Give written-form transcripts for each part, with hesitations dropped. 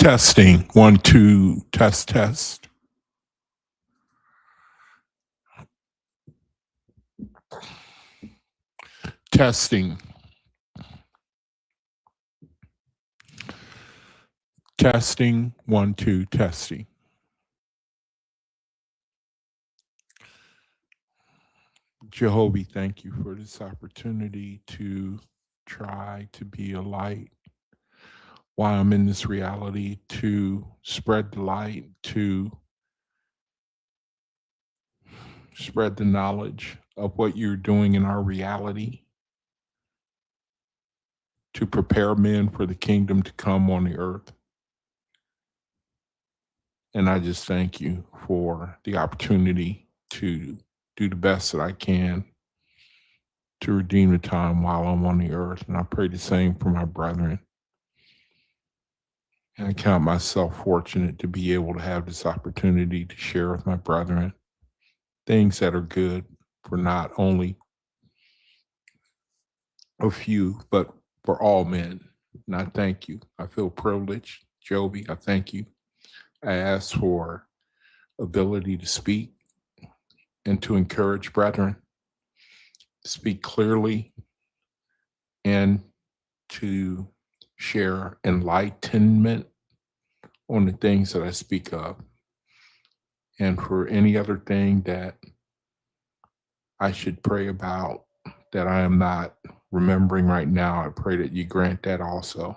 Testing. 1, 2, test, test. Testing. Testing. 1, 2, testing. Jehovah, thank you for this opportunity to try to be a light while I'm in this reality, to spread the light, to spread the knowledge of what you're doing in our reality, to prepare men for the kingdom to come on the earth. And I just thank you for the opportunity to do the best that I can to redeem the time while I'm on the earth. And I pray the same for my brethren. And I count myself fortunate to be able to have this opportunity to share with my brethren things that are good for not only a few, but for all men. And I thank you. I feel privileged. Joby, I thank you. I ask for ability to speak and to encourage brethren, speak clearly, and to share enlightenment on the things that I speak of. And for any other thing that I should pray about that I am not remembering right now, I pray that you grant that also,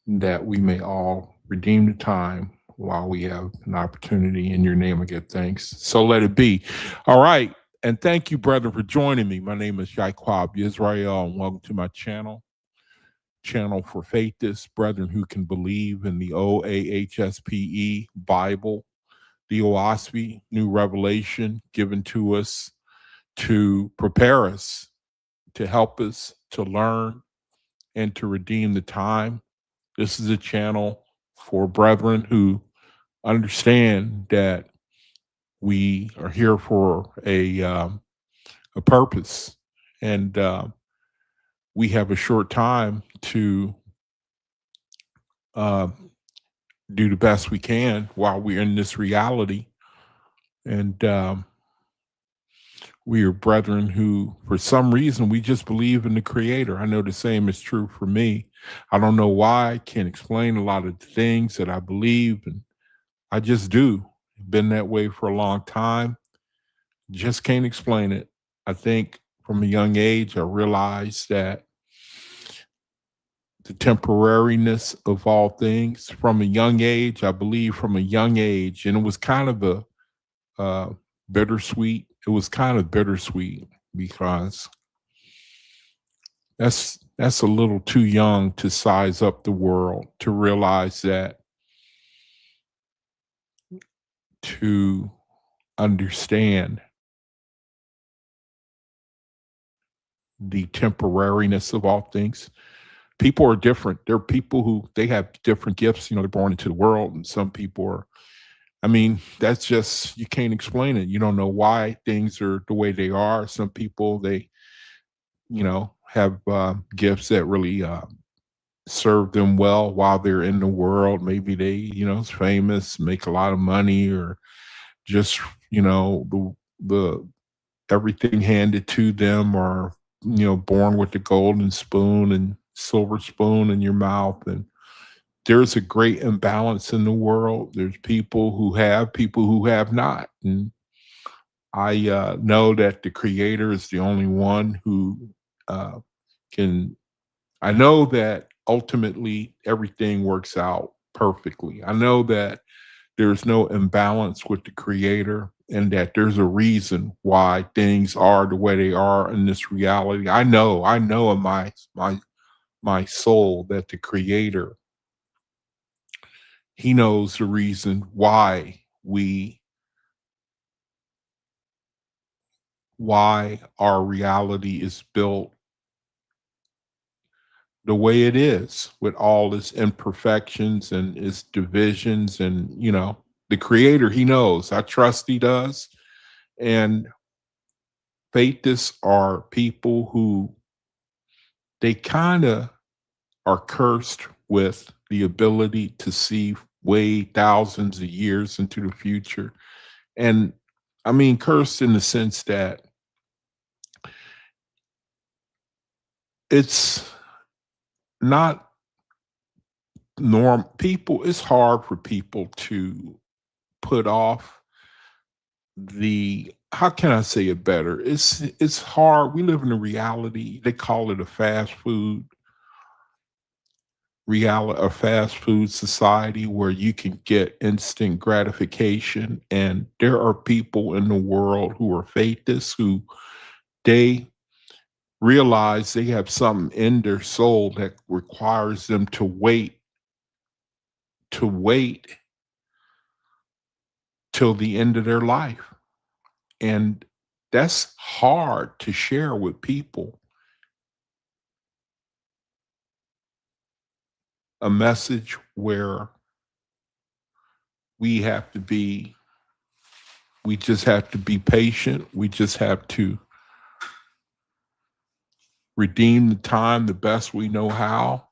that we may all redeem the time while we have an opportunity. In your name I give thanks. So let it be. All right. And thank you, brethren, for joining me. My name is Yaquab Israel, and welcome to my channel for faithists, brethren who can believe in the OAHSPE Bible, the OAHSPE, new revelation given to us to prepare us, to help us to learn and to redeem the time. This is a channel for brethren who understand that we are here for a purpose, and we have a short time to do the best we can while we're in this reality. And we are brethren who, for some reason, we just believe in the Creator. I know the same is true for me. I don't know why. I can't explain a lot of the things that I believe, and I just do. Been that way for a long time. Just can't explain it. I think from a young age, I realized that the temporariness of all things from a young age, I believe from a young age, and it was kind of a bittersweet. It was kind of bittersweet because that's a little too young to size up the world, to realize that, to understand the temporariness of all things. People are different. There are people who they have different gifts. They're born into the world, and some people are. I mean, that's just, you can't explain it. You don't know why things are the way they are. Some people, they have gifts that really serve them well while they're in the world. Maybe they, is famous, make a lot of money, or just, the everything handed to them, or, born with the golden spoon and silver spoon in your mouth. And there's a great imbalance in the world. There's people who have not. And I know that the Creator is the only one who can. I know that ultimately everything works out perfectly. I know that there's no imbalance with the Creator, and that there's a reason why things are the way they are in this reality. I know in my soul that the Creator, He knows the reason why our reality is built the way it is, with all its imperfections and its divisions. And the Creator, He knows. I trust He does. And faithists are people who, they kind of are cursed with the ability to see way thousands of years into the future. And I mean, cursed in the sense that it's not people, it's hard for people to put off the how can I say it better? It's hard. We live in a reality. They call it a fast food society where you can get instant gratification. And there are people in the world who are faithists who they realize they have something in their soul that requires them to wait till the end of their life. And that's hard to share with people. A message where we have to be we just have to be patient. We just have to redeem the time the best we know how.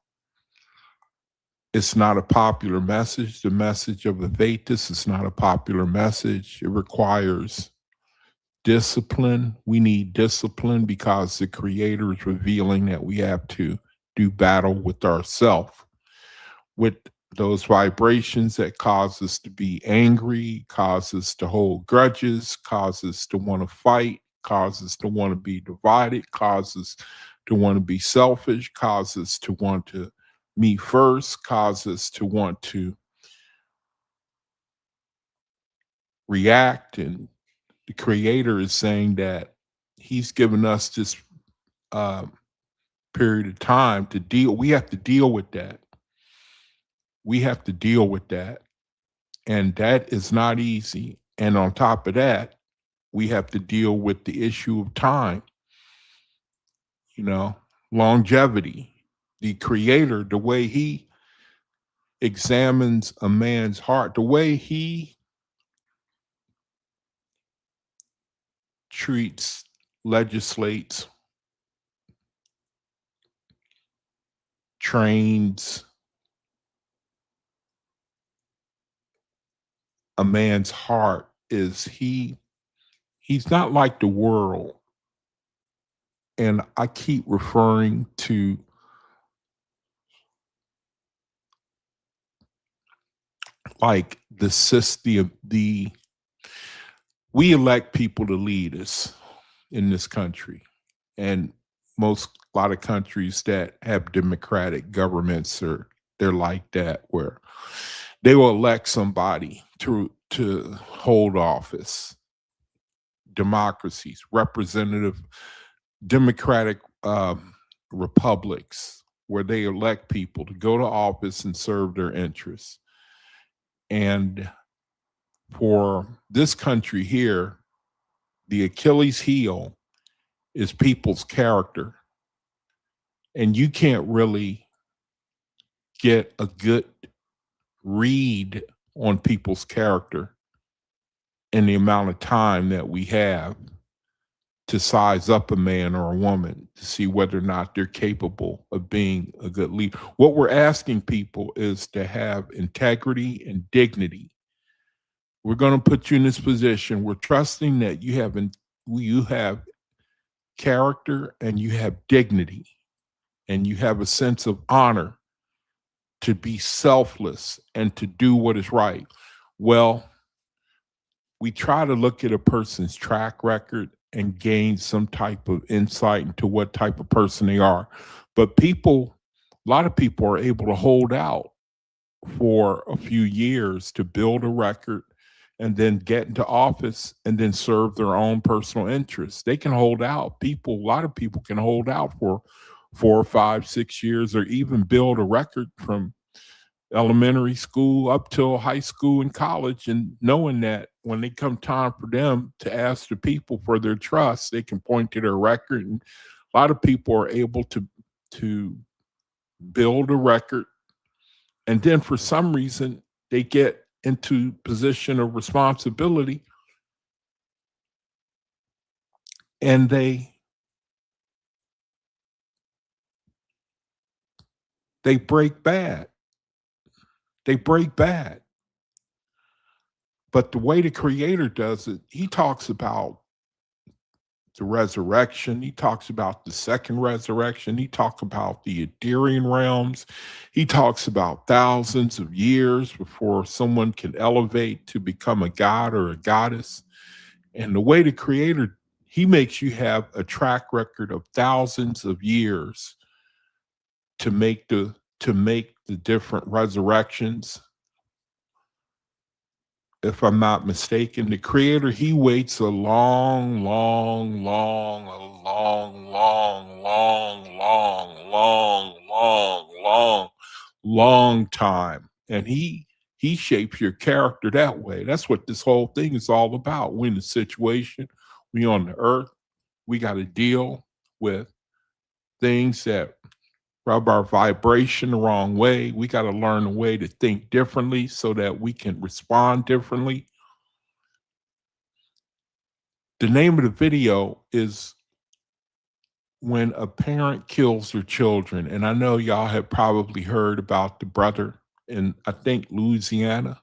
It's not a popular message. The message of the faithist is not a popular message. It requires discipline. We need discipline because the Creator is revealing that we have to do battle with ourselves, with those vibrations that cause us to be angry, cause us to hold grudges, cause us to want to fight, cause us to want to be divided, cause us to want to be selfish, cause us to want to me first, cause us to want to react. And the Creator is saying that He's given us this uh, period of time to deal. We have to deal with that. We have to deal with that. And that is not easy. And on top of that, we have to deal with the issue of time, you know, longevity. The Creator, the way He examines a man's heart, the way He treats, legislates, trains a man's heart is he's not like the world. And I keep referring to like the system, we elect people to lead us in this country. And a lot of countries that have democratic governments they're like that, where they will elect somebody to hold office. Democracies, representative democratic republics, where they elect people to go to office and serve their interests. And for this country here, the Achilles heel is people's character. And you can't really get a good read on people's character in the amount of time that we have to size up a man or a woman to see whether or not they're capable of being a good leader. What we're asking people is to have integrity and dignity. We're going to put you in this position. We're trusting that you have character and you have dignity and you have a sense of honor to be selfless and to do what is right. Well, we try to look at a person's track record and gain some type of insight into what type of person they are. But a lot of people are able to hold out for a few years to build a record and then get into office and then serve their own personal interests. They can hold out. A lot of people can hold out for 4 or 5, 6 years, or even build a record from elementary school up till high school and college, and knowing that when they come time for them to ask the people for their trust, they can point to their record. And a lot of people are able to build a record, and then for some reason they get into position of responsibility and they break bad. They break bad. But the way the Creator does it, He talks about the resurrection. He talks about the second resurrection. He talks about the Ethereal realms. He talks about thousands of years before someone can elevate to become a god or a goddess. And the way the creator, he makes you have a track record of thousands of years to make the different resurrections. If I'm not mistaken, the creator, he waits a long, long, long, a long, long, long, long, long, long, long, long time. And he shapes your character that way. That's what this whole thing is all about. We're in a situation, we on the earth, we got to deal with things that rub our vibration the wrong way. We got to learn a way to think differently so that we can respond differently. The name of the video is When a Parent Kills Their Children. And I know y'all have probably heard about the brother in, I think, Louisiana.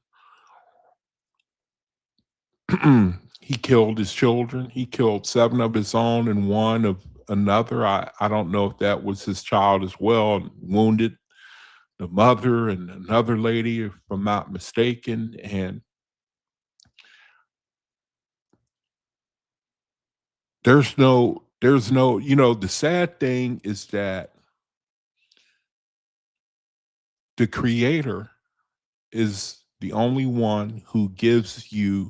He killed his children. He killed 7 of his own and 1 of another. I don't know if that was his child as well, wounded the mother and another lady, if I'm not mistaken. And there's no, the sad thing is that the creator is the only one who tells you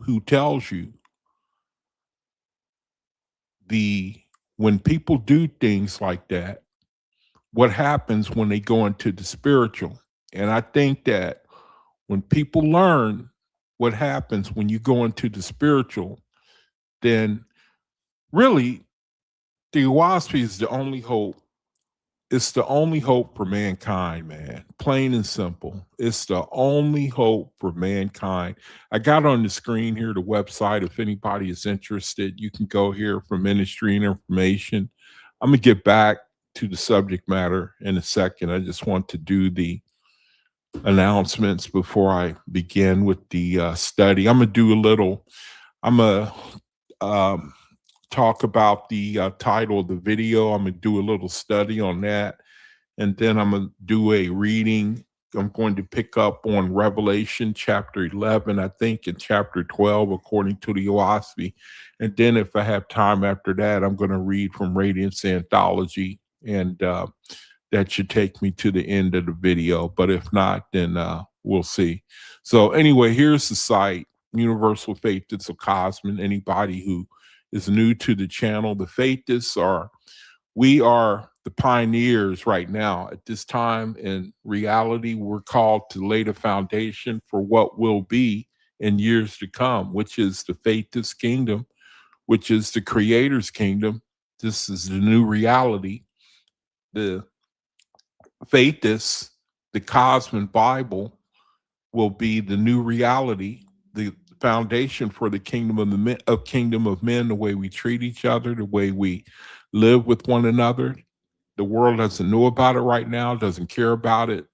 when people do things like that, what happens when they go into the spiritual. And I think that when people learn what happens when you go into the spiritual, then really the OAHSPE is the only hope. It's the only hope for mankind, man. Plain and simple. It's the only hope for mankind. I got on the screen here the website. If anybody is interested, you can go here for ministry and information. I'm going to get back to the subject matter in a second. I just want to do the announcements before I begin with the study. I'm going to talk about the title of the video. I'm going to do a little study on that. And then I'm going to do a reading. I'm going to pick up on Revelation chapter 11, I think, and chapter 12, according to the OAHSPE. And then if I have time after that, I'm going to read from Radiance Anthology. And that should take me to the end of the video. But if not, then we'll see. So anyway, here's the site, Universal Faithists of Cosmin. Anybody who is new to the channel, the Faithists we are the pioneers right now. At this time in reality, we're called to lay the foundation for what will be in years to come, which is the Faithist kingdom, which is the Creator's kingdom. This is the new reality. The Faithists, the Cosmin Bible, will be the new reality, the foundation for the kingdom of men, the way we treat each other, the way we live with one another. The world doesn't know about it right now, doesn't care about it.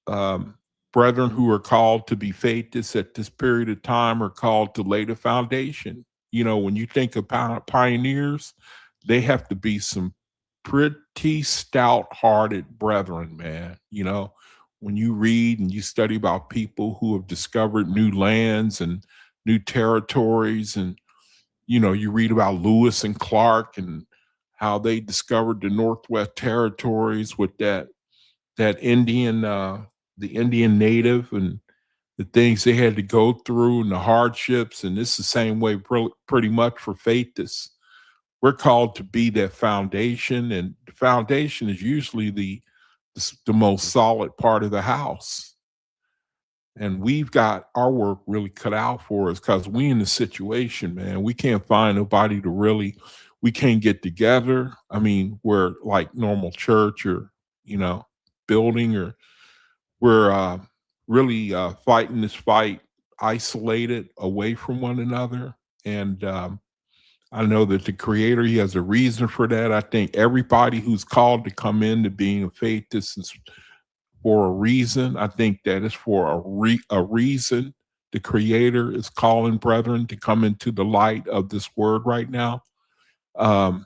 Brethren who are called to be faithists at this period of time are called to lay the foundation. When you think of pioneers, they have to be some pretty stout-hearted brethren, man. When you read and you study about people who have discovered new lands and new territories, and you read about Lewis and Clark and how they discovered the Northwest Territories with that Indian, the Indian native, and the things they had to go through and the hardships. And it's the same way pretty much for Faithists. We're called to be that foundation, and the foundation is usually the most solid part of the house. And we've got our work really cut out for us because we in the situation, man. We can't find nobody we can't get together. I mean, we're like normal church or, building, or we're really fighting this fight isolated away from one another. And I know that the Creator, he has a reason for that. I think everybody who's called to come into being a faithist is for a reason. I think that is for a reason. The Creator is calling brethren to come into the light of this word right now. This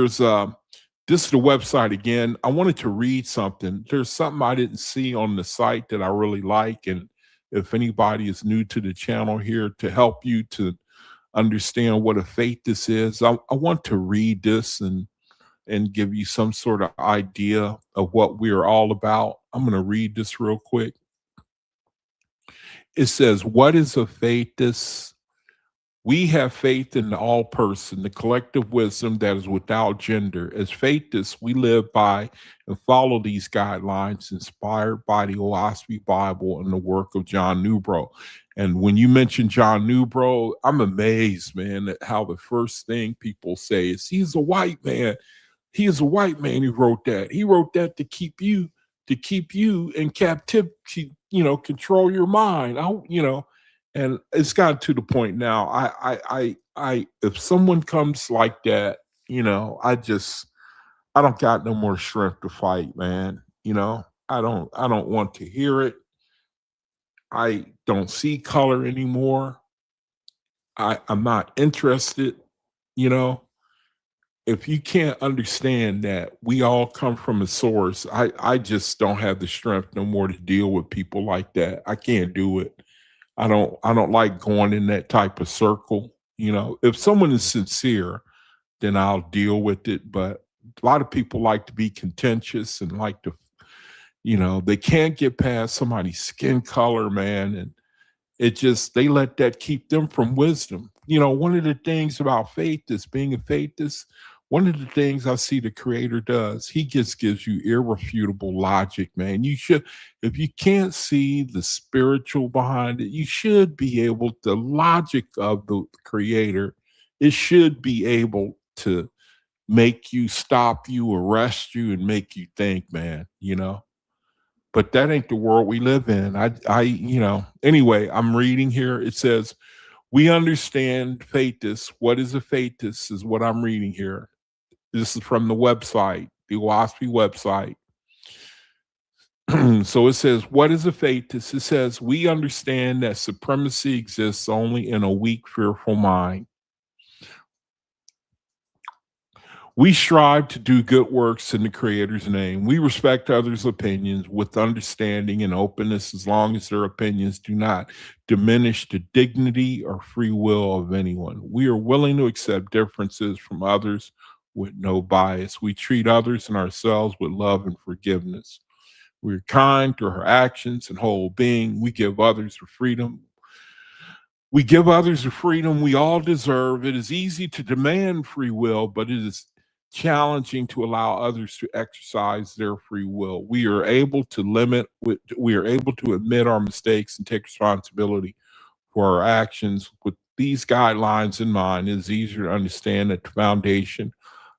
is the website again. I wanted to read something. There's something I didn't see on the site that I really like, and if anybody is new to the channel here, to help you to understand what a faith is. I want to read this and give you some sort of idea of what we're all about. I'm going to read this real quick. It says, "What is a faithist? We have faith in the all person, the collective wisdom that is without gender. As faithists, we live by and follow these guidelines inspired by the OAHSPE Bible and the work of John Newbrough." And when you mention John Newbrough, I'm amazed, man, at how the first thing people say is he's a white man. He is a white man who wrote that. He wrote that to keep you in captivity, control your mind. And it's gotten to the point now. If someone comes like that, I don't got no more strength to fight, man. I don't want to hear it. I don't see color anymore. I'm not interested, you know. If you can't understand that we all come from a source, I just don't have the strength no more to deal with people like that. I can't do it. I don't like going in that type of circle. If someone is sincere, then I'll deal with it. But a lot of people like to be contentious and like to, they can't get past somebody's skin color, man. And they let that keep them from wisdom. One of the things about faith is being a faithist. One of the things I see the Creator does, He just gives you irrefutable logic, man. If you can't see the spiritual behind it, you should be able to, logic of the Creator, it should be able to make you, stop you, arrest you, and make you think, man, But that ain't the world we live in. Anyway, I'm reading here. It says, "We understand faithist. What is a faithist is what I'm reading here. This is from the website, the OAHSPE website." So it says, "What is a faithist?" It says, "We understand that supremacy exists only in a weak, fearful mind. We strive to do good works in the Creator's name. We respect others' opinions with understanding and openness as long as their opinions do not diminish the dignity or free will of anyone. We are willing to accept differences from others with no bias. We treat others and ourselves with love and forgiveness. We're kind to our actions and whole being. We give others the freedom we all deserve. It is easy to demand free will, but it is challenging to allow others to exercise their free will. We are able to admit our mistakes and take responsibility for our actions. With these guidelines in mind, it is easier to understand that the foundation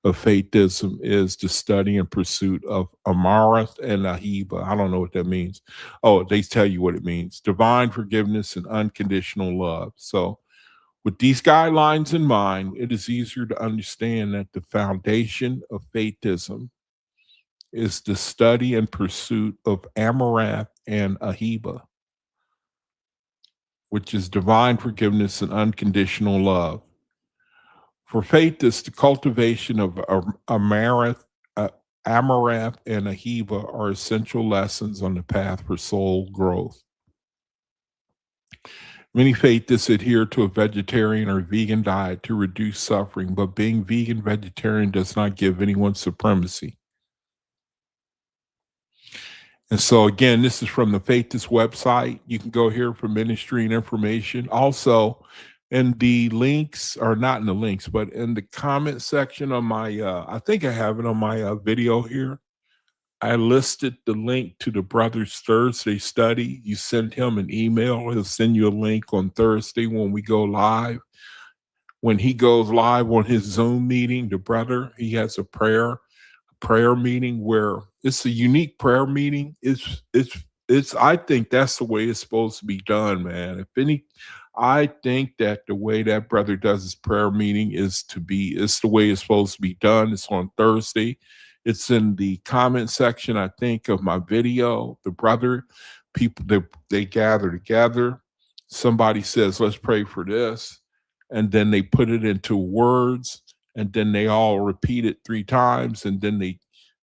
of faithism is the study and pursuit of Amaranth and Ahiba. I don't know what that means. Oh, they tell you what it means: divine forgiveness and unconditional love. So, with these guidelines in mind, it is easier to understand that the foundation of faithism is the study and pursuit of Amaranth and Ahiba, which is divine forgiveness and unconditional love. For faithists, the cultivation of Amaranth and Ahiba are essential lessons on the path for soul growth. Many faithists adhere to a vegetarian or vegan diet to reduce suffering, but being vegan vegetarian does not give anyone supremacy. And so, again, this is from the Faithist website. You can go here for ministry and information. Also, in the links, or not in the links, but in the comment section on my, I think I have it on my video here. I listed the link to the brother's Thursday study. You send him an email, he'll send you a link on Thursday when we go live. When he goes live on his Zoom meeting, the brother, he has a prayer meeting where it's a unique prayer meeting. It's I think that's the way it's supposed to be done, man. I think that the way that brother does his prayer meeting it's the way it's supposed to be done. It's on Thursday. It's in the comment section, I think, of my video. The brother, people, they gather together. Somebody says, "Let's pray for this." And then they put it into words, and then they all repeat it 3 times, and then they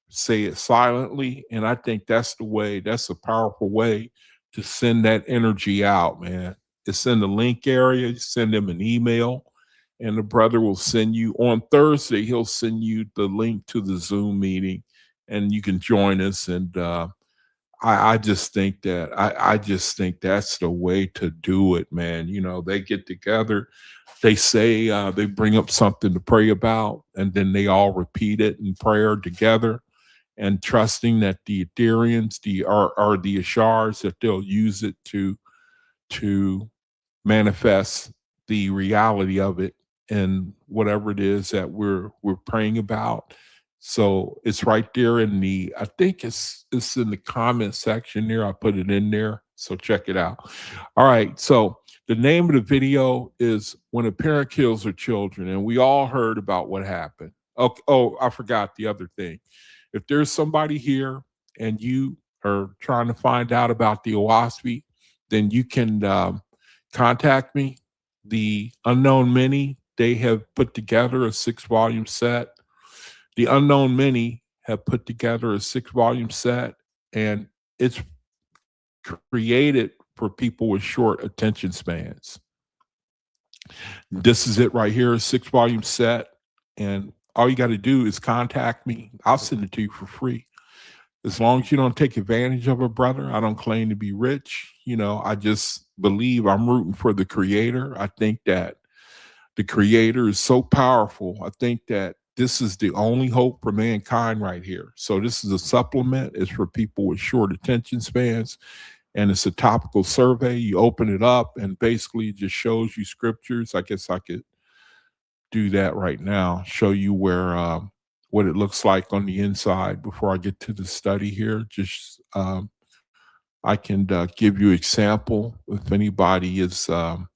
say it silently. And I think that's a powerful way to send that energy out, man. It's in the link area. You send them an email, and the brother will send you on Thursday. He'll send you the link to the Zoom meeting, and you can join us. And I just think that I just think that's the way to do it, man. You know, they get together, they say they bring up something to pray about, and then they all repeat it in prayer together, and trusting that the Ethereans, are the Ashars, that they'll use it to manifest the reality of it and whatever it is that we're praying about. So it's right there in the, I think it's in the comment section there. I put it in there. So check it out. All right. So the name of the video is When a Parent Kills Their Children. And we all heard about what happened. Oh, I forgot the other thing. If there's somebody here and you are trying to find out about the OAHSPE, then you can contact me. The Unknown Many, they have put together a 6-volume set. The Unknown Many have put together a 6-volume set, and it's created for people with short attention spans. This is it right here, a 6-volume set. And all you got to do is contact me. I'll send it to you for free. As long as you don't take advantage of a brother. I don't claim to be rich. You know, I just believe I'm rooting for the creator. I think that the creator is so powerful. I think that this is the only hope for mankind right here. So this is a supplement. It's for people with short attention spans. And it's a topical survey. You open it up and basically it just shows you scriptures. I guess I could do that right now, show you where what it looks like on the inside before I get to the study here. Just I can give you example if anybody is of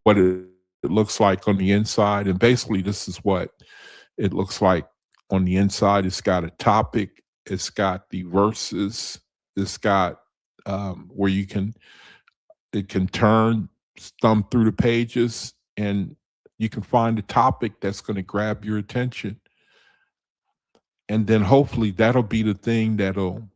what it looks like on the inside. And basically this is what it looks like on the inside. It's got a topic, it's got the verses, it's got where it can thumb through the pages, and you can find a topic that's going to grab your attention. And then hopefully that'll be the thing that'll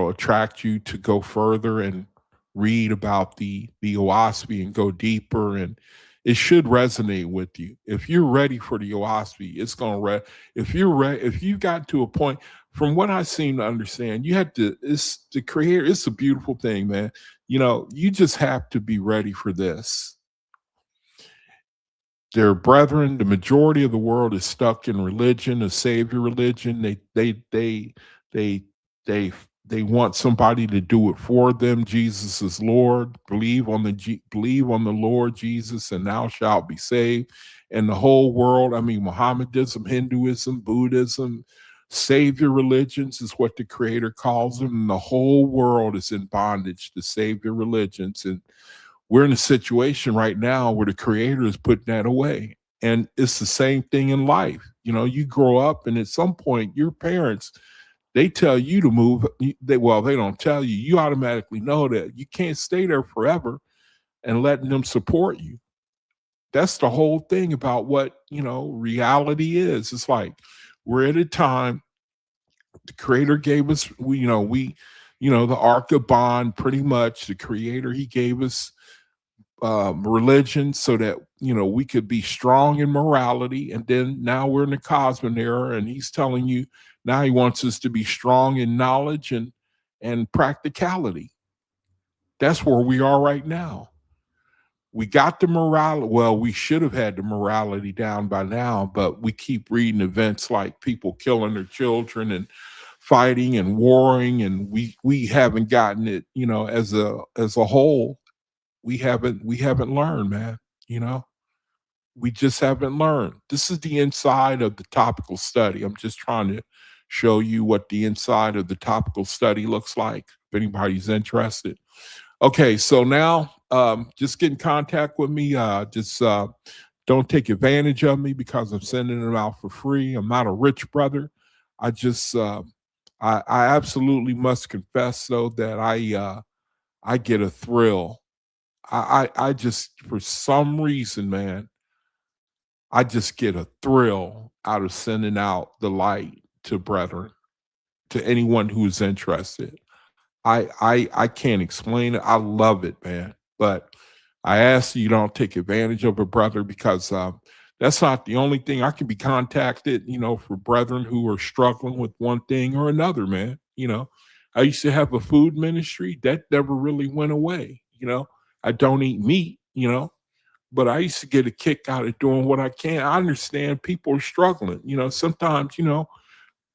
attract you to go further and read about the OAHSPE and go deeper. And it should resonate with you. If you're ready for the OAHSPE, it's going to if you're ready, if you got to a point, from what I seem to understand, you had to, it's the creator, it's a beautiful thing, man. You know, you just have to be ready for this. Their brethren, the majority of the world is stuck in religion, a savior religion. They want somebody to do it for them. Jesus is Lord. Believe on the Lord Jesus, and thou shalt be saved. And the whole world, I mean, Mohammedanism, Hinduism, Buddhism, savior religions is what the creator calls them. And the whole world is in bondage to savior religions. And we're in a situation right now where the creator is putting that away. And it's the same thing in life. You know, you grow up and at some point your parents, they tell you to move. They don't tell you. You automatically know that you can't stay there forever and letting them support you. That's the whole thing about what, you know, reality is. It's like we're at a time, the creator gave us, the Ark of Bond, pretty much the creator, he gave us religion so that, you know, we could be strong in morality. And then now we're in the Cosmic era, and he's telling you now he wants us to be strong in knowledge and practicality. That's where we are right now. We got the morality. Well, we should have had the morality down by now, but we keep reading events like people killing their children and fighting and warring, and we haven't gotten it, you know, as a whole. We haven't learned, man. You know, we just haven't learned. This is the inside of the topical study. I'm just trying to show you what the inside of the topical study looks like, if anybody's interested. Okay, so now just get in contact with me. Just don't take advantage of me because I'm sending them out for free. I'm not a rich brother. I just I absolutely must confess though that I get a thrill. I just, for some reason, man, I just get a thrill out of sending out the light to brethren, to anyone who's interested. I can't explain it. I love it, man. But I ask you don't take advantage of a brother because that's not the only thing. I can be contacted, for brethren who are struggling with one thing or another, man. I used to have a food ministry that never really went away. I don't eat meat, but I used to get a kick out of doing what I can. I understand people are struggling. Sometimes,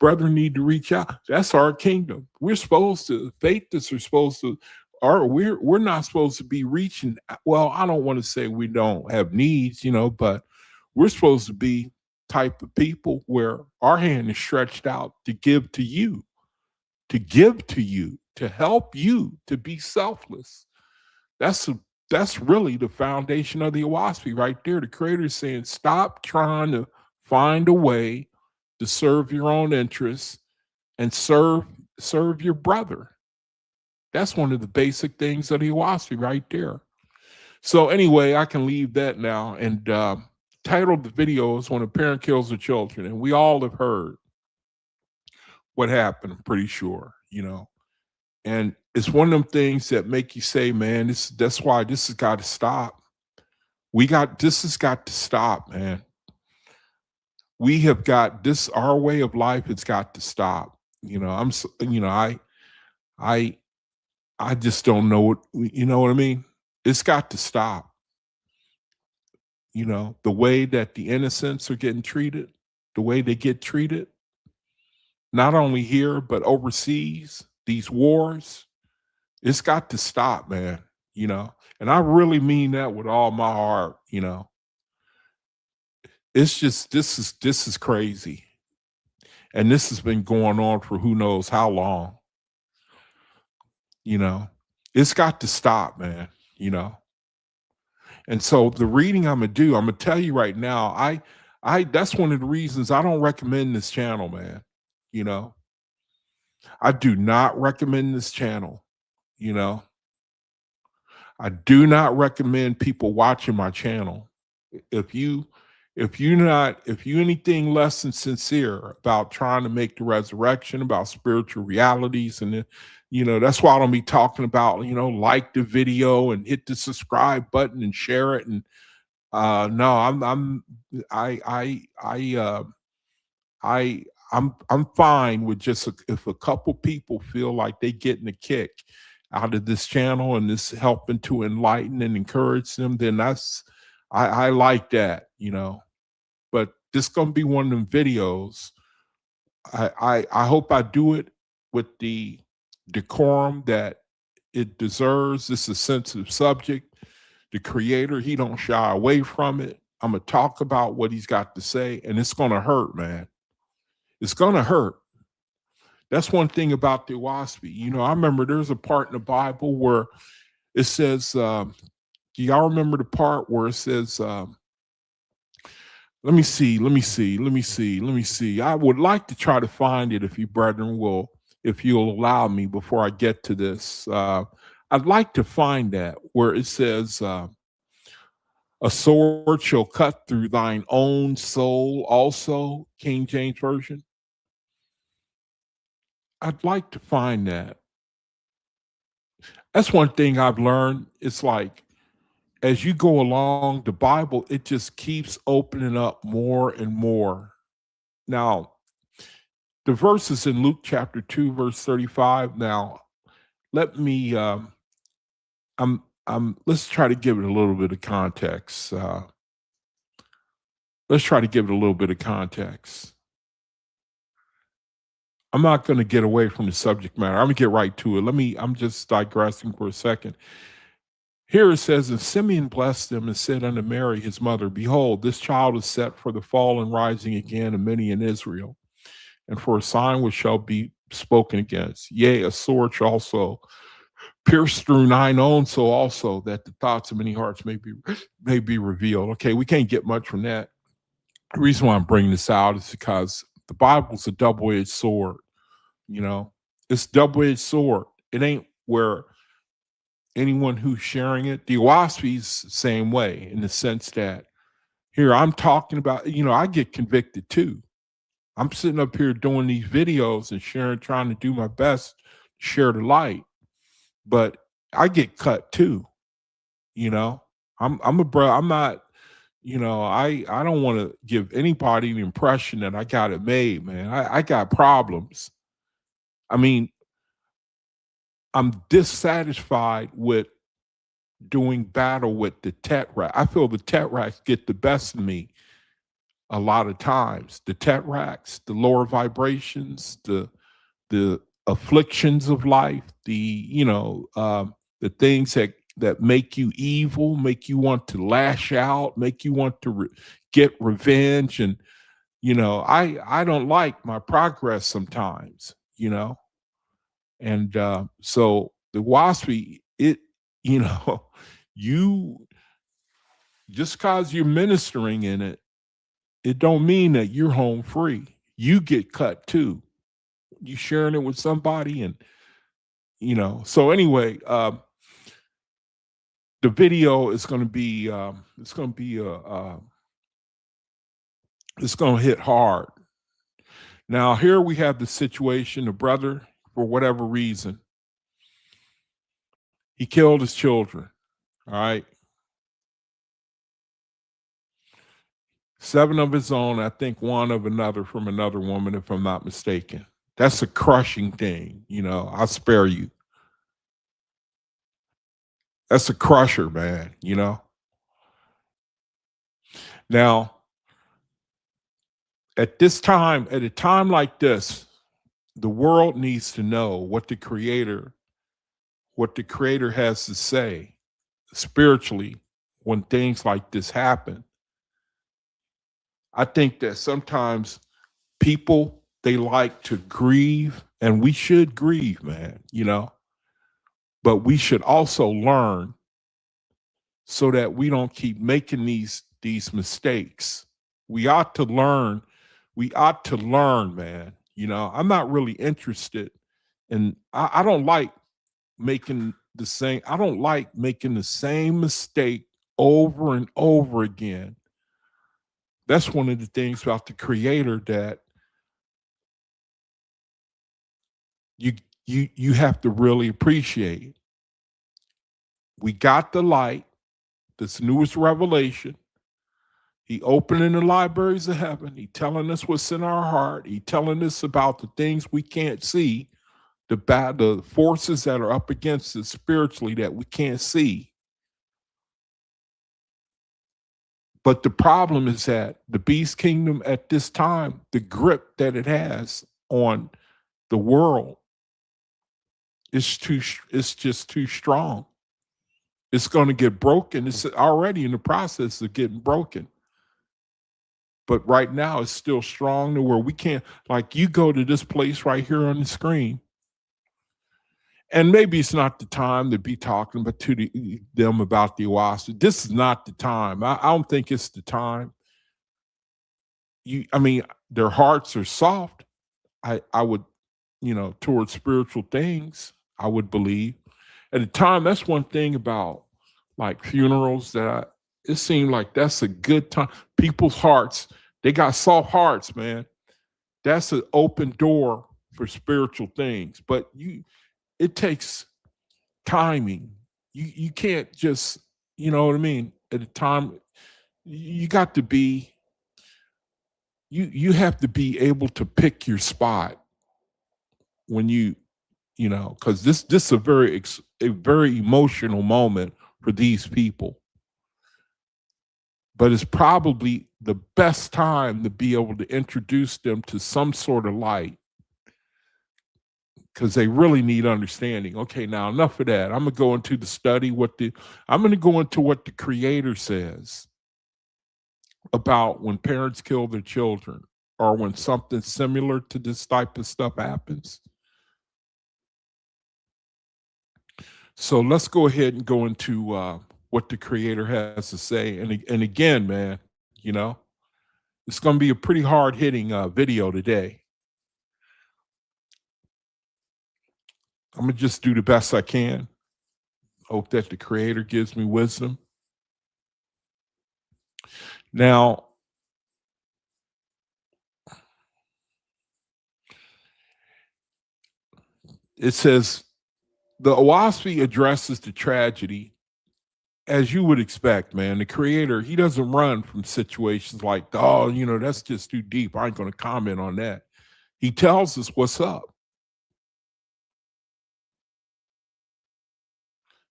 brethren need to reach out. That's our kingdom. We're supposed to, faithists are supposed to, we're not supposed to be reaching. Well, I don't want to say we don't have needs, but we're supposed to be type of people where our hand is stretched out to give to you, to help you, to be selfless. That's really the foundation of the OAHSPE right there. The creator is saying, stop trying to find a way to serve your own interests and serve your brother. That's one of the basic things of the OAHSPE right there. So anyway, I can leave that now. And title of the video is When a Parent Kills Their Children. And we all have heard what happened, I'm pretty sure, And it's one of them things that make you say, man, that's why this has got to stop. This has got to stop, man. We have got this, our way of life has got to stop. I just don't know what, what I mean? It's got to stop. The way that the innocents are getting treated, the way they get treated, not only here, but overseas, these wars, it's got to stop, man. And I really mean that with all my heart. It's just, this is crazy. And this has been going on for who knows how long. It's got to stop, man. And so the reading I'm gonna tell you right now, that's one of the reasons I don't recommend this channel, man. I do not recommend this channel. I do not recommend people watching my channel. If you anything less than sincere about trying to make the resurrection, about spiritual realities, and that's why I don't be talking about, like the video and hit the subscribe button and share it. And no, I'm fine with just if a couple people feel like they getting a kick out of this channel and this helping to enlighten and encourage them, then I like that, But this is gonna be one of them videos. I hope I do it with the decorum that it deserves. This is a sensitive subject. The creator, he don't shy away from it. I'm gonna talk about what he's got to say, and it's gonna hurt, man. It's gonna hurt. That's one thing about the OAHSPE. I remember there's a part in the Bible where it says, do y'all remember the part where it says, let me see. I would like to try to find it if you brethren if you'll allow me before I get to this. I'd like to find that where it says, a sword shall cut through thine own soul also, King James Version. I'd like to find that. That's one thing I've learned. It's like, as you go along, the Bible, it just keeps opening up more and more. Now, the verses in Luke chapter 2, verse 35. Now, let me, let's try to give it a little bit of context. I'm not going to get away from the subject matter. I'm going to get right to it. I'm just digressing for a second. Here it says, and Simeon blessed them and said unto Mary, his mother, behold, this child is set for the fall and rising again of many in Israel, and for a sign which shall be spoken against. Yea, a sword shall also pierce through thine own soul also, that the thoughts of many hearts may be revealed. Okay, we can't get much from that. The reason why I'm bringing this out is because the Bible's a double-edged sword. It's a double-edged sword. It ain't where anyone who's sharing it, the OAHSPE's the same way, in the sense that here I'm talking about, I get convicted too. I'm sitting up here doing these videos and trying to do my best to share the light. but I get cut too, you know. I'm a bro. I'm not, I don't want to give anybody the impression that I got it made, man. I got problems. I mean, I'm dissatisfied with doing battle with the Tetracts. I feel the Tetracts get the best of me a lot of times. The Tetracts, the lower vibrations, the afflictions of life, the things that make you evil, make you want to lash out, make you want to get revenge, and I don't like my progress sometimes, and so the WASPE, you know, you just cause you're ministering in it, it don't mean that you're home free. You get cut too. You sharing it with somebody, and so anyway, the video is going to be it's going to hit hard. Now here we have the situation: the brother, for whatever reason, he killed his children. All right, 7 of his own, I think 1 of another from another woman, if I'm not mistaken. That's a crushing thing. I'll spare you. That's a crusher, man. Now, at a time like this, the world needs to know what the creator has to say spiritually when things like this happen. I think that sometimes people, they like to grieve, and we should grieve, man, but we should also learn so that we don't keep making these mistakes. We ought to learn. We ought to learn, man. I'm not really interested in, I don't like I don't like making the same mistake over and over again. That's one of the things about the creator that you you have to really appreciate. We got the light, this newest revelation. He opening the libraries of heaven. He telling us what's in our heart. He telling us about the things we can't see, the forces that are up against us spiritually that we can't see. But the problem is that the beast kingdom at this time, the grip that it has on the world it's just too strong. It's going to get broken. It's already in the process of getting broken. But right now it's still strong to where we can't, like, you go to this place right here on the screen, and maybe it's not the time to be talking but them about the OAHSPE. This is not the time. I don't think it's the time. I mean, their hearts are soft. I would, towards spiritual things, I would believe. At the time, that's one thing about like funerals that it seemed like that's a good time. People's hearts, they got soft hearts, man. That's an open door for spiritual things. But it takes timing. You can't just, you know what I mean? At the time, you got to be, you have to be able to pick your spot when because this is a very emotional moment for these people. But it's probably the best time to be able to introduce them to some sort of light, because they really need understanding. Okay, now enough of that. I'm gonna go into the study. I'm gonna go into what the creator says about when parents kill their children, or when something similar to this type of stuff happens. So let's go ahead and go into what the creator has to say. And again, man, it's going to be a pretty hard hitting video today. I'm going to just do the best I can. Hope that the creator gives me wisdom. Now, it says, The OAHSPE addresses the tragedy as you would expect, man. The creator, he doesn't run from situations like, oh, that's just too deep. I ain't going to comment on that. He tells us what's up.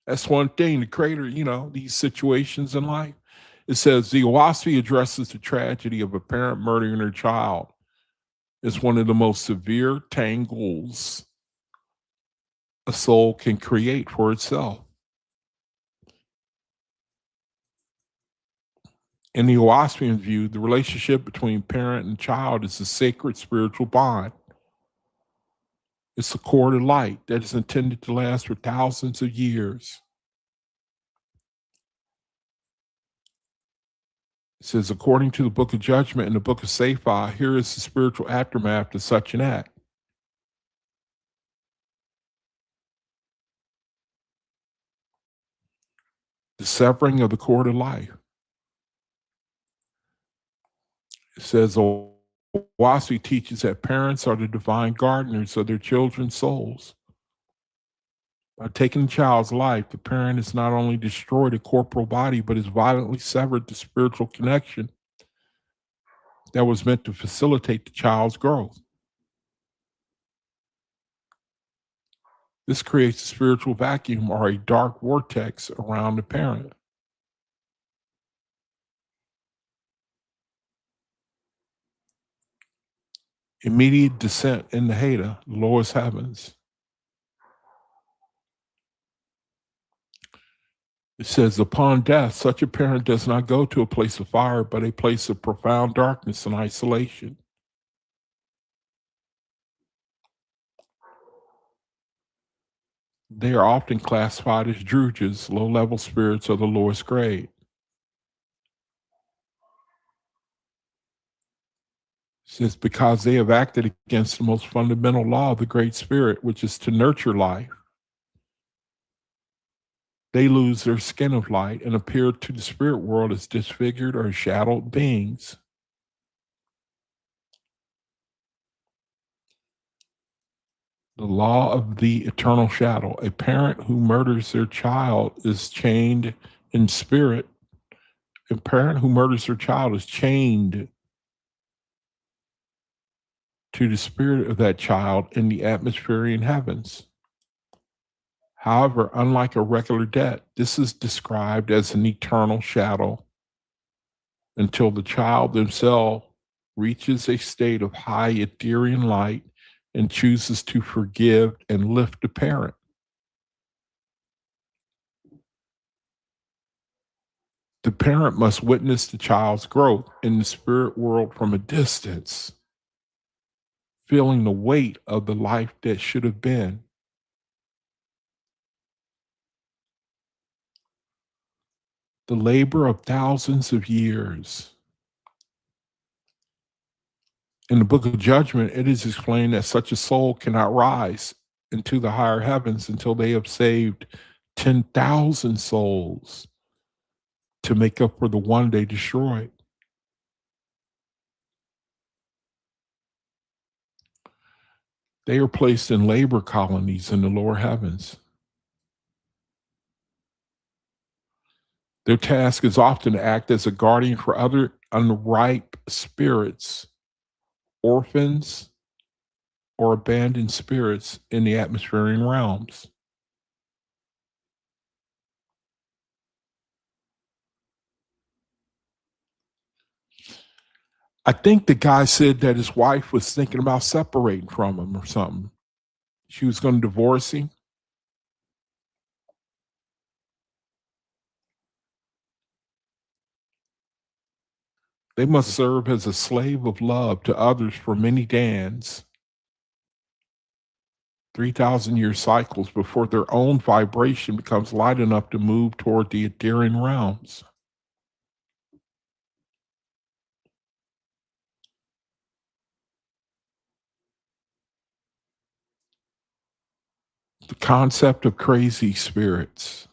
That's one thing. The creator, these situations in life, it says the OAHSPE addresses the tragedy of a parent murdering their child. It's one of the most severe tangles a soul can create for itself. In the OAHSPE view, the relationship between parent and child is a sacred spiritual bond. It's a cord of light that is intended to last for thousands of years. It says, according to the Book of Judgment and the Book of Sapphire, here is the spiritual aftermath to such an act. The severing of the cord of life. It says, OAHSPE teaches that parents are the divine gardeners of their children's souls. By taking the child's life, the parent has not only destroyed a corporal body, but has violently severed the spiritual connection that was meant to facilitate the child's growth. This creates a spiritual vacuum or a dark vortex around the parent. Immediate descent in the Hada, the lowest heavens. It says, upon death, such a parent does not go to a place of fire, but a place of profound darkness and isolation. They are often classified as drujas, low-level spirits of the lowest grade. It says, because they have acted against the most fundamental law of the Great Spirit, which is to nurture life. They lose their skin of light and appear to the spirit world as disfigured or shadowed beings. The law of the eternal shadow. A parent who murders their child is chained in spirit. A parent who murders their child is chained to the spirit of that child in the atmosphere heavens. However, unlike a regular debt, this is described as an eternal shadow until the child themselves reaches a state of high ethereal light and chooses to forgive and lift the parent. The parent must witness the child's growth in the spirit world from a distance, feeling the weight of the life that should have been. The labor of thousands of years. In the Book of Judgment, it is explained that such a soul cannot rise into the higher heavens until they have saved 10,000 souls to make up for the one they destroyed. They are placed in labor colonies in the lower heavens. Their task is often to act as a guardian for other unripe spirits, orphans, or abandoned spirits in the atmospheric realms. I think the guy said that his wife was thinking about separating from him or something. She was going to divorce him. They must serve as a slave of love to others for many dans, 3,000-year cycles before their own vibration becomes light enough to move toward the etherian realms. The concept of crazy spirits.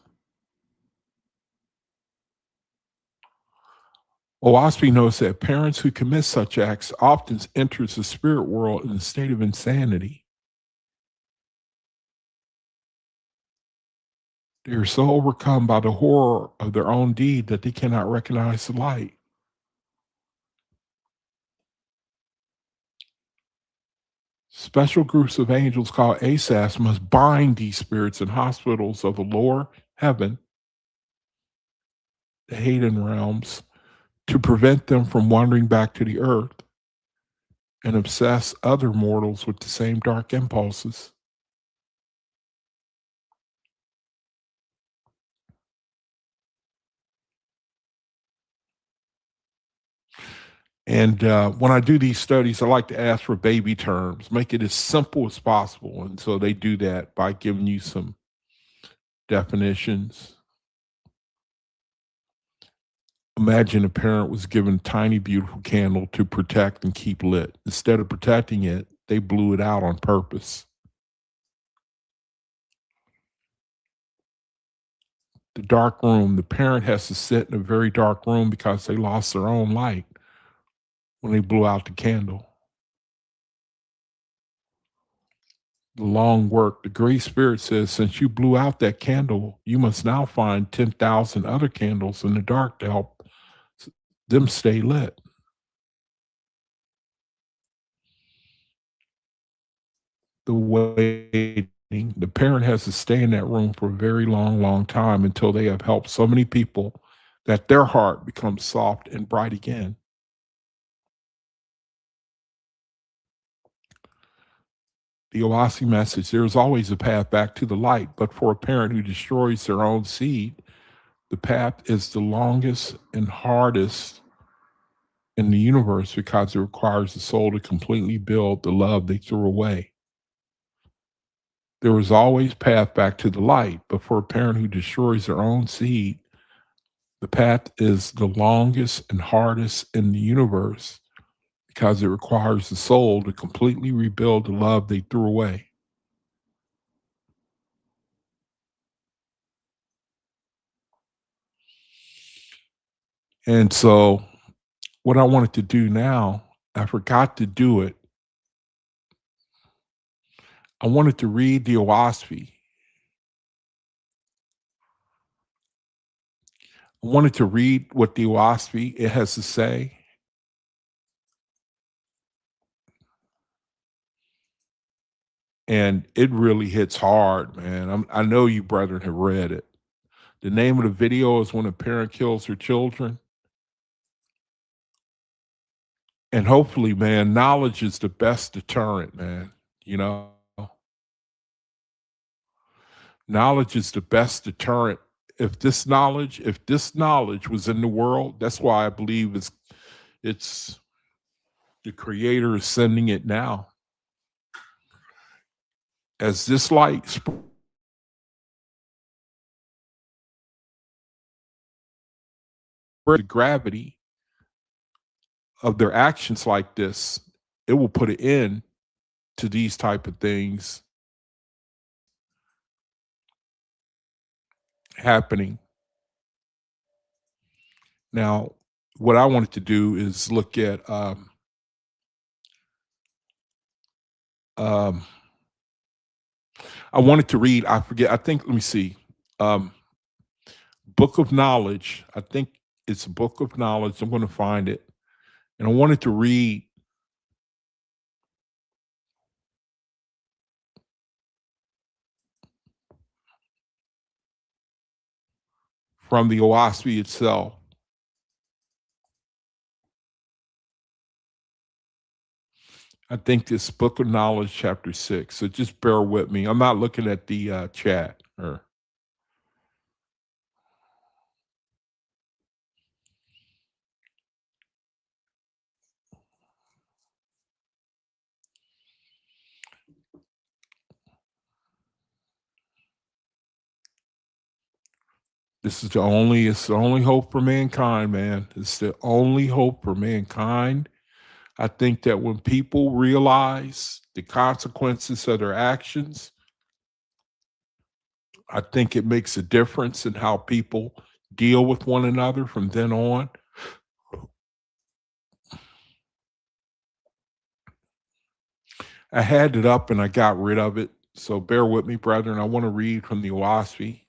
OAHSPE knows that parents who commit such acts often enter the spirit world in a state of insanity. They are so overcome by the horror of their own deed that they cannot recognize the light. Special groups of angels called ASAS must bind these spirits in hospitals of the lower heaven, the Hayden realms, to prevent them from wandering back to the earth and obsess other mortals with the same dark impulses. And when I do these studies, I like to ask for baby terms, make it as simple as possible. And so they do that by giving you some definitions. Imagine a parent was given a tiny, beautiful candle to protect and keep lit. Instead of protecting it, they blew it out on purpose. The dark room, the parent has to sit in a very dark room because they lost their own light when they blew out the candle. The long work, the Great Spirit says, since you blew out that candle, you must now find 10,000 other candles in the dark to help them stay lit. The waiting, the parent has to stay in that room for a very long, long time until they have helped so many people that their heart becomes soft and bright again. The OAHSPE message, there is always a path back to the light, but for a parent who destroys their own seed, the path is the longest and hardest in the universe because it requires the soul to completely build the love they threw away. There is always path back to the light, but for a parent who destroys their own seed, the path is the longest and hardest in the universe because it requires the soul to completely rebuild the love they threw away. And so, what I wanted to do now, I forgot to do it. I wanted to read the OAHSPE. I wanted to read what the OAHSPE it has to say. And it really hits hard, man. I know you brethren have read it. The name of the video is When a Parent Kills Her Children. And hopefully, man, knowledge is the best deterrent, man. You know, knowledge is the best deterrent. If this knowledge was in the world, that's why I believe it's the creator is sending it now. As this light spreads the gravity of their actions like this, it will put an end to these type of things happening. Now, what I wanted to do is look at um, I wanted to read, I forget, I think, let me see. Um, Book of Knowledge. I think it's a Book of Knowledge. I'm going to find it. And I wanted to read from the OAHSPE itself. I think this Book of Knowledge, chapter 6. So just bear with me. I'm not looking at the chat. Or it's the only hope for mankind, man. It's the only hope for mankind. I think that when people realize the consequences of their actions, I think it makes a difference in how people deal with one another from then on. I had it up and I got rid of it. So bear with me, brethren. I want to read from the OAHSPE.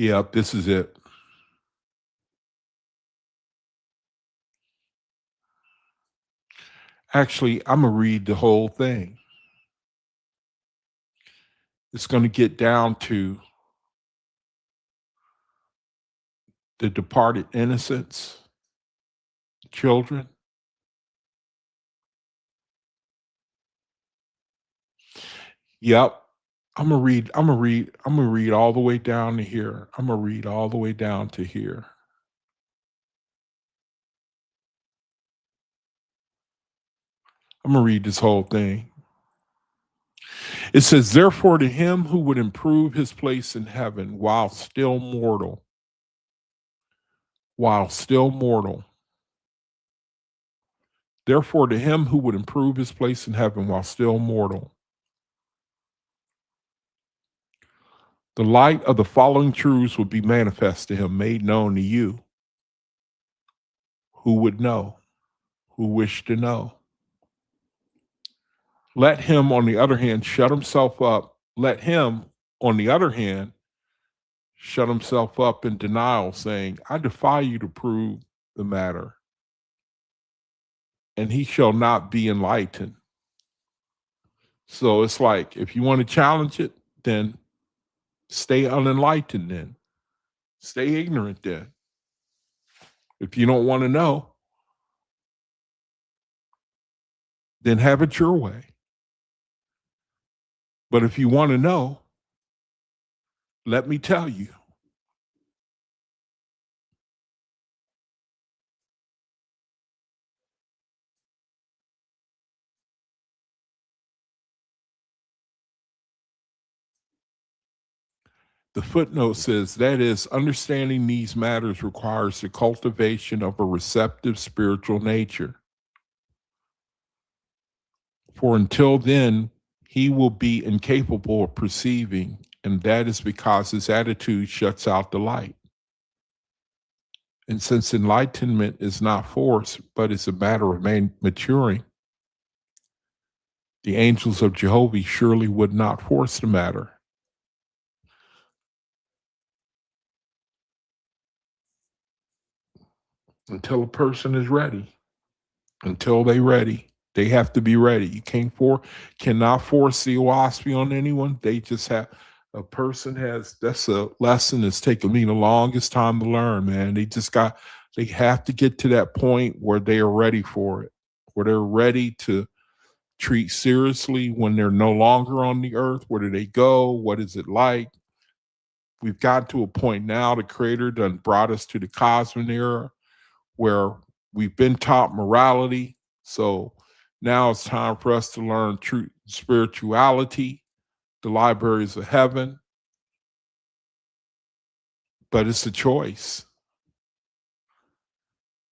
Yeah, this is it. Actually, I'm going to read the whole thing. It's going to get down to the departed innocence, children. Yep. I'm gonna read all the way down to here. I'm gonna read all the way down to here. I'm gonna read this whole thing. It says, therefore, to him who would improve his place in heaven while still mortal, therefore, to him who would improve his place in heaven while still mortal, the light of the following truths would be manifest to him, made known to you who would know, who wish to know. Let him, on the other hand, shut himself up. Let him, on the other hand, shut himself up in denial, saying, I defy you to prove the matter, and he shall not be enlightened. So it's like, if you want to challenge it, then stay unenlightened then. Stay ignorant then. If you don't want to know, then have it your way. But if you want to know, let me tell you. The footnote says, that is, understanding these matters requires the cultivation of a receptive spiritual nature. For until then, he will be incapable of perceiving, and that is because his attitude shuts out the light. And since enlightenment is not force, but is a matter of maturing, the angels of Jehovah surely would not force the matter. Until a person is ready. Until they're ready. They have to be ready. You cannot force the OAHSPE on anyone. They just have a person has that's a lesson that's taken me the longest time to learn, man. They have to get to that point where they are ready for it, where they're ready to treat seriously when they're no longer on the earth. Where do they go? What is it like? We've got to a point now, the creator done brought us to the cosmic era where we've been taught morality. So now it's time for us to learn true spirituality, the libraries of heaven. But it's a choice.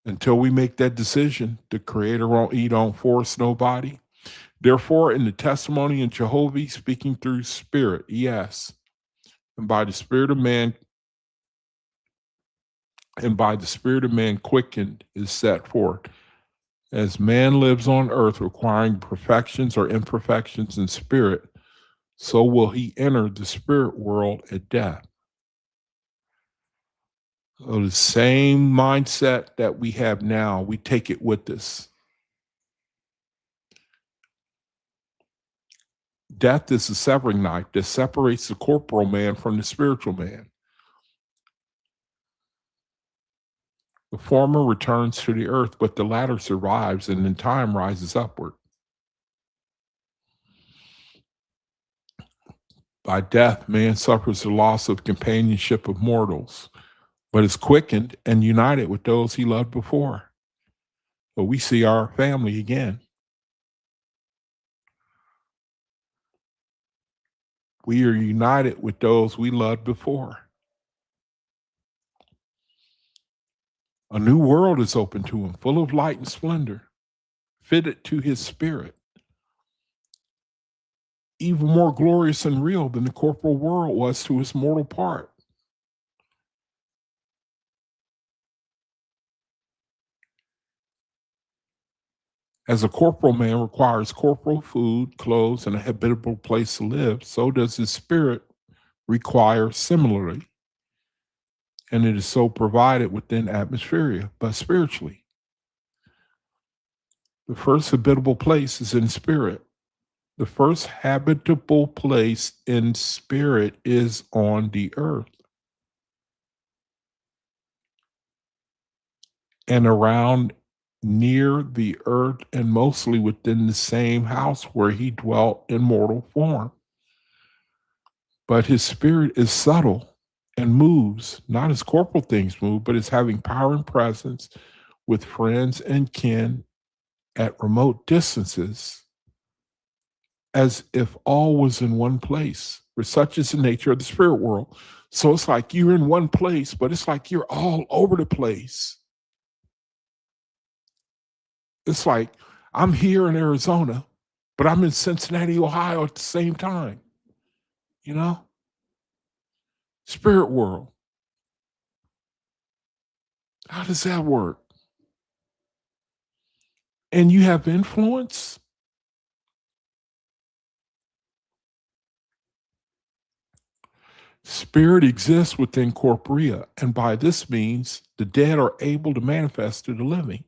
Until we make that decision, the creator don't force nobody. Therefore, in the testimony of Jehovah, speaking through spirit, yes, and by the spirit of man, quickened is set forth. As man lives on earth requiring perfections or imperfections in spirit, so will he enter the spirit world at death. So the same mindset that we have now, we take it with us. Death is a severing knife that separates the corporal man from the spiritual man. The former returns to the earth, but the latter survives and in time rises upward. By death, man suffers the loss of companionship of mortals, but is quickened and united with those he loved before. But we see our family again. We are united with those we loved before. A new world is open to him, full of light and splendor, fitted to his spirit, even more glorious and real than the corporal world was to his mortal part. As a corporal man requires corporal food, clothes, and a habitable place to live, so does his spirit require similarly. and it is so provided within atmosphere, but spiritually. The first habitable place is in spirit. The first habitable place in spirit is on the earth and around near the earth and mostly within the same house where he dwelt in mortal form. But his spirit is subtle and moves, not as corporal things move, but as having power and presence with friends and kin at remote distances, as if all was in one place. For such is the nature of the spirit world. So it's like you're in one place, but it's like you're all over the place. It's like I'm here in Arizona, but I'm in Cincinnati, Ohio at the same time. You know? Spirit world. How does that work? And you have influence? Spirit exists within corporea, and by this means, the dead are able to manifest to the living.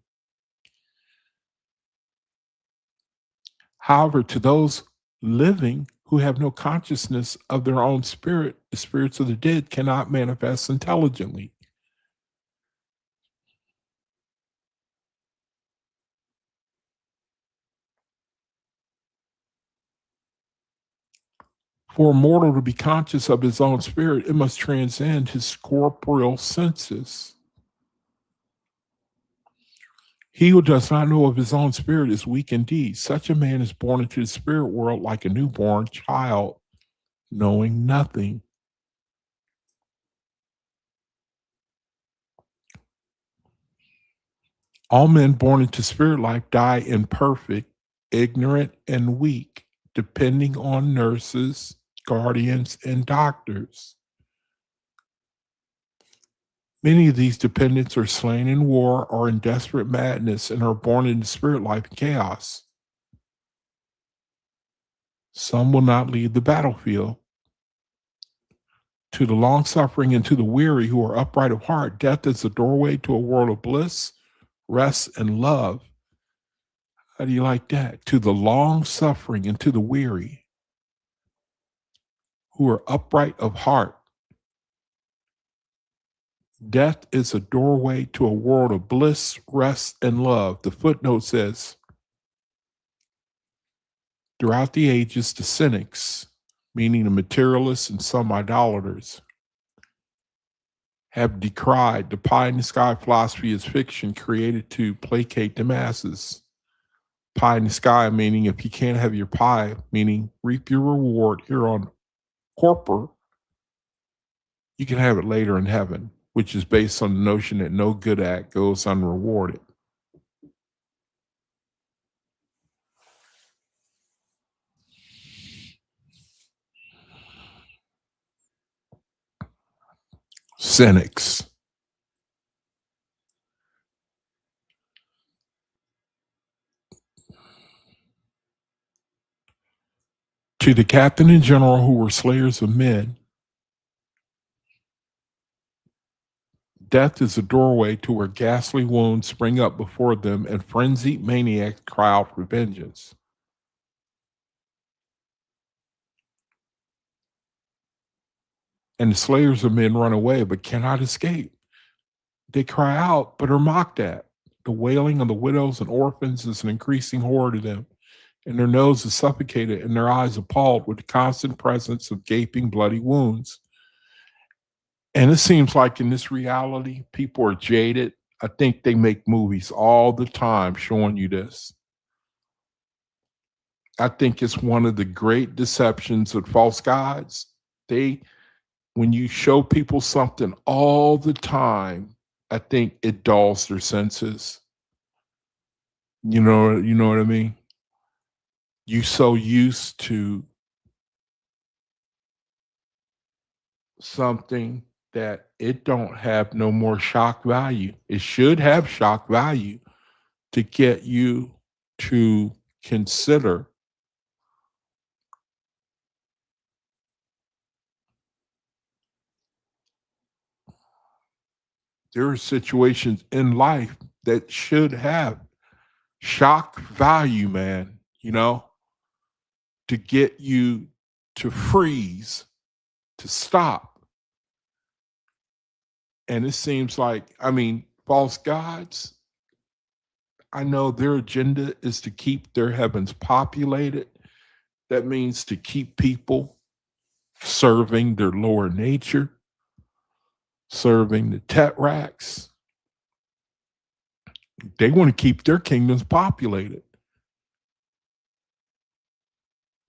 However, to those living who have no consciousness of their own spirit, the spirits of the dead cannot manifest intelligently. For a mortal to be conscious of his own spirit, it must transcend his corporeal senses. He who does not know of his own spirit is weak indeed. Such a man is born into the spirit world like a newborn child, knowing nothing. All men born into spirit life die imperfect, ignorant, and weak, depending on nurses, guardians, and doctors. Many of these dependents are slain in war or in desperate madness and are born into spirit life and chaos. Some will not leave the battlefield. To the long suffering and to the weary who are upright of heart, death is the doorway to a world of bliss, rest, and love. How do you like that? To the long suffering and to the weary who are upright of heart, death is a doorway to a world of bliss, rest, and love. The footnote says, throughout the ages, the cynics, meaning the materialists and some idolaters, have decried the pie in the sky philosophy as fiction created to placate the masses. Pie in the sky, meaning if you can't have your pie, meaning reap your reward here on corporate, you can have it later in heaven, which is based on the notion that no good act goes unrewarded. Cynics. To the captain and general who were slayers of men, death is a doorway to where ghastly wounds spring up before them and frenzied maniacs cry out for vengeance. And the slayers of men run away but cannot escape. They cry out but are mocked at. The wailing of the widows and orphans is an increasing horror to them, and their nose is suffocated and their eyes appalled with the constant presence of gaping bloody wounds. And it seems like in this reality, people are jaded. I think they make movies all the time showing you this. I think it's one of the great deceptions of false gods. They, when you show people something all the time, I think it dulls their senses. You know what I mean? You so used to something that it don't have no more shock value. It should have shock value to get you to consider There are situations in life that should have shock value, man, to get you to freeze, to stop. And it seems like, false gods, I know their agenda is to keep their heavens populated. That means to keep people serving their lower nature, serving the tetrarchs. They want to keep their kingdoms populated.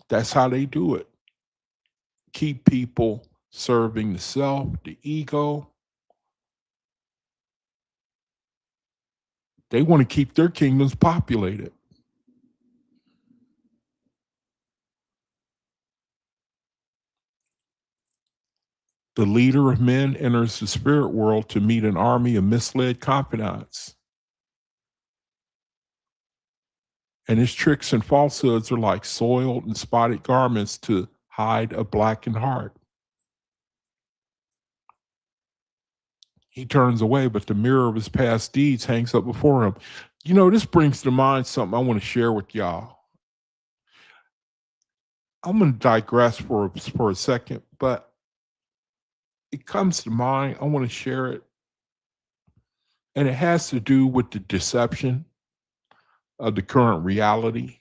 That's how they do it. Keep people serving the self, the ego. They want to keep their kingdoms populated. The leader of men enters the spirit world to meet an army of misled confidants. And his tricks and falsehoods are like soiled and spotted garments to hide a blackened heart. He turns away, but the mirror of his past deeds hangs up before him. This brings to mind something I want to share with y'all. I'm going to digress for a second, but it comes to mind. I want to share it. And it has to do with the deception of the current reality.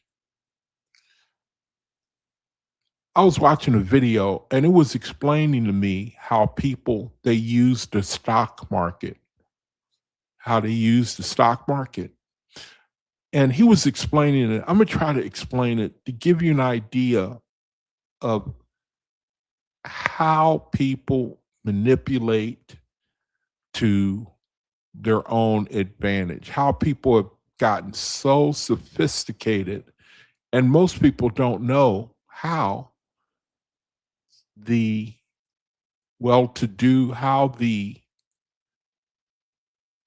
I was watching a video and it was explaining to me how people, they use the stock market, And he was explaining it. I'm going to try to explain it to give you an idea of how people manipulate to their own advantage, how people have gotten so sophisticated, and most people don't know how the well-to-do, how the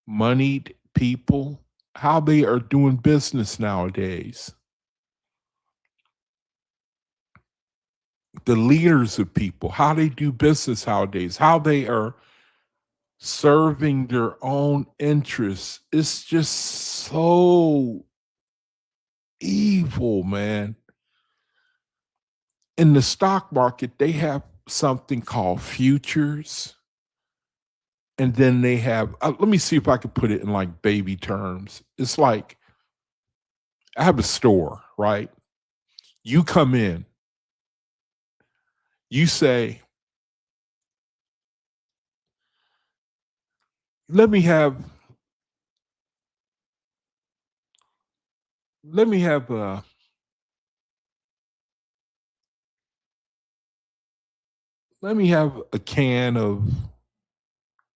moneyed people, how they are doing business nowadays. The leaders of people, how they do business nowadays, how they are serving their own interests. It's just so evil, man. In the stock market, they have something called futures. And then they have, let me see if I could put it in like baby terms. It's like, I have a store, right? You come in, you say, let me have a can of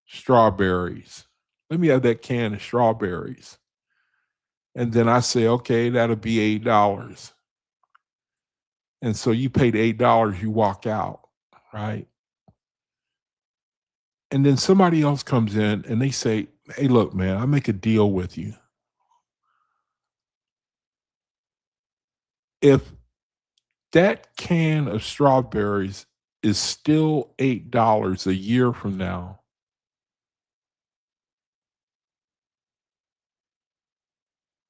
strawberries. Let me have that can of strawberries. And then I say, okay, that'll be $8. And so you paid $8, you walk out, right? And then somebody else comes in and they say, hey, look, man, I'll make a deal with you. If that can of strawberries is still $8 a year from now,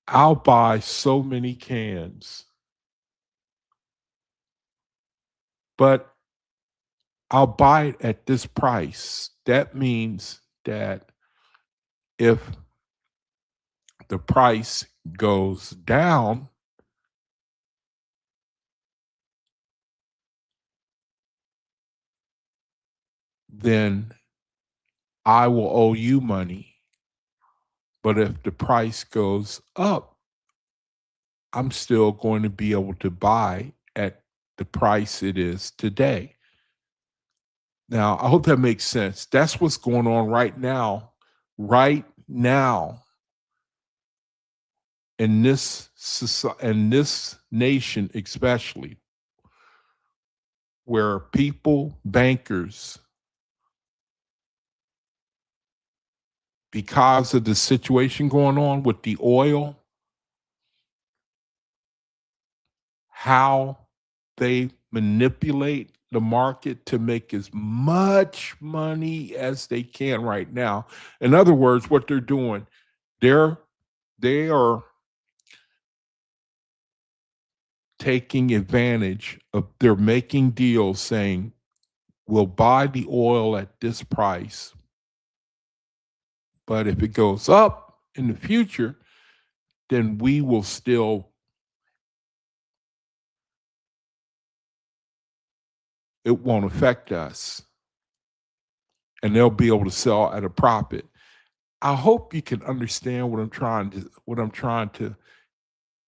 I'll buy so many cans, but I'll buy it at this price. That means that if the price goes down, then I will owe you money. But if the price goes up, I'm still going to be able to buy at the price it is today. Now, I hope that makes sense. That's what's going on right now in this society, in this nation, especially, where people, bankers, because of the situation going on with the oil, how they manipulate the market to make as much money as they can right now. In other words, what they're doing, they are taking advantage of, they're making deals saying, we'll buy the oil at this price, but if it goes up in the future, then we will still, it won't affect us, and they'll be able to sell at a profit. I hope you can understand what I'm trying to.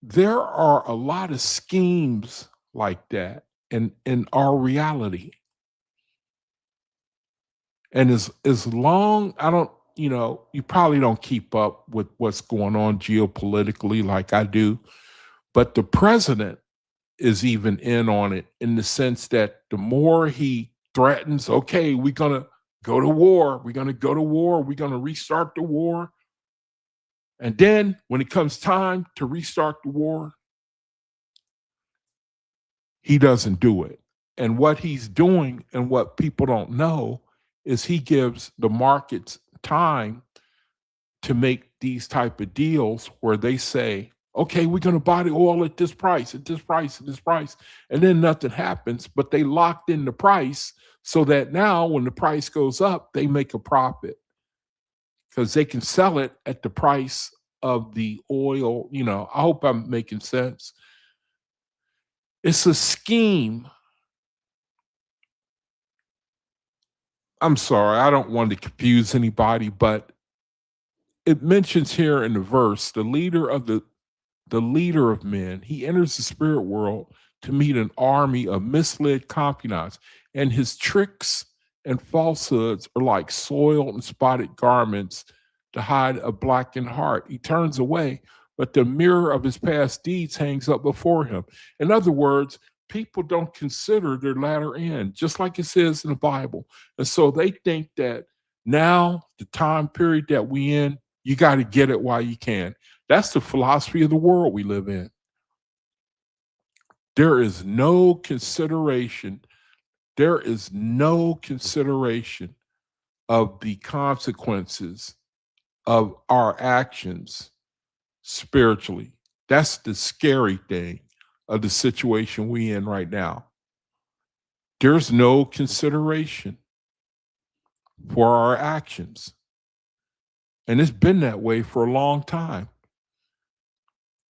There are a lot of schemes like that in our reality. And as long, I don't, you probably don't keep up with what's going on geopolitically like I do, but the president is even in on it, in the sense that the more he threatens, okay, we're going to go to war, we're going to go to war, we're going to restart the war. And then when it comes time to restart the war, he doesn't do it. And what he's doing, and what people don't know, is he gives the markets time to make these type of deals where they say, okay, we're going to buy the oil at this price, at this price, at this price. And then nothing happens, but they locked in the price so that now when the price goes up, they make a profit because they can sell it at the price of the oil. I hope I'm making sense. It's a scheme. I'm sorry, I don't want to confuse anybody, but it mentions here in the verse, the leader of men, he enters the spirit world to meet an army of misled concubines, and his tricks and falsehoods are like soiled and spotted garments to hide a blackened heart. He turns away, but the mirror of his past deeds hangs up before him. In other words, people don't consider their latter end, just like it says in the Bible. And so they think that now, the time period that we in, you got to get it while you can. That's the philosophy of the world we live in. There is no consideration. There is no consideration of the consequences of our actions spiritually. That's the scary thing of the situation we in right now. There's no consideration for our actions. And it's been that way for a long time.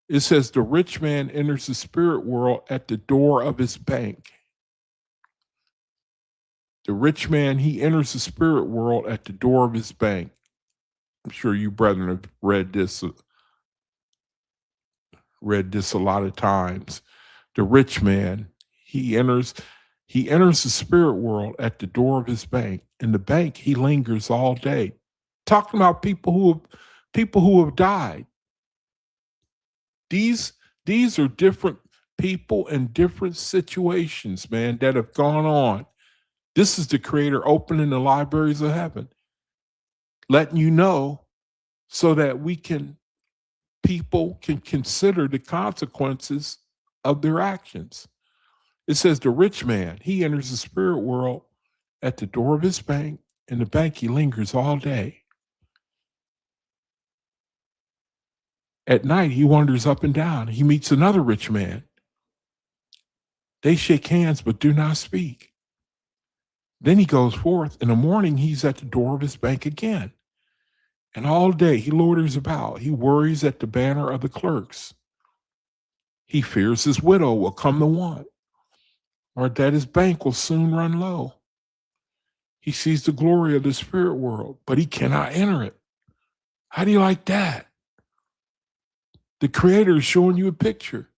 It says the rich man enters the spirit world at the door of his bank. The rich man, he enters the spirit world at the door of his bank. I'm sure you brethren have read this a lot of times. The rich man, he enters the spirit world at the door of his bank. In the bank, he lingers all day. Talking about people who have died. These are different people in different situations, man, that have gone on. This is the Creator opening the libraries of heaven, letting you know so that people can consider the consequences of their actions. It says the rich man, he enters the spirit world at the door of his bank. In the bank, he lingers all day. At night, he wanders up and down. He meets another rich man. They shake hands, but do not speak. Then he goes forth. In the morning, he's at the door of his bank again. And all day, he loiters about. He worries at the banner of the clerks. He fears his widow will come to want, or that his bank will soon run low. He sees the glory of the spirit world, but he cannot enter it. How do you like that? The Creator is showing you a picture.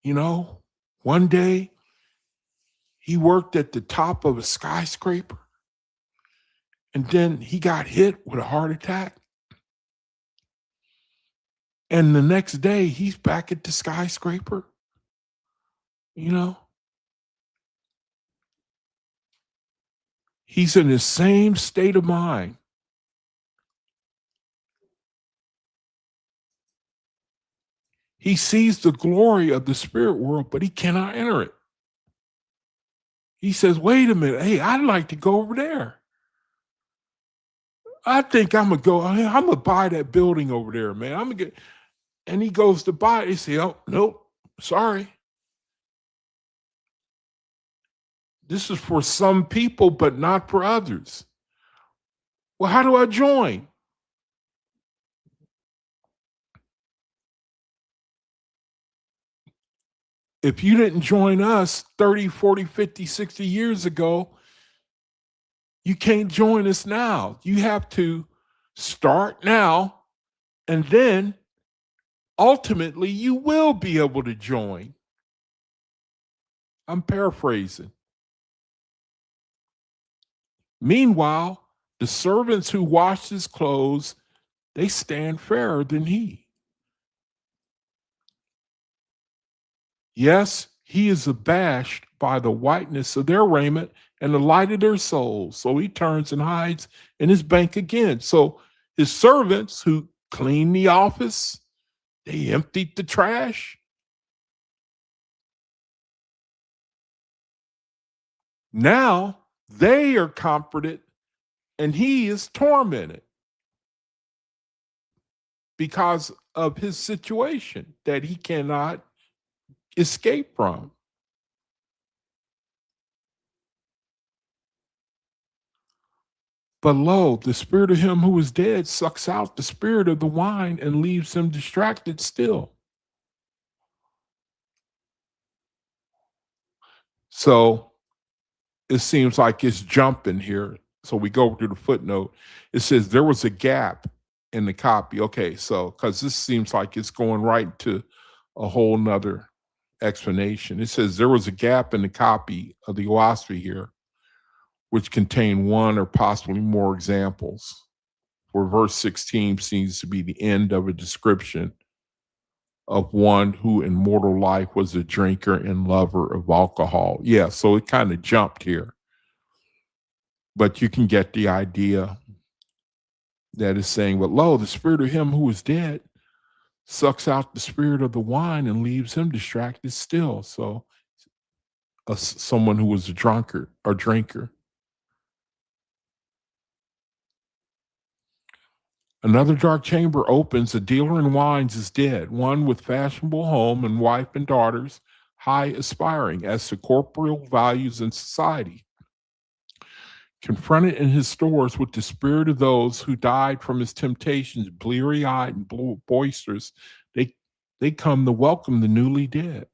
One day he worked at the top of a skyscraper, and then he got hit with a heart attack. And the next day he's back at the skyscraper. He's in the same state of mind. He sees the glory of the spirit world, but he cannot enter it. He says, wait a minute. Hey, I'd like to go over there. I think I'm going to go. I'm going to buy that building over there, man. I'm going to get. And he goes to buy it. He says, oh, nope, sorry. This is for some people, but not for others. Well, how do I join? If you didn't join us 30, 40, 50, 60 years ago, you can't join us now. You have to start now, and then ultimately you will be able to join. I'm paraphrasing. Meanwhile, the servants who wash his clothes, they stand fairer than he. Yes, he is abashed by the whiteness of their raiment and the light of their souls. So he turns and hides in his bank again. So his servants who cleaned the office, they emptied the trash. Now they are comforted and he is tormented because of his situation that he cannot escape from. But lo, the spirit of him who is dead sucks out the spirit of the wine and leaves him distracted still. So it seems like it's jumping here. So we go to the footnote. It says there was a gap in the copy. Okay, so because this seems like it's going right to a whole nother explanation. It says there was a gap in the copy of the OAHSPE here, which contained one or possibly more examples, where verse 16 seems to be the end of a description of one who in mortal life was a drinker and lover of alcohol. Yeah, so it kind of jumped here. But you can get the idea that is saying, but lo, the spirit of him who is dead sucks out the spirit of the wine and leaves him distracted still. So someone who was a drunkard or drinker. Another dark chamber opens. A dealer in wines is dead, one with fashionable home and wife and daughters, high aspiring as to corporeal values in society. Confronted in his stores with the spirit of those who died from his temptations, bleary-eyed and boisterous, they come to welcome the newly dead.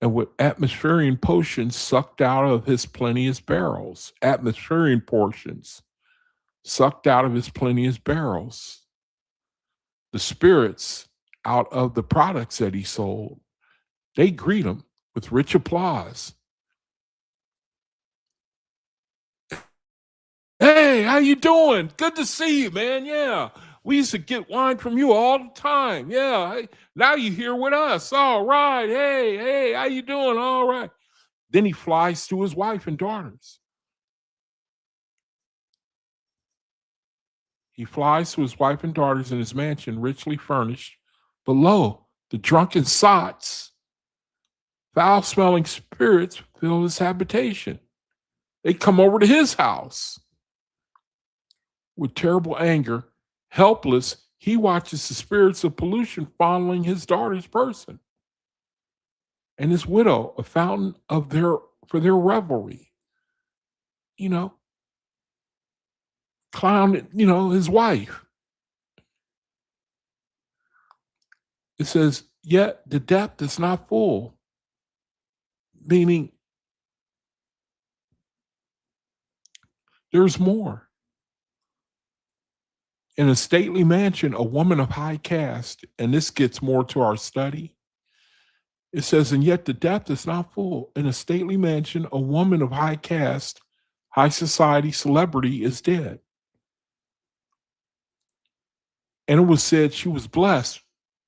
And with atmospherian potions sucked out of his plenteous barrels, atmospherian portions sucked out of his plenteous barrels, the spirits out of the products that he sold, they greet him with rich applause. Hey, how you doing? Good to see you, man. Yeah, we used to get wine from you all the time. Yeah, hey, now you're here with us. All right. Hey, how you doing? All right. Then he flies to his wife and daughters. He flies to his wife and daughters in his mansion, richly furnished. But lo, the drunken sots, foul-smelling spirits fill his habitation. They come over to his house. With terrible anger, helpless, he watches the spirits of pollution fondling his daughter's person and his widow, a fountain of for their revelry. Clown, his wife. It says, yet the depth is not full, meaning there's more. In a stately mansion, a woman of high caste, and this gets more to our study. It says, and yet the depth is not full. In a stately mansion, a woman of high caste, high society, celebrity is dead. And it was said she was blessed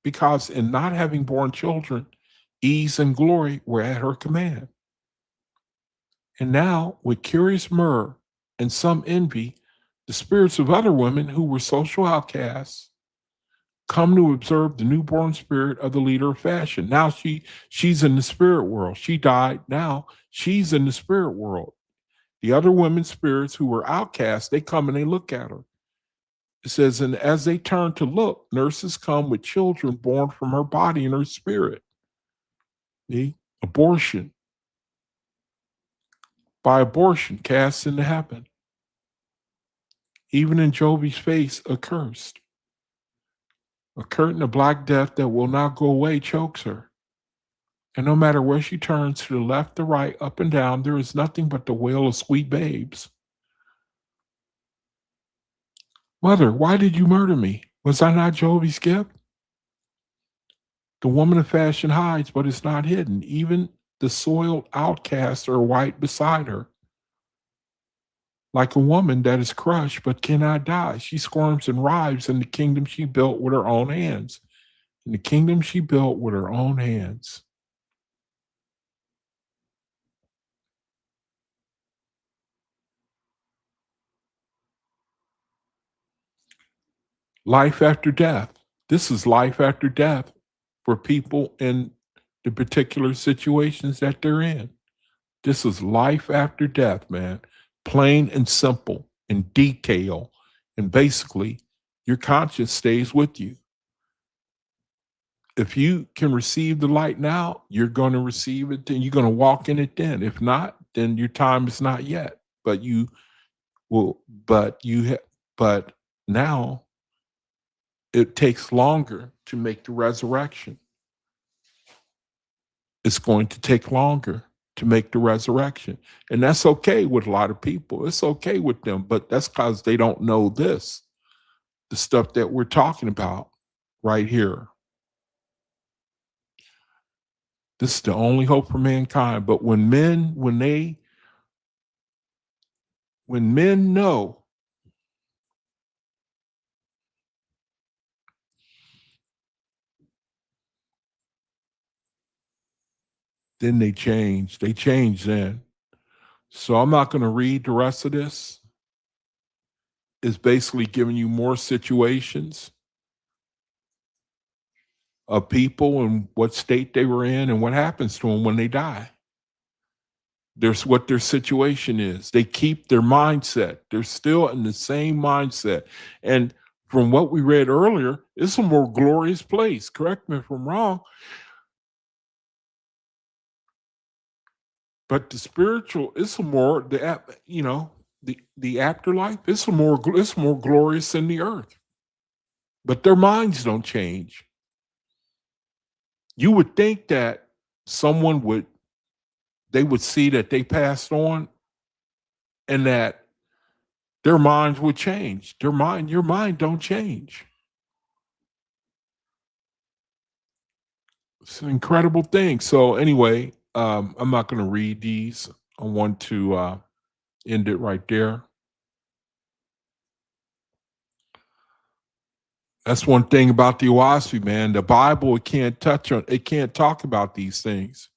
because in not having borne children, ease and glory were at her command. And now, with curious myrrh and some envy, the spirits of other women who were social outcasts come to observe the newborn spirit of the leader of fashion. Now she's in the spirit world. She died. Now she's in the spirit world. The other women's spirits who were outcasts, they come and they look at her. It says, and as they turn to look, nurses come with children born from her body and her spirit. The abortion. By abortion, cast into heaven. Even in Jovi's face, accursed. A curtain of black death that will not go away chokes her. And no matter where she turns, to the left, the right, up and down, there is nothing but the wail of sweet babes. Mother, why did you murder me? Was I not Jovi's gift? The woman of fashion hides, but is not hidden. Even the soiled outcasts are white beside her. Like a woman that is crushed but cannot die, she squirms and writhes in the kingdom she built with her own hands. In the kingdom she built with her own hands. Life after death. This is life after death for people in the particular situations that they're in. This is life after death, man. Plain and simple in detail. And basically, your conscience stays with you. If you can receive the light now, you're going to receive it, then you're going to walk in it then. If not, then your time is not yet. But you will, but now it takes longer to make the resurrection. It's going to take longer to make the resurrection. And that's okay with a lot of people. It's okay with them, but that's because they don't know this, the stuff that we're talking about right here. This is the only hope for mankind. But when men know, then they change. They change then. So I'm not going to read the rest of this. It's basically giving you more situations of people and what state they were in and what happens to them when they die. There's what their situation is. They keep their mindset. They're still in the same mindset. And from what we read earlier, it's a more glorious place. Correct me if I'm wrong. But the spiritual, it's a more the afterlife. It's more glorious than the earth. But their minds don't change. You would think that someone would see that they passed on and that their minds would change. Your mind don't change. It's an incredible thing. So anyway, I'm not going to read these. I want to end it right there. That's one thing about the OAHSPE, man. The Bible, it can't talk about these things.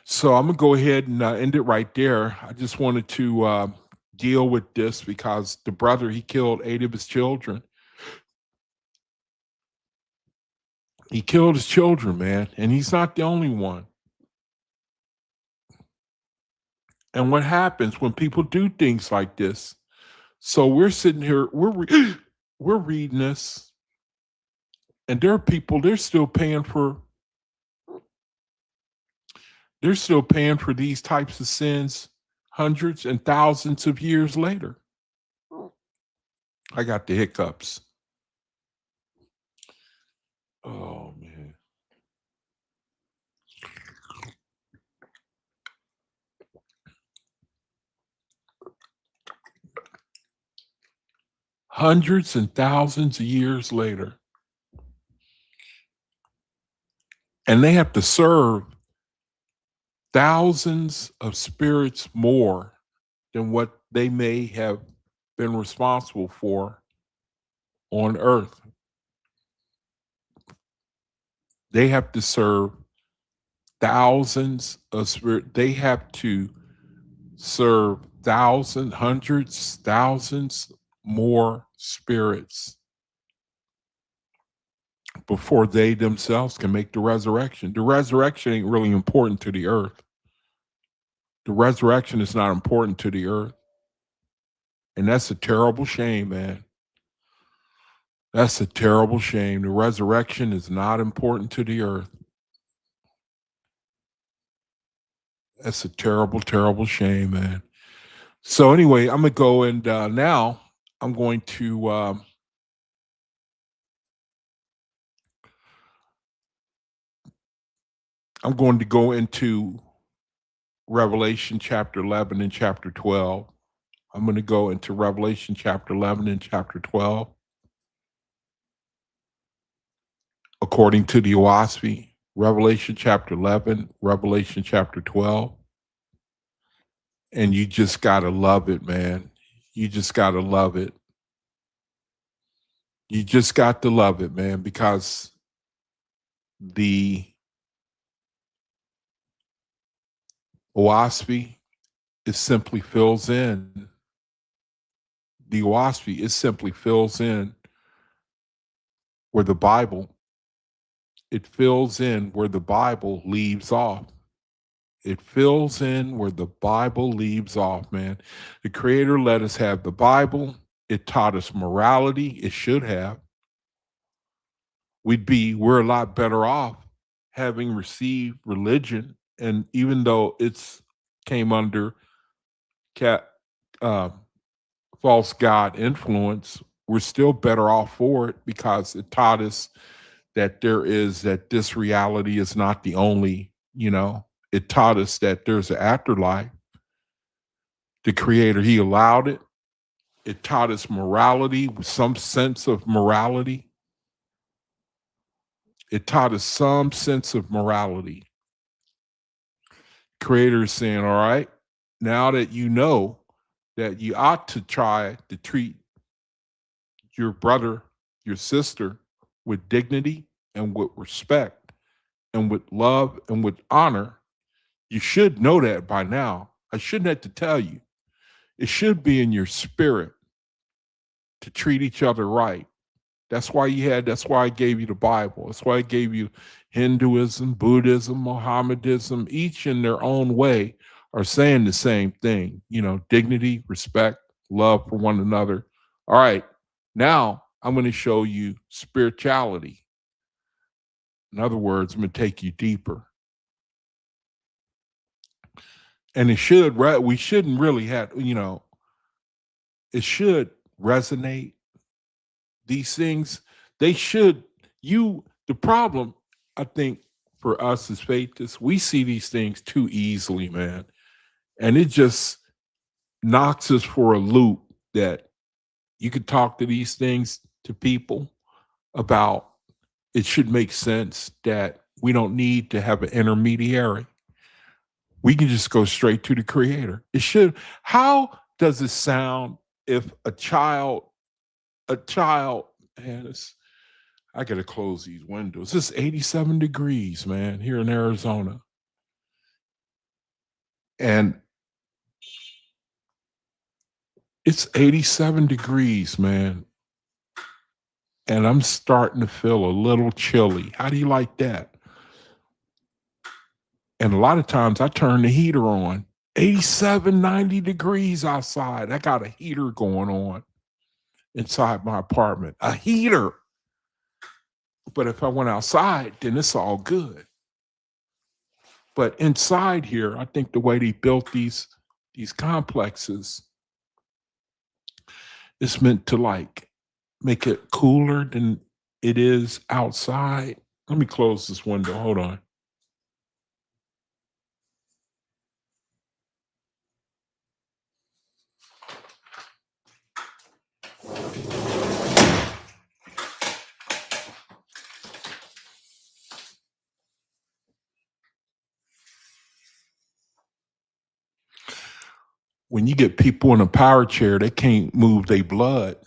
So I'm gonna go ahead and end it right there. I just wanted to deal with this because the brother, he killed 8 of his children. He killed his children, man, and he's not the only one. And what happens when people do things like this? So we're sitting here, we're reading this, and there are people, they're still paying for these types of sins hundreds and thousands of years later. I got the hiccups. Oh man. Hundreds and thousands of years later. And they have to serve thousands of spirits more than what they may have been responsible for on earth. They have to serve thousands of spirit. They have to serve thousands, hundreds, thousands more spirits before they themselves can make the resurrection. The resurrection ain't really important to the earth. The resurrection is not important to the earth. And that's a terrible shame, man. That's a terrible shame. The resurrection is not important to the earth. That's a terrible, terrible shame, man. So anyway, I'm gonna go and now I'm going to go into Revelation chapter 11 and chapter 12. I'm going to go into Revelation chapter 11 and chapter 12. According to the OAHSPE, Revelation chapter 11, Revelation chapter 12. And you just got to love it, man. You just got to love it. You just got to love it, man, because the OAHSPE, it simply fills in. The OAHSPE, it simply fills in where the Bible, it fills in where the Bible leaves off. It fills in where the Bible leaves off, man. The Creator let us have the Bible. It taught us morality. It should have. We're a lot better off having received religion. And even though it's came under false God influence, we're still better off for it because it taught us that this reality is not the only, it taught us that there's an afterlife. The Creator, He allowed it. It taught us morality, some sense of morality. It taught us some sense of morality. Creator is saying, all right, now that you know that you ought to try to treat your brother, your sister with dignity and with respect and with love and with honor, you should know that by now. I shouldn't have to tell you. It should be in your spirit to treat each other right. That's why I gave you the Bible. That's why I gave you Hinduism, Buddhism, Mohammedism, each in their own way are saying the same thing, dignity, respect, love for one another. All right, now I'm going to show you spirituality. In other words, I'm going to take you deeper. And we shouldn't really have, it should resonate. These things, the problem, I think, for us as faithists, we see these things too easily, man. And it just knocks us for a loop that you could talk to these things to people about. It should make sense that we don't need to have an intermediary. We can just go straight to the Creator. It should. How does it sound if a child, man, I got to close these windows. It's 87 degrees, man, here in Arizona. And it's 87 degrees, man. And I'm starting to feel a little chilly. How do you like that? And a lot of times I turn the heater on. 87, 90 degrees outside. I got a heater going on inside my apartment. A heater. But if I went outside, then it's all good. But inside here, I think the way they built these complexes is meant to make it cooler than it is outside. Let me close this window. Hold on. When you get people in a power chair, they can't move their blood.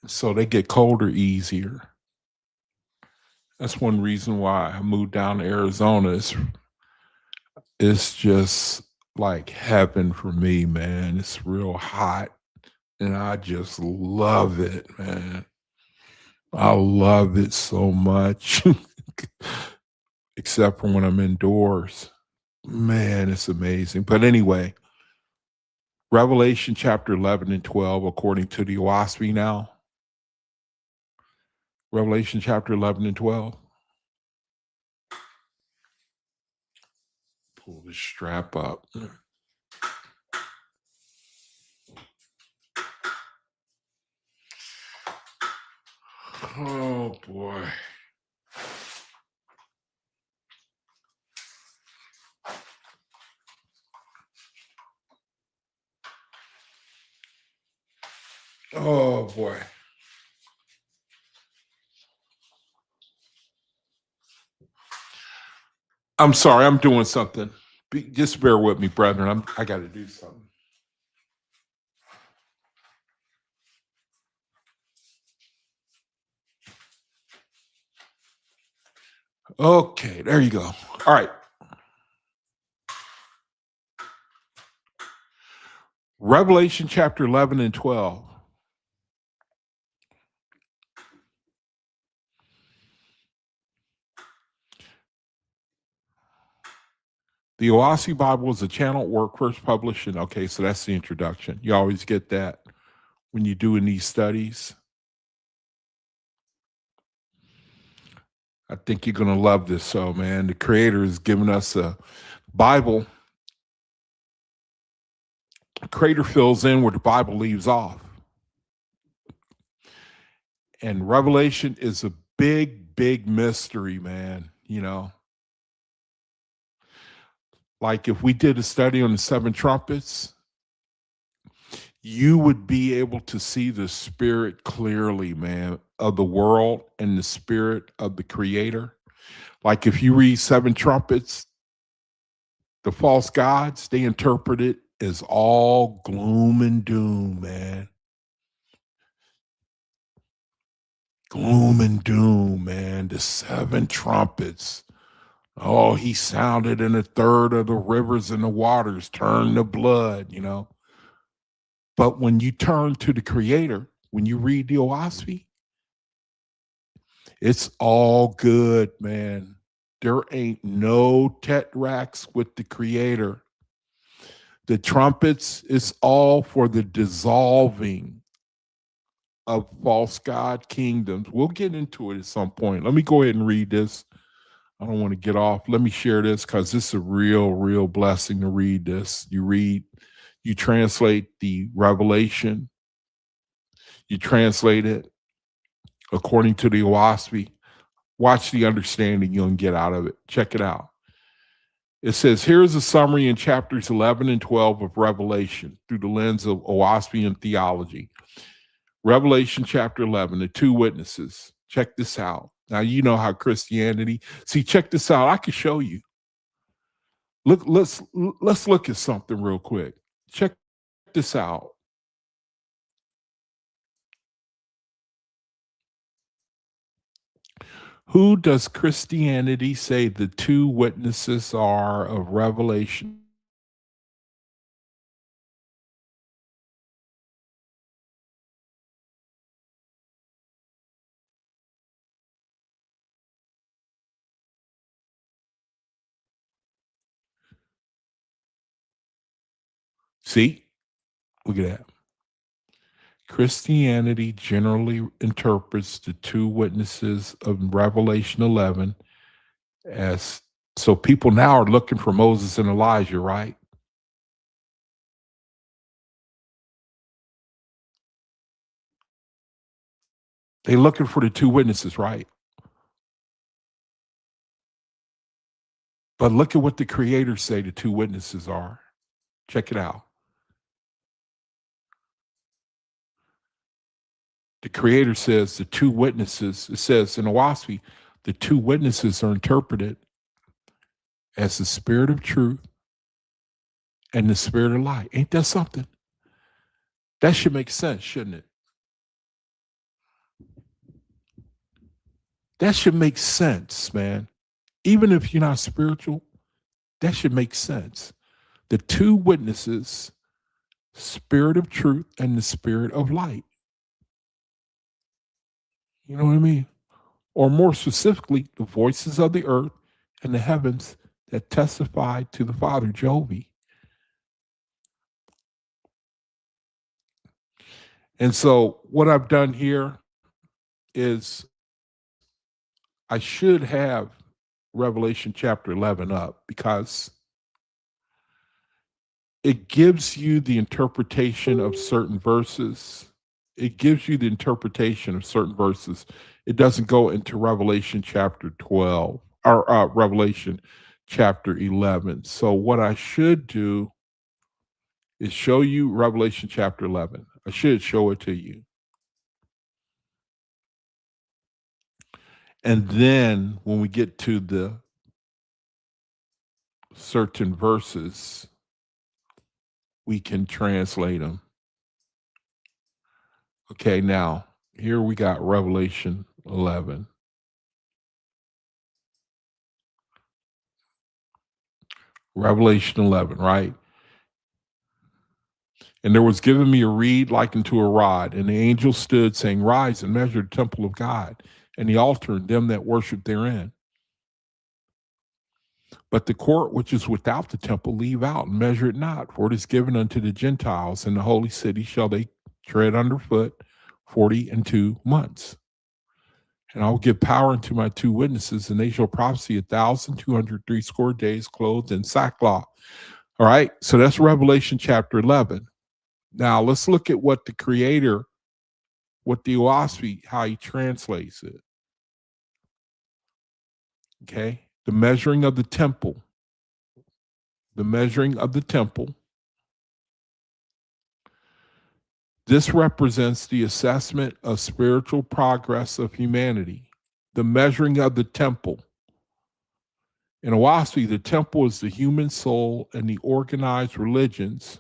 So they get colder easier. That's one reason why I moved down to Arizona. It's just like heaven for me, man. It's real hot, and I just love it, man. I love it so much, except for when I'm indoors. Man, it's amazing. But anyway, Revelation chapter 11 and 12, according to the OAHSPE now. Revelation chapter 11 and 12. Pull this strap up. Oh, boy. Oh, boy. I'm sorry. I'm doing something. Just bear with me, brethren. I got to do something. Okay, there you go. All right. Revelation chapter 11 and 12. The OAHSPE Bible is a channel work first published in, okay, so that's the introduction. You always get that when you're doing these studies. I think you're going to love this. So, man, the Creator has given us a Bible. The Creator fills in where the Bible leaves off. And Revelation is a big, big mystery, man. You know, like if we did a study on the seven trumpets, you would be able to see the spirit clearly, man, of the world and the spirit of the Creator. Like if you read seven trumpets, the false gods, they interpret it as all gloom and doom, man. Gloom and doom, man. The seven trumpets. Oh, he sounded, and a third of the rivers and the waters turned to blood, you know. But when you turn to the Creator, when you read the OAHSPE, it's all good, man. There ain't no tetracts with the Creator. The trumpets is all for the dissolving of false god kingdoms. We'll get into it at some point. Let me go ahead and read this. I don't want to get off. Let me share this because this is a real, real blessing to read this. You translate the Revelation, you translate it according to the OAHSPE. Watch the understanding you'll get out of it. Check it out. It says, here's a summary in chapters 11 and 12 of Revelation through the lens of OAHSPE and theology. Revelation chapter 11, the two witnesses. Check this out. Now, you know how Christianity, see, check this out. I can show you. Let's look at something real quick. Check this out. Who does Christianity say the two witnesses are of Revelation? See, look at that. Christianity generally interprets the two witnesses of Revelation 11 as, so people now are looking for Moses and Elijah, right? They're looking for the two witnesses, right? But look at what the creators say the two witnesses are. Check it out. The creator says the two witnesses, it says in OAHSPE, the two witnesses are interpreted as the spirit of truth and the spirit of light. Ain't that something? That should make sense, shouldn't it? That should make sense, man. Even if you're not spiritual, That should make sense. The two witnesses, spirit of truth and the spirit of light. You know what I mean? Or more specifically, the voices of the earth and the heavens that testify to the Father, Jehovah. And so what I've done here is I should have Revelation chapter 11 up because it gives you the interpretation of certain verses. It gives you the interpretation of certain verses. It doesn't go into Revelation chapter 12 or Revelation chapter 11. So what I should do is show you Revelation chapter 11. I should show it to you. And then when we get to the certain verses, we can translate them. Okay, now here we got Revelation 11. Revelation 11, right? And there was given me a reed like unto a rod, and the angel stood, saying, Rise and measure the temple of God, and the altar, and them that worship therein. But the court which is without the temple leave out, and measure it not, for it is given unto the Gentiles, and the holy city shall they tread underfoot 42 months. And I will give power unto my two witnesses, and they shall prophesy 1,260 days, clothed in sackcloth. All right, so that's Revelation chapter 11. Now let's look at what the Creator, what the OAHSPE, how he translates it. Okay, the measuring of the temple. The measuring of the temple. This represents the assessment of spiritual progress of humanity. The measuring of the temple. In OAHSPE, the temple is the human soul and the organized religions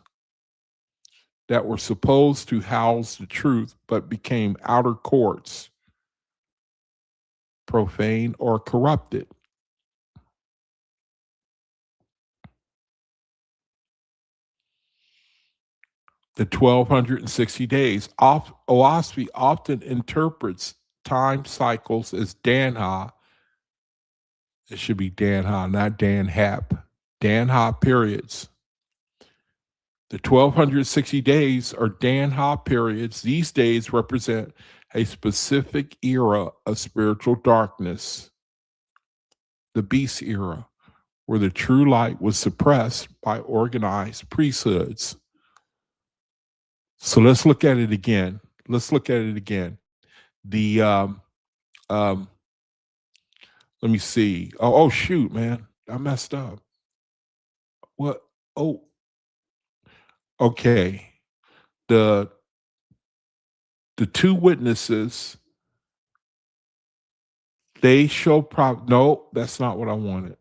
that were supposed to house the truth but became outer courts, profane or corrupted. The 1260 days. OAHSPE often interprets time cycles as Danha. It should be Danha, not Dan Hap. Danha periods. The 1260 days are Danha periods. These days represent a specific era of spiritual darkness, the beast era, where the true light was suppressed by organized priesthoods. So let's look at it again. The let me see. Oh shoot, man, I messed up. What? Oh, okay. The two witnesses, they show no, that's not what I wanted.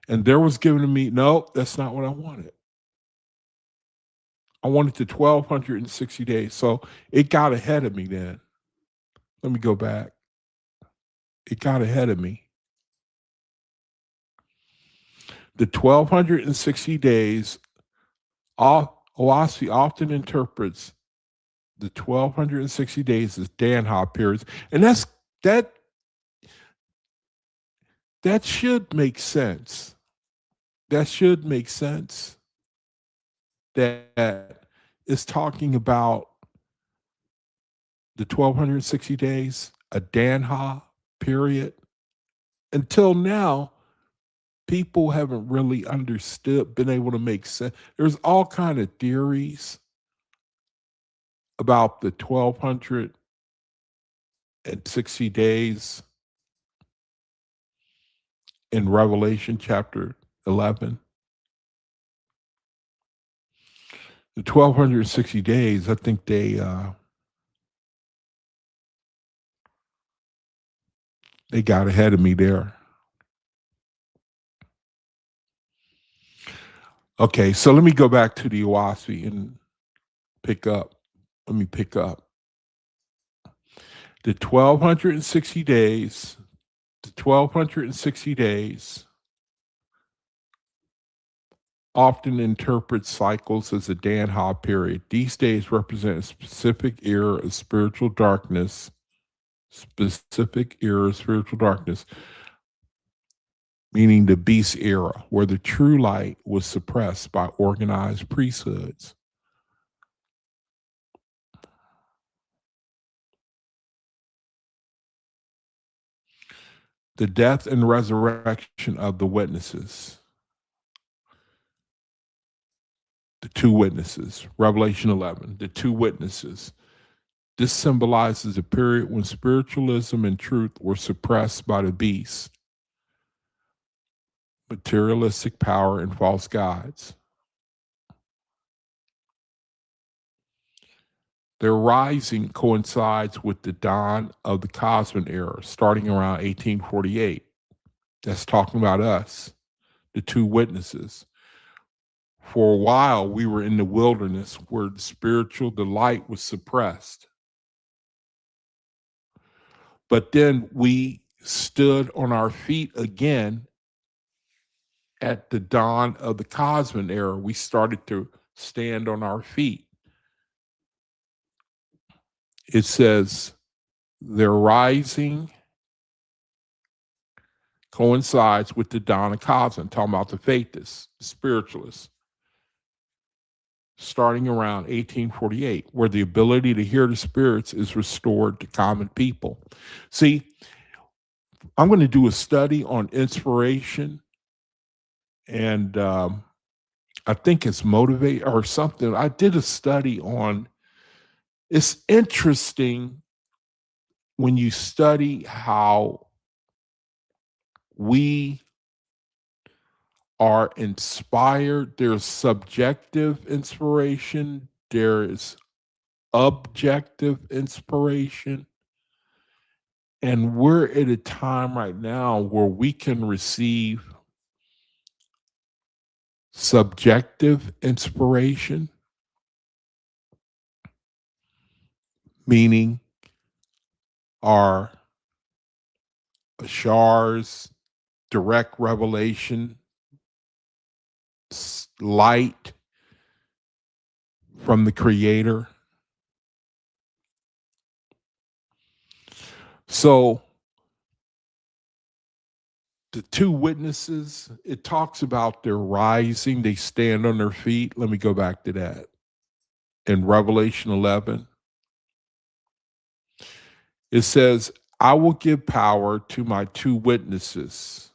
And there was given to me, no, that's not what I wanted. I wanted the 1260 days. So it got ahead of me then. Let me go back. It got ahead of me. The 1260 days, OAHSPE often interprets the 1260 days as Danha periods. And that should make sense. That should make sense. That is talking about the 1260 days, a Danha period. Until now, people haven't really understood, been able to make sense. There's all kind of theories about the 1260 days in Revelation chapter 11. The 1260 days, I think they got ahead of me there. Okay, so let me go back to the OAHSPE and pick up. Let me pick up. The 1260 days, The 1260 days often interpret cycles as a Danha period. These days represent a specific era of spiritual darkness, meaning the beast era, where the true light was suppressed by organized priesthoods. The death and resurrection of the witnesses. The two witnesses, Revelation 11, the two witnesses. This symbolizes a period when spiritualism and truth were suppressed by the beast, materialistic power, and false gods. Their rising coincides with the dawn of the Cosmic era, starting around 1848. That's talking about us, the two witnesses. For a while, we were in the wilderness where the light was suppressed. But then we stood on our feet again at the dawn of the Cosmic era. We started to stand on our feet. It says their rising coincides with the dawn of Cosmic, talking about the faithists, the spiritualists, starting around 1848, where the ability to hear the spirits is restored to common people. See, I'm going to do a study on inspiration, and I think it's motivate or something. I did a study on, it's interesting when you study how we are inspired. There's subjective inspiration, there is objective inspiration. And we're at a time right now where we can receive subjective inspiration, meaning our Ashar's direct revelation, light from the Creator. So the two witnesses, it talks about their rising, they stand on their feet. Let me go back to that. In Revelation 11, it says, I will give power to my two witnesses.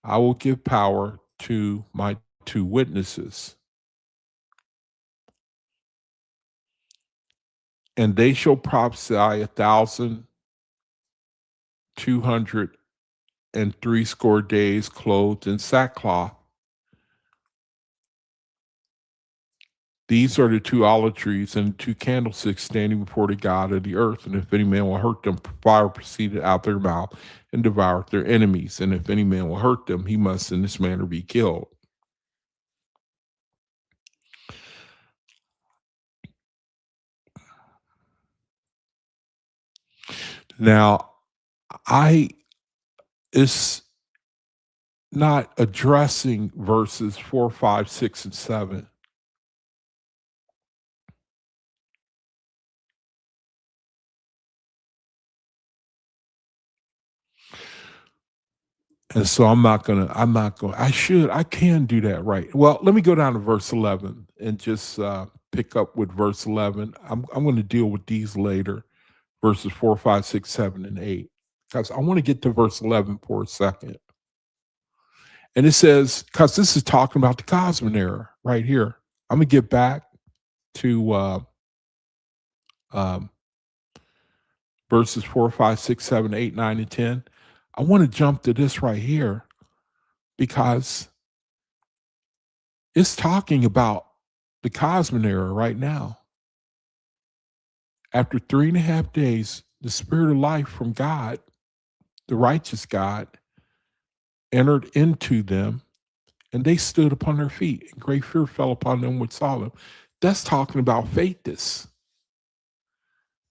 I will give power to my two witnesses. And they shall prophesy 1,260 days clothed in sackcloth. These are the two olive trees and two candlesticks standing before the God of the earth. And if any man will hurt them, fire proceeded out their mouth and devoured their enemies. And if any man will hurt them, he must in this manner be killed. Now, it's not addressing verses 4, 5, 6, and 7. And so I can do that right. Well, let me go down to verse 11 and just pick up with verse 11. I'm going to deal with these later, verses 4, 5, 6, 7, and 8, because I want to get to verse 11 for a second. And it says, because this is talking about the Cosmic era right here. I'm going to get back to verses 4, 5, 6, 7, 8, 9, and 10. I want to jump to this right here because it's talking about the Cosmic era right now. After 3.5 days, the spirit of life from God, the righteous God, entered into them, and they stood upon their feet, and great fear fell upon them which saw them. That's talking about faithists.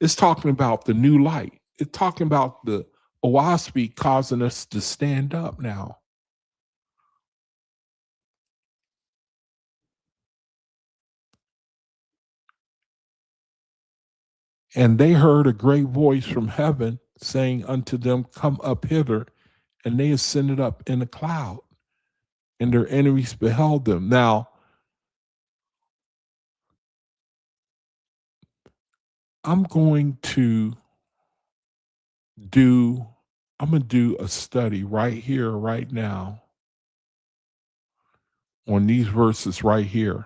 It's talking about the new light. It's talking about the OAHSPE causing us to stand up now. And they heard a great voice from heaven saying unto them, come up hither. And they ascended up in a cloud, and their enemies beheld them. Now, I'm going to do a study right here, right now, on these verses right here,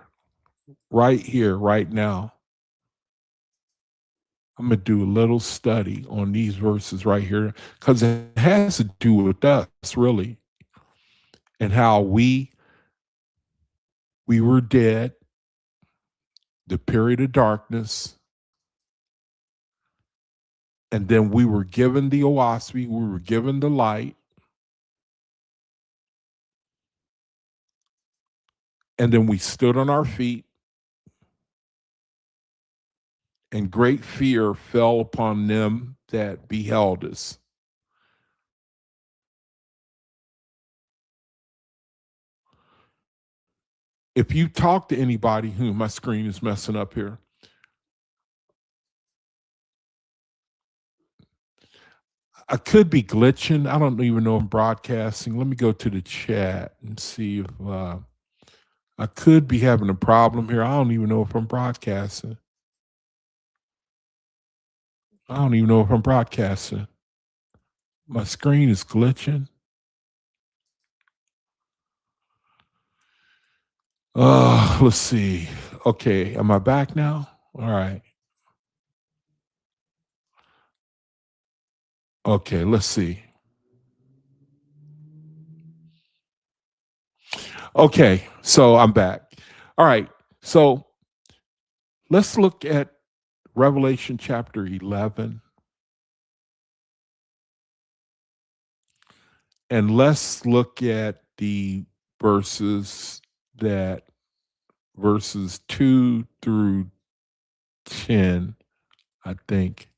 right now. I'm going to do a little study on these verses right here because it has to do with us, really, and how we were dead, the period of darkness, and then we were given the OAHSPE, we were given the light, and then we stood on our feet, and great fear fell upon them that beheld us. If you talk to anybody who, my screen is messing up here. I could be glitching. I don't even know if I'm broadcasting. Let me go to the chat and see if I could be having a problem here. I don't even know if I'm broadcasting. I don't even know if I'm broadcasting. My screen is glitching. Let's see. Okay, am I back now? All right. Okay, let's see. Okay, so I'm back. All right, so let's look at Revelation chapter 11. And let's look at the verses 2 through 10, I think.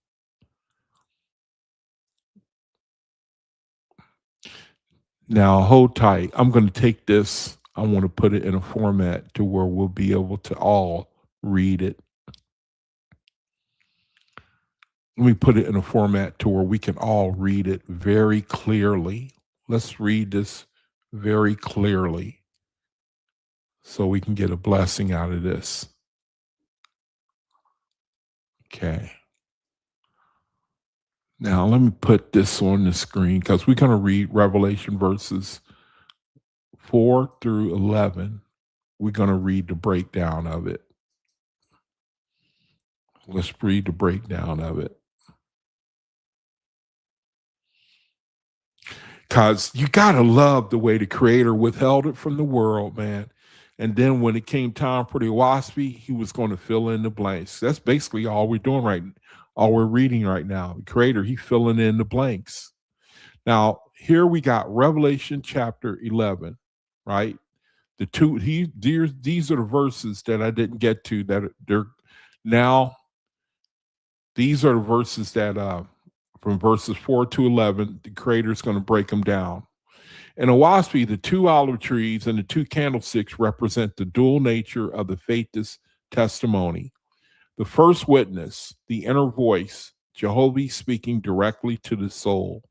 Now, hold tight. I'm going to take this. I want to put it in a format to where we'll be able to all read it. Let me put it in a format to where we can all read it very clearly. Let's read this very clearly so we can get a blessing out of this. Okay. Now, let me put this on the screen because we're going to read Revelation verses 4 through 11. We're going to read the breakdown of it. Let's read the breakdown of it. Because you got to love the way the Creator withheld it from the world, man. And then when it came time for the OAHSPE, he was going to fill in the blanks. That's basically all we're doing all we're reading right now. The Creator, he's filling in the blanks. Now, here we got Revelation chapter 11, right? These are the verses that I didn't get to that they're now. These are the verses that from verses 4 to 11, the Creator's going to break them down. In OAHSPE, the 2 olive trees and the 2 candlesticks represent the dual nature of the faith's testimony. The first witness, the inner voice, Jehovah speaking directly to the soul.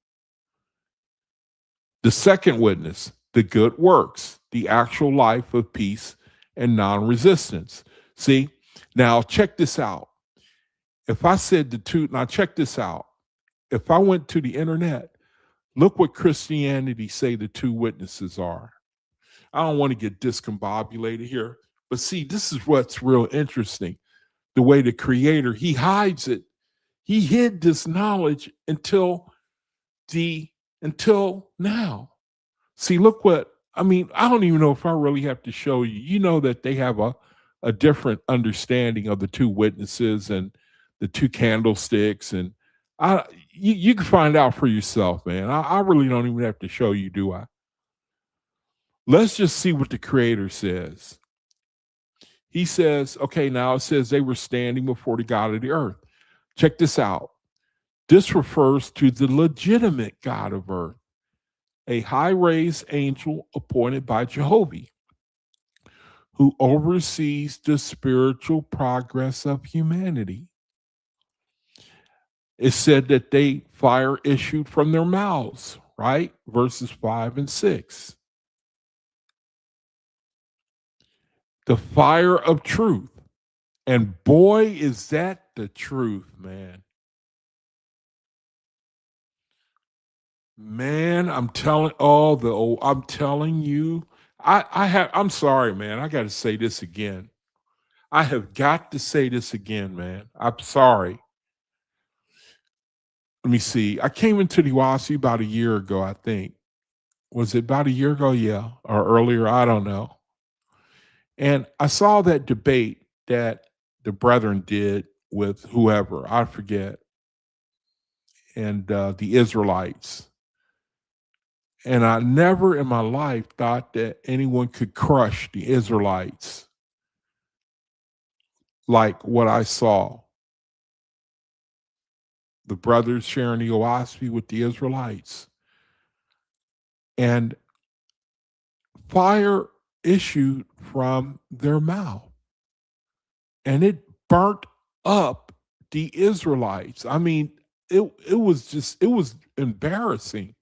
The second witness, the good works, the actual life of peace and non-resistance. See, now check this out. If I said the two, now check this out. If I went to the internet, look what Christianity say the 2 witnesses are. I don't want to get discombobulated here, but see, this is what's real interesting. The way the Creator, he hides it. He hid this knowledge until now. See, look what, I mean, I don't even know if I really have to show you. You know that they have a different understanding of the 2 witnesses and the 2 candlesticks. And you can find out for yourself, man. I really don't even have to show you, do I? Let's just see what the Creator says. He says, okay, now it says they were standing before the God of the earth. Check this out. This refers to the legitimate God of earth, a high raised angel appointed by Jehovah, who oversees the spiritual progress of humanity. It said that they fire issued from their mouths, right? Verses 5 and 6. The fire of truth. And boy, is that the truth, man. Man, I'm telling I'm telling you, I'm sorry, man. I got to say this again. I have got to say this again, man. I'm sorry. Let me see. I came into the OAHSPE about a year ago, I think. Was it about a year ago? Yeah. Or earlier. I don't know. And I saw that debate that the brethren did with whoever, I forget, and the Israelites. And I never in my life thought that anyone could crush the Israelites like what I saw. The brothers sharing the OAHSPE with the Israelites. And fire issued from their mouth. And it burnt up the Israelites. I mean, it was embarrassing.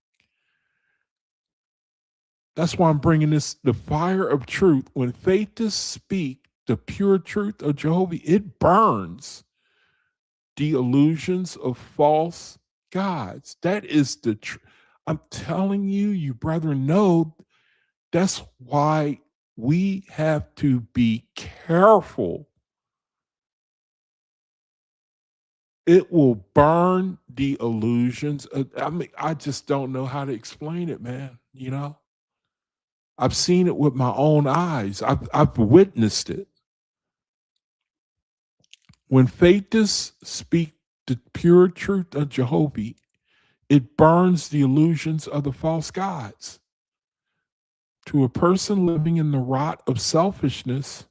That's why I'm bringing this, the fire of truth. When faithists speak the pure truth of Jehovah, it burns the illusions of false gods. That is the truth. I'm telling you, you brethren know that's why we have to be careful. It will burn the illusions. I mean, I just don't know how to explain it, man. You know, I've seen it with my own eyes. I've witnessed it. When faithists speak the pure truth of Jehovah, it burns the illusions of the false gods. To a person living in the rot of selfishness,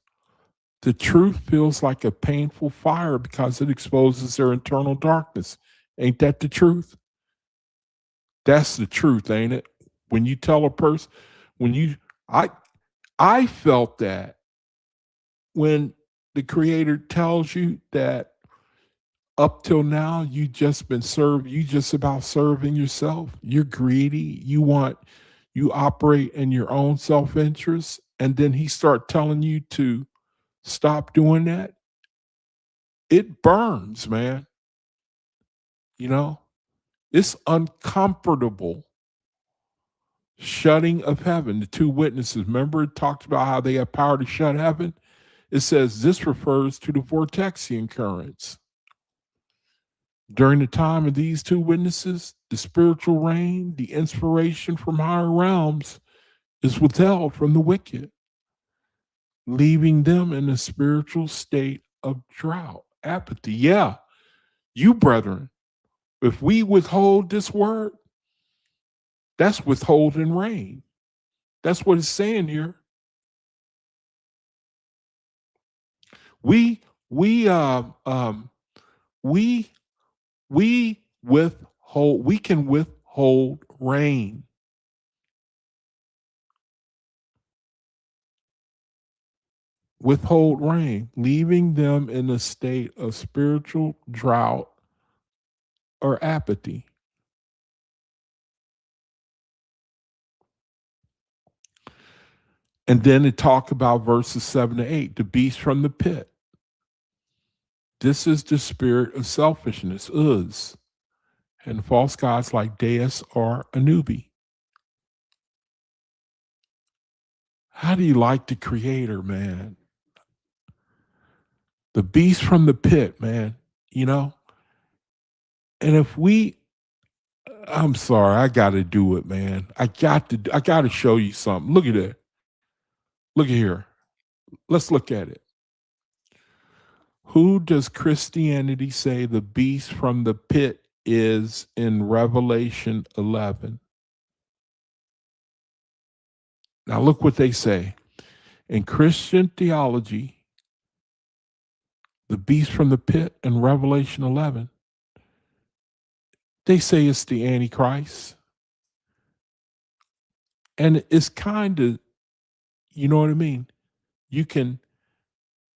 the truth feels like a painful fire because it exposes their internal darkness. Ain't that the truth? That's the truth, ain't it? When you tell a person, when you, I, I felt that when the Creator tells you that up till now you just been served, you just about serving yourself. You're greedy. You operate in your own self-interest, and then He start telling you to stop doing that. It burns, man. You know, it's uncomfortable. Shutting of heaven, the two witnesses, remember it talked about how they have power to shut heaven? It says this refers to the Vortexian currents. During the time of these two witnesses, the spiritual rain, the inspiration from higher realms is withheld from the wicked, leaving them in a spiritual state of drought, apathy. Yeah, you brethren, if we withhold this word, that's withholding rain. That's what it's saying here. We we we we withhold. We can withhold rain. Withhold rain, leaving them in a state of spiritual drought or apathy. And then it talk about verses 7 to 8, the beast from the pit. This is the spirit of selfishness, Uz, and false gods like Deus or Anubi. How do you like the Creator, man? The beast from the pit, man, you know? And if we, I'm sorry, I got to do it, man. I got to show you something. Look at it. Look at here. Let's look at it. Who does Christianity say the beast from the pit is in Revelation 11? Now, look what they say. In Christian theology, the beast from the pit in Revelation 11 They say it's the Antichrist. And it's kind of, you know what I mean? You can,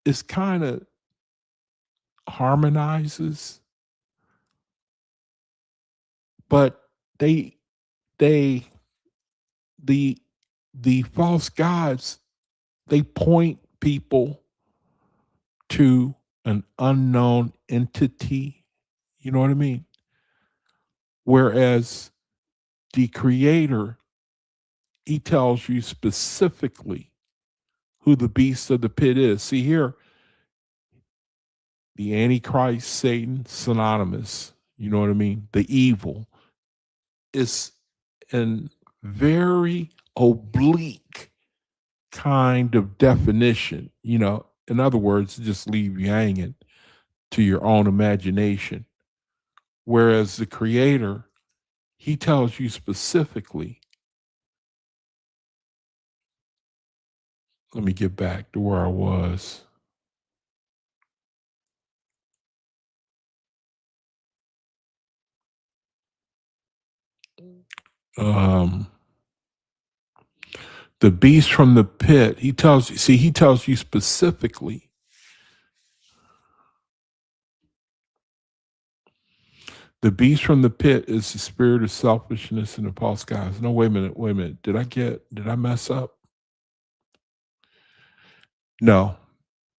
it's kind of harmonizes, but they, they, the, the false gods, they point people to an unknown entity. You know what I mean? Whereas the creator, he tells you specifically who the beast of the pit is. See here, the Antichrist, Satan, synonymous. You know what I mean? The evil is an very oblique kind of definition. You know, in other words, just leave you hanging to your own imagination. Whereas the creator, he tells you specifically. Let me get back to where I was. Um, the beast from the pit, he tells you, see, he tells you specifically. The beast from the pit is the spirit of selfishness and the false gods. No, wait a minute. Did I mess up? No.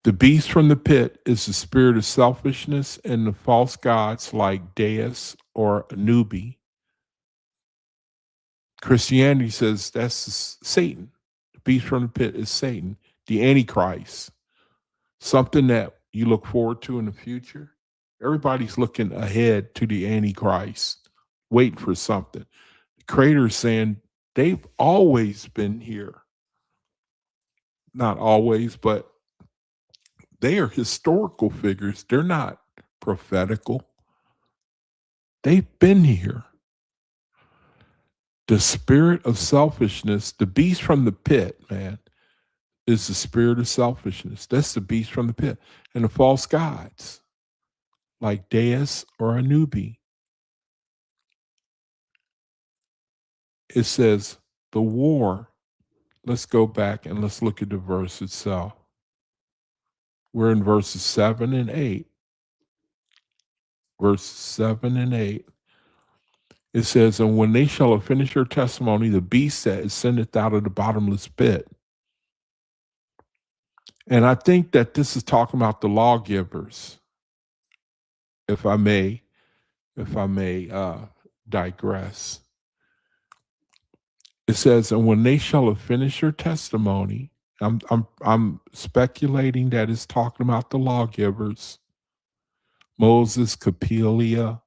The beast from the pit is the spirit of selfishness and the false gods like Deus or Anubi. Christianity says that's Satan. The beast from the pit is Satan, the Antichrist, something that you look forward to in the future. Everybody's looking ahead to the Antichrist, waiting for something. The creator's saying they've always been here. Not always, but they are historical figures. They're not prophetical. They've been here. The spirit of selfishness, the beast from the pit, man, is the spirit of selfishness. That's the beast from the pit. And the false gods, like Deus or Anubi. It says the war. Let's go back and let's look at the verse itself. We're in verses 7 and 8. Verse 7 and 8. It says, and when they shall have finished their testimony, the beast that ascendeth out of the bottomless pit. And I think that this is talking about the lawgivers, if I may digress. It says, and when they shall have finished their testimony, I'm speculating that it's talking about the lawgivers, Moses, Capelia,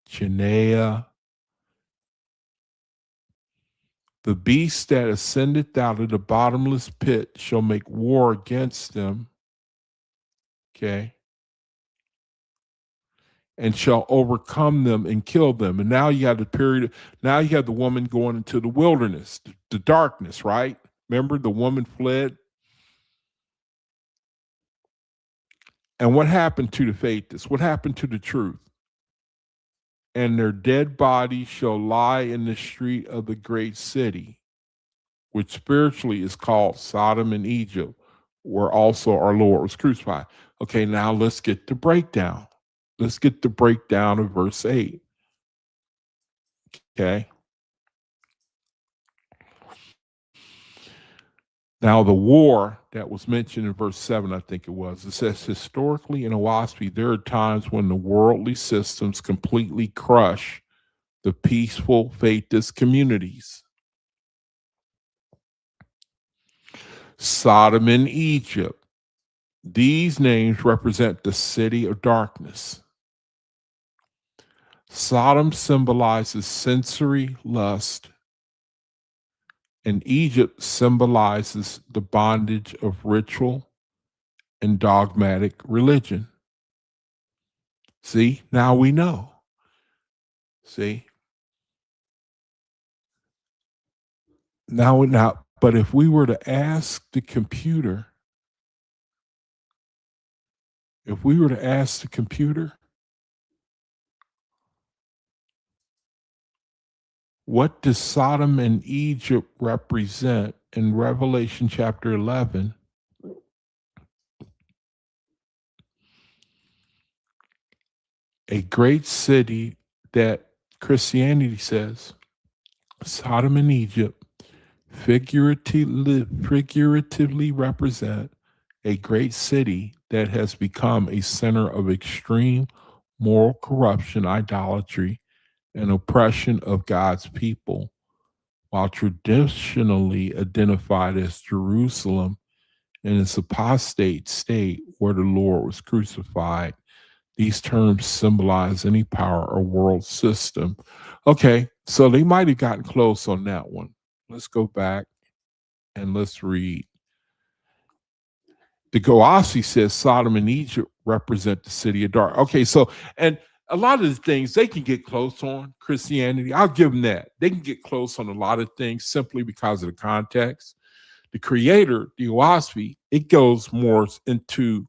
Chenea. The beast that ascendeth out of the bottomless pit shall make war against them. Okay. And shall overcome them and kill them. And now you have the period, now you have the woman going into the wilderness, the darkness, right? Remember, the woman fled. And what happened to the faithless? What happened to the truth? And their dead bodies shall lie in the street of the great city, which spiritually is called Sodom and Egypt, where also our Lord was crucified. Okay, now let's get the breakdown. Let's get the breakdown of verse 8. Okay. Now, the war that was mentioned in verse 7, I think it was, it says, historically in OAHSPE, there are times when the worldly systems completely crush the peaceful, faithless communities. Sodom and Egypt. These names represent the city of darkness. Sodom symbolizes sensory lust, and Egypt symbolizes the bondage of ritual and dogmatic religion. See, now we know. See? Now, but if we were to ask the computer, What does Sodom and Egypt represent in Revelation chapter 11? A great city that Christianity says Sodom and Egypt figuratively represent a great city that has become a center of extreme moral corruption, idolatry, and oppression of God's people. While traditionally identified as Jerusalem in its apostate state where the Lord was crucified, these terms symbolize any power or world system. Okay, so they might have gotten close on that one. Let's go back and let's read. The OAHSPE says Sodom and Egypt represent the city of dark. Okay, so, and a lot of the things they can get close on Christianity. I'll give them that. They can get close on a lot of things simply because of the context. The creator, the OAHSPE, it goes more into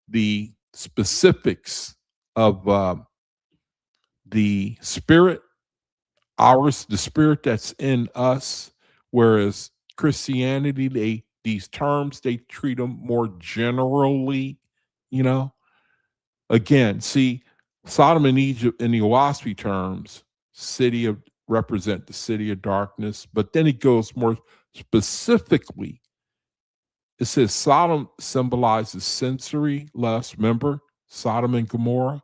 the specifics of the spirit, the spirit that's in us, whereas Christianity, these terms, they treat them more generally, you know. Again, see, Sodom and Egypt in the OAHSPE terms, city of represent the city of darkness, but then it goes more specifically. It says Sodom symbolizes sensory lust. Remember Sodom and Gomorrah?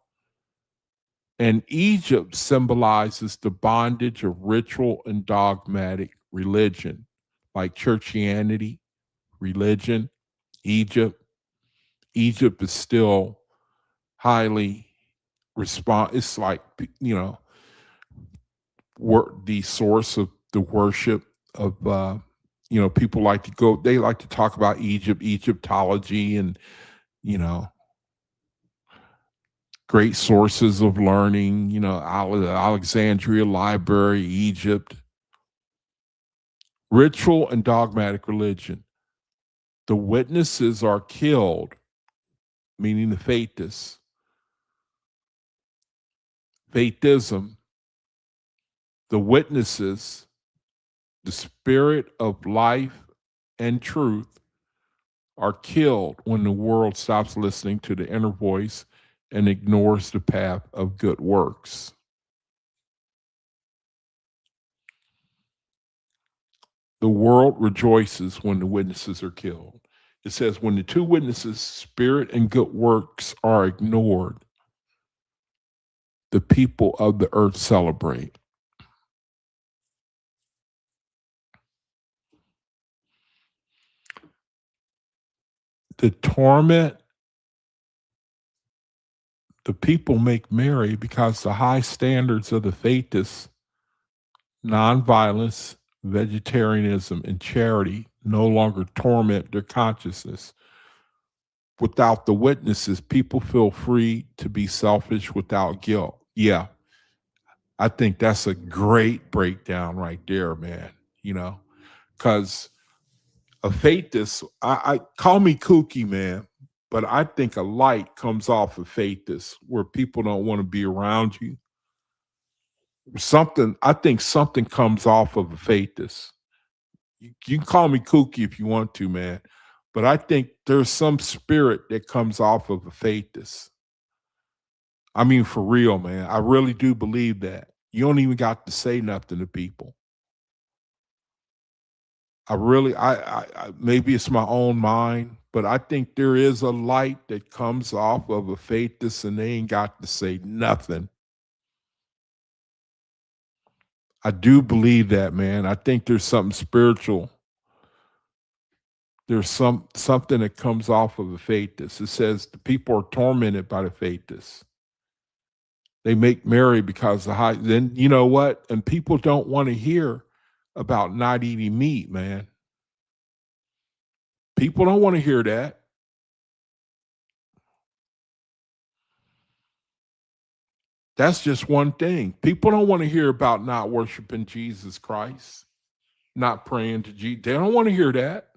And Egypt symbolizes the bondage of ritual and dogmatic religion, like churchianity, religion, Egypt. Egypt is still highly it's like, you know, the source of the worship of, you know, people like to go, they like to talk about Egyptology and, you know, great sources of learning, you know, Alexandria Library, Egypt. Ritual and dogmatic religion. The witnesses are killed, meaning the faithists. Faithism, the witnesses, the spirit of life and truth are killed when the world stops listening to the inner voice and ignores the path of good works. The world rejoices when the witnesses are killed. It says, when the two witnesses, spirit and good works, are ignored, the people of the earth celebrate. The torment, the people make merry because the high standards of the faithists, nonviolence, vegetarianism, and charity no longer torment their consciousness. Without the witnesses, people feel free to be selfish without guilt. Yeah, I think that's a great breakdown right there, man. You know, because a faithist, I call me kooky, man, but I think a light comes off of faithist where people don't want to be around you. I think something comes off of a faithist. You can call me kooky if you want to, man, but I think there's some spirit that comes off of a faithist. I mean, for real, man. I really do believe that. You don't even got to say nothing to people. I really, I maybe it's my own mind, but I think there is a light that comes off of a faithist, and they ain't got to say nothing. I do believe that, man. I think there's something spiritual. There's something that comes off of a faithist. It says the people are tormented by the faithist. They make merry because the high. Then you know what? And people don't want to hear about not eating meat, man. People don't want to hear that. That's just one thing. People don't want to hear about not worshiping Jesus Christ, not praying to Jesus. They don't want to hear that.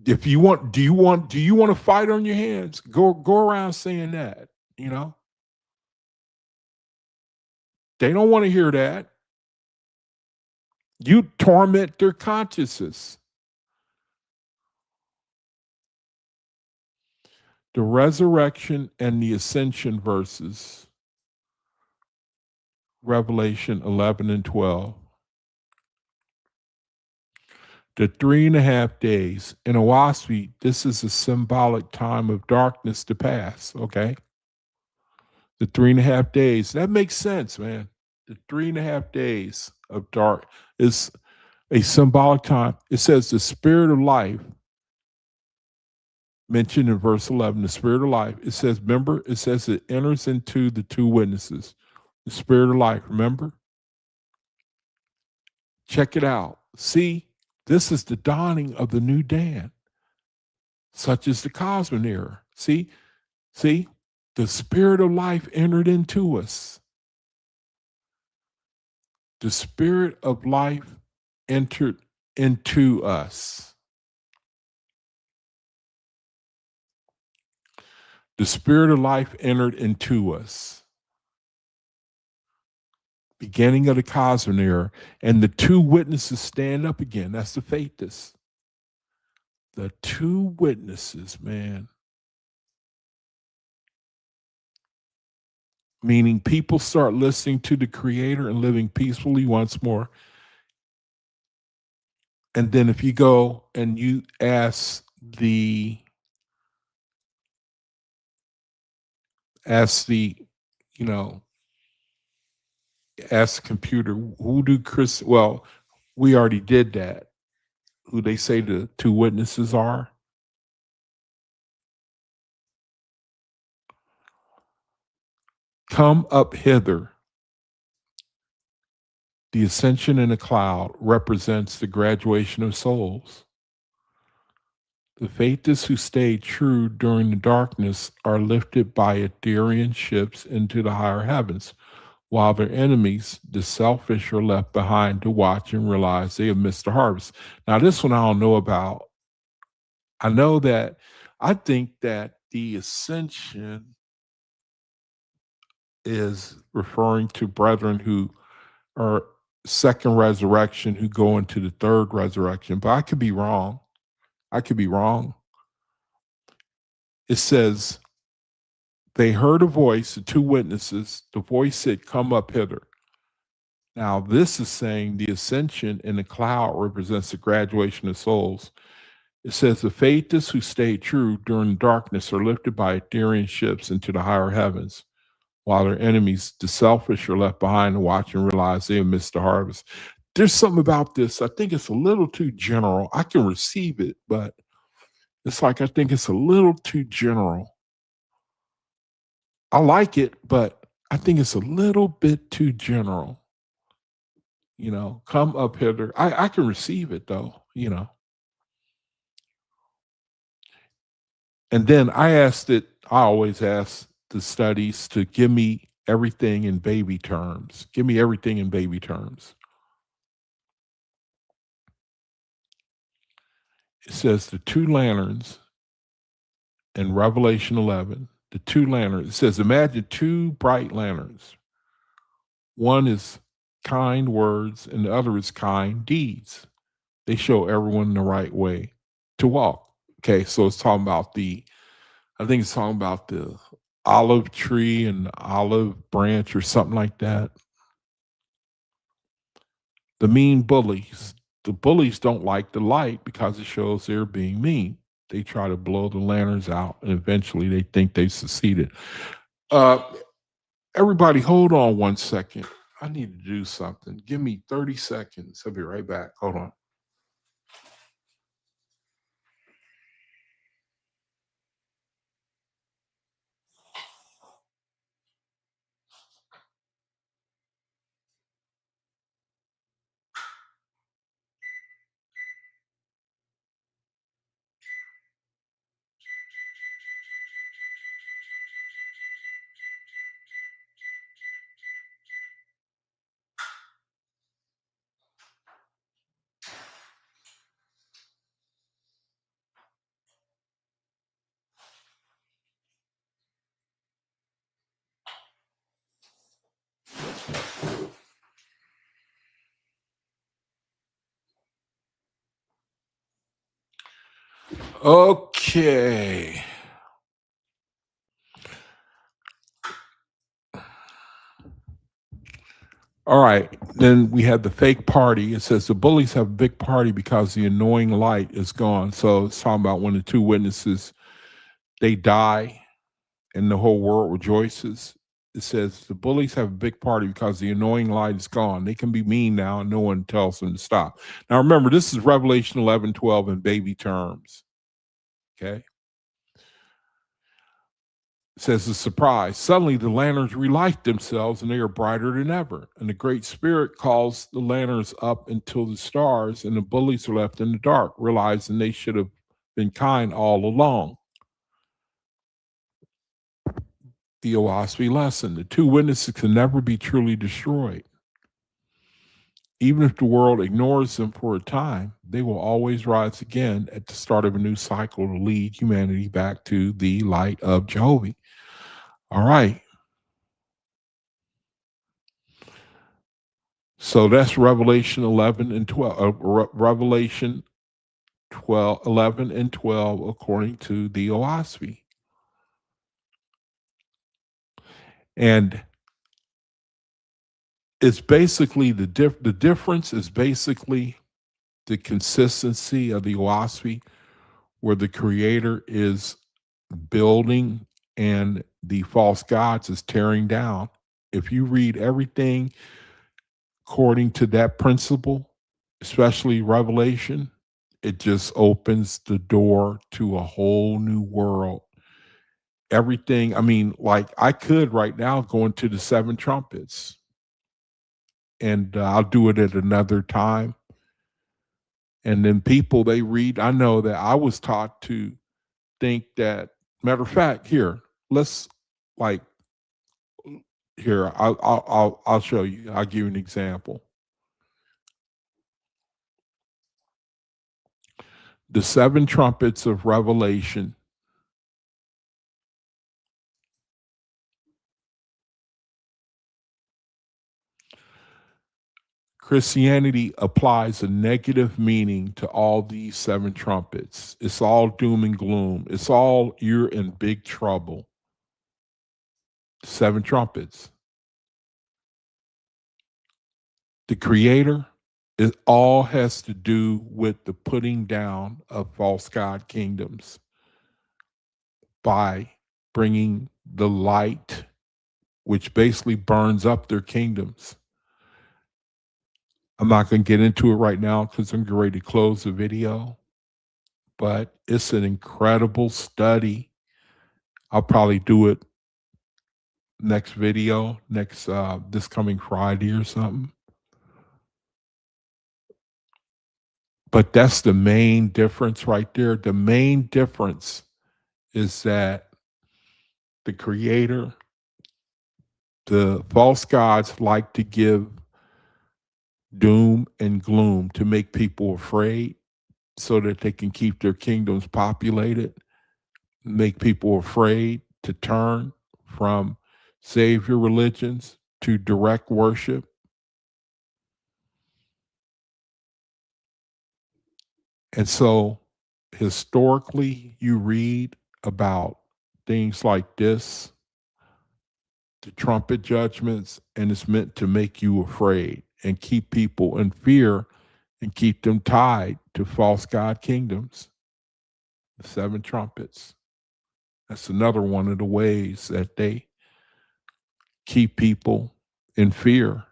If you want, do you want to fight on your hands? Go around saying that, you know? They don't want to hear that. You torment their consciences. The resurrection and the ascension verses, Revelation 11 and 12. The 3.5 days. In OAHSPE, this is a symbolic time of darkness to pass, okay? The 3.5 days. That makes sense, man. The 3.5 days of dark is a symbolic time. It says the spirit of life, mentioned in verse 11, the spirit of life. It says, remember, it says it enters into the two witnesses. The spirit of life, remember? Check it out. See, this is the dawning of the new Dan, such as the Cosmic era. See, the spirit of life entered into us. The spirit of life entered into us. The spirit of life entered into us. Beginning of the Cosmic era, and the two witnesses stand up again. That's the faithist. The two witnesses, man. Meaning people start listening to the Creator and living peacefully once more. And then if you go and you ask the you know, ask the computer, who do Chris, well, we already did that. Who they say the two witnesses are? Come up hither. The ascension in a cloud represents the graduation of souls. The faithists who stayed true during the darkness are lifted by ethereal ships into the higher heavens, while their enemies, the selfish, are left behind to watch and realize they have missed the harvest. Now, this one I don't know about. I know that I think that the ascension is referring to brethren who are second resurrection who go into the third resurrection, but I could be wrong. I could be wrong. It says, they heard a voice, the two witnesses. The voice said, come up hither. Now, this is saying the ascension in the cloud represents the graduation of souls. It says, the faithists who stayed true during darkness are lifted by ethereal ships into the higher heavens, while their enemies, the selfish, are left behind to watch and realize they have missed the harvest. There's something about this. I think it's a little too general. I can receive it, but it's like I think it's a little too general. I like it, but I think it's a little bit too general. Come up hither. I can receive it though, And then I always ask the studies to give me everything in baby terms. Give me everything in baby terms. It says the two lanterns in Revelation 11, the two lanterns. It says, imagine two bright lanterns. One is kind words and the other is kind deeds. They show everyone the right way to walk. Okay, so it's talking about I think it's talking about the olive tree and the olive branch or something like that. The mean bullies. The bullies don't like the light because it shows they're being mean. They try to blow the lanterns out and eventually they think they succeeded. Everybody, hold on 1 second. I need to do something. Give me 30 seconds. I'll be right back. Hold on. Okay. All right. Then we had the fake party. It says the bullies have a big party because the annoying light is gone. So it's talking about when the two witnesses, they die and the whole world rejoices. It says the bullies have a big party because the annoying light is gone. They can be mean now and no one tells them to stop. Now remember, this is Revelation 11:12 in baby terms. Okay. It says the surprise. Suddenly the lanterns relight themselves and they are brighter than ever. And the Great Spirit calls the lanterns up until the stars, and the bullies are left in the dark, realizing they should have been kind all along. The OAHSPE lesson. The two witnesses can never be truly destroyed. Even if the world ignores them for a time, they will always rise again at the start of a new cycle to lead humanity back to the light of Jehovah. All right. So that's Revelation 11 and 12. Revelation 11 and 12, according to the OAHSPE. And it's basically the difference is basically the consistency of the OAHSPE, where the creator is building and the false gods is tearing down. If you read everything according to that principle, especially Revelation, it just opens the door to a whole new world. Everything, I mean, like I could right now go into the seven trumpets, and I'll do it at another time. And then people, they read, I know that I was taught to think that, matter of fact, here, let's like, here, I'll show you. I'll give you an example. The seven trumpets of Revelation. Christianity applies a negative meaning to all these seven trumpets. It's all doom and gloom. It's all you're in big trouble. Seven trumpets. The creator, it all has to do with the putting down of false god kingdoms by bringing the light, which basically burns up their kingdoms. I'm not going to get into it right now because I'm getting ready to close the video, but it's an incredible study. I'll probably do it next video, this coming Friday or something. But that's the main difference right there. The main difference is that the creator, the false gods like to give doom and gloom to make people afraid so that they can keep their kingdoms populated, make people afraid to turn from savior religions to direct worship. And so historically, you read about things like this, the trumpet judgments, and it's meant to make you afraid and keep people in fear and keep them tied to false god kingdoms. The seven trumpets. That's another one of the ways that they keep people in fear.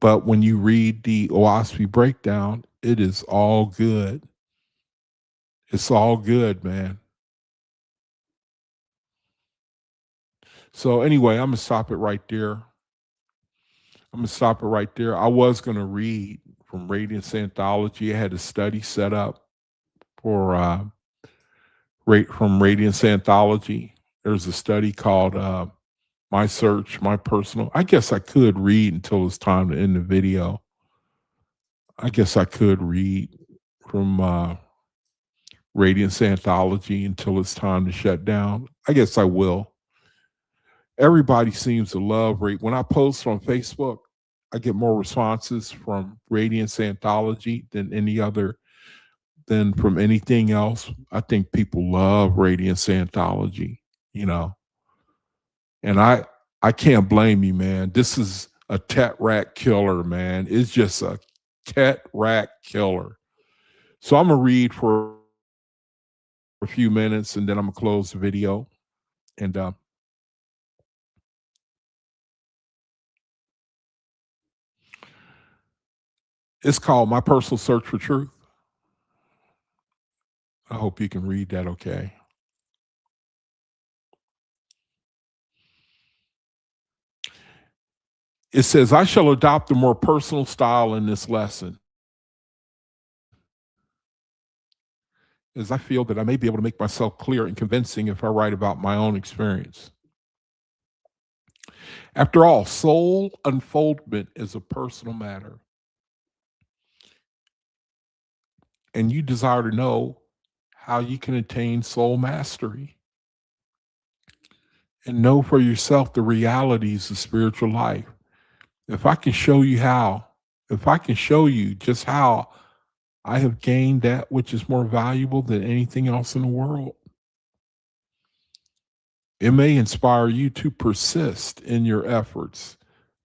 But when you read the OAHSPE breakdown, it is all good. It's all good, man. So anyway, I'm going to stop it right there. I was going to read from Radiance Anthology. I had a study set up for from Radiance Anthology. There's a study called My Search, My Personal. I guess I could read until it's time to end the video. I guess I could read from Radiance Anthology until it's time to shut down. I guess I will. Everybody seems to love when I post on Facebook, I get more responses from Radiance Anthology than any other than from anything else. I think people love Radiance Anthology, you know, and I can't blame you, man. This is a tet rat killer, man. It's just a tet rat killer. So I'm gonna read for a few minutes and then I'm gonna close the video. And it's called My Personal Search for Truth. I hope you can read that okay. It says, I shall adopt a more personal style in this lesson, as I feel that I may be able to make myself clear and convincing if I write about my own experience. After all, soul unfoldment is a personal matter. And you desire to know how you can attain soul mastery and know for yourself the realities of spiritual life. If I can show you how, if I can show you just how I have gained that which is more valuable than anything else in the world, it may inspire you to persist in your efforts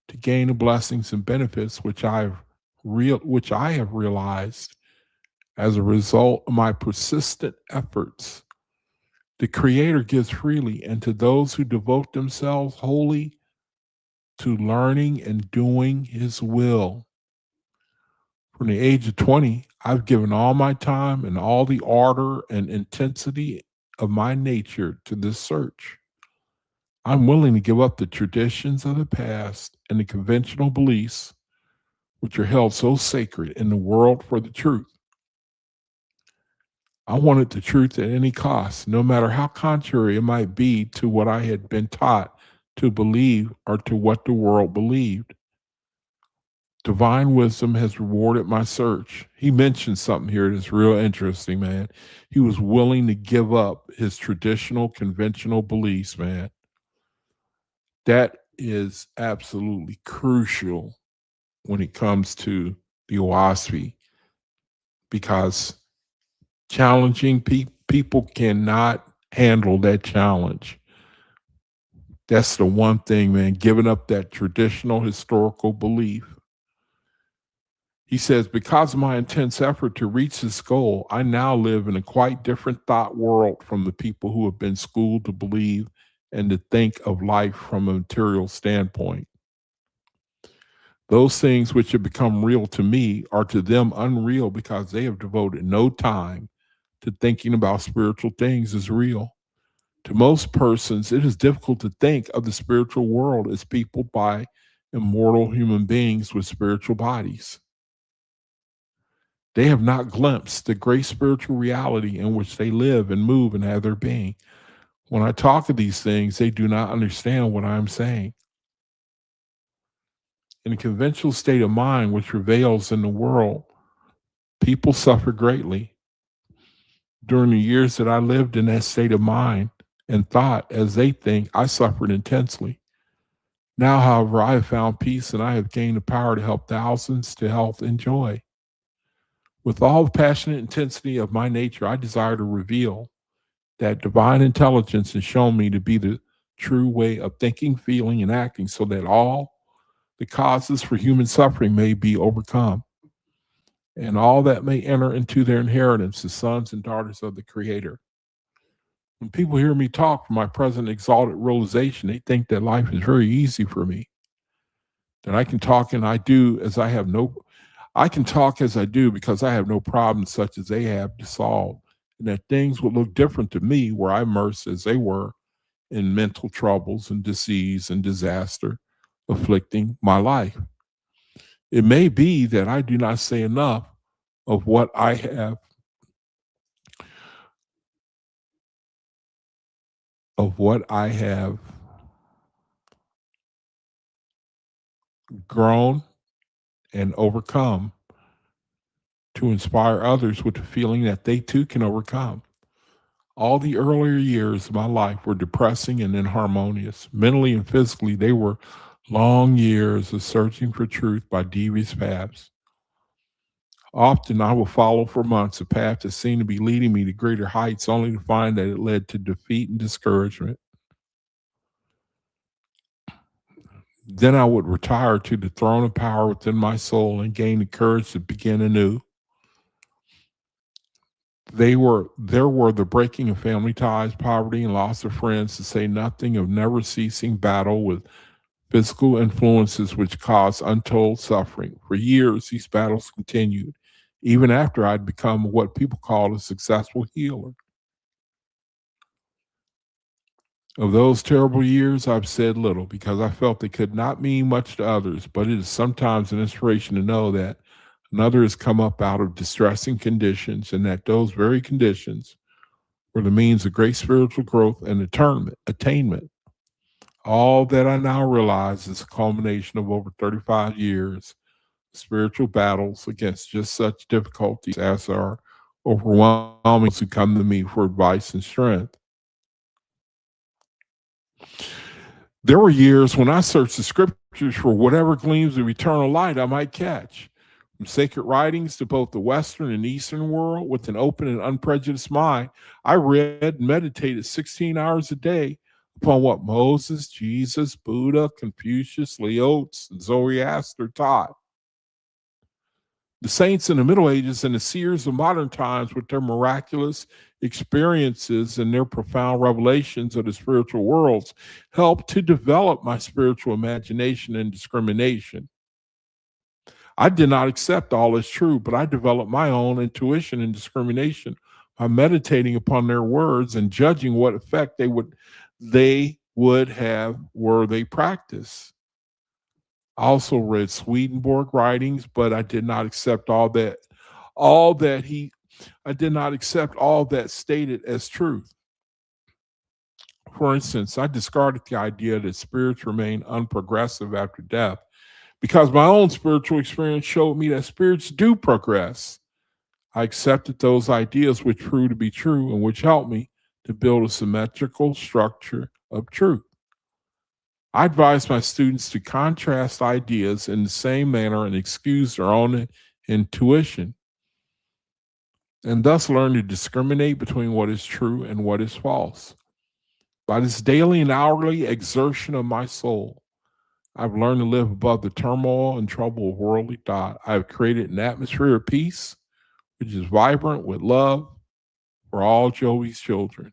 to gain the blessings and benefits which I have realized as a result of my persistent efforts. The Creator gives freely, and to those who devote themselves wholly to learning and doing His will. From the age of 20, I've given all my time and all the ardor and intensity of my nature to this search. I'm willing to give up the traditions of the past and the conventional beliefs which are held so sacred in the world for the truth. I wanted the truth at any cost, no matter how contrary it might be to what I had been taught to believe or to what the world believed. Divine wisdom has rewarded my search. He mentioned something here that's real interesting, man. He was willing to give up his traditional, conventional beliefs, man. That is absolutely crucial when it comes to the OAHSPE, because challenging people cannot handle that challenge. That's the one thing, man, giving up that traditional historical belief. He says, because of my intense effort to reach this goal, I now live in a quite different thought world from the people who have been schooled to believe and to think of life from a material standpoint. Those things which have become real to me are to them unreal because they have devoted no time to thinking about spiritual things as real. To most persons, it is difficult to think of the spiritual world as peopled by immortal human beings with spiritual bodies. They have not glimpsed the great spiritual reality in which they live and move and have their being. When I talk of these things, they do not understand what I'm saying. In the conventional state of mind which prevails in the world, people suffer greatly. During the years that I lived in that state of mind and thought as they think, I suffered intensely. Now, however, I have found peace and I have gained the power to help thousands to health and joy. With all the passionate intensity of my nature, I desire to reveal that divine intelligence has shown me to be the true way of thinking, feeling, and acting so that all the causes for human suffering may be overcome and all that may enter into their inheritance, the sons and daughters of the Creator. When people hear me talk from my present exalted realization, they think that life is very easy for me, that I can talk and I do as I can talk as I do because I have no problems such as they have to solve, and that things would look different to me were I immersed as they were in mental troubles and disease and disaster afflicting my life. It may be that I do not say enough of what I have grown and overcome to inspire others with the feeling that they too can overcome. All the earlier years of my life were depressing and inharmonious. Mentally and physically, they were long years of searching for truth by devious paths. Often I will follow for months a path that seemed to be leading me to greater heights, only to find that it led to defeat and discouragement. Then I would retire to the throne of power within my soul and gain the courage to begin anew. There were the breaking of family ties, poverty, and loss of friends, to say nothing of never ceasing battle with physical influences which caused untold suffering. For years, these battles continued, even after I'd become what people call a successful healer. Of those terrible years, I've said little because I felt they could not mean much to others, but it is sometimes an inspiration to know that another has come up out of distressing conditions and that those very conditions were the means of great spiritual growth and attainment. All that I now realize is a culmination of over 35 years of spiritual battles against just such difficulties as are overwhelming those who come to me for advice and strength. There were years when I searched the scriptures for whatever gleams of eternal light I might catch. From sacred writings to both the Western and Eastern world, with an open and unprejudiced mind, I read and meditated 16 hours a day upon what Moses, Jesus, Buddha, Confucius, Laozi, and Zoroaster taught. The saints in the Middle Ages and the seers of modern times, with their miraculous experiences and their profound revelations of the spiritual worlds, helped to develop my spiritual imagination and discrimination. I did not accept all as true, but I developed my own intuition and discrimination by meditating upon their words and judging what effect they would have were they practiced. I also read Swedenborg writings, but I did not accept all that I did not accept all that stated as truth. For instance, I discarded the idea that spirits remain unprogressive after death because my own spiritual experience showed me that spirits do progress. I accepted those ideas which proved to be true and which helped me to build a symmetrical structure of truth. I advise my students to contrast ideas in the same manner and excuse their own intuition, and thus learn to discriminate between what is true and what is false. By this daily and hourly exertion of my soul, I've learned to live above the turmoil and trouble of worldly thought. I have created an atmosphere of peace, which is vibrant with love for all Joey's children.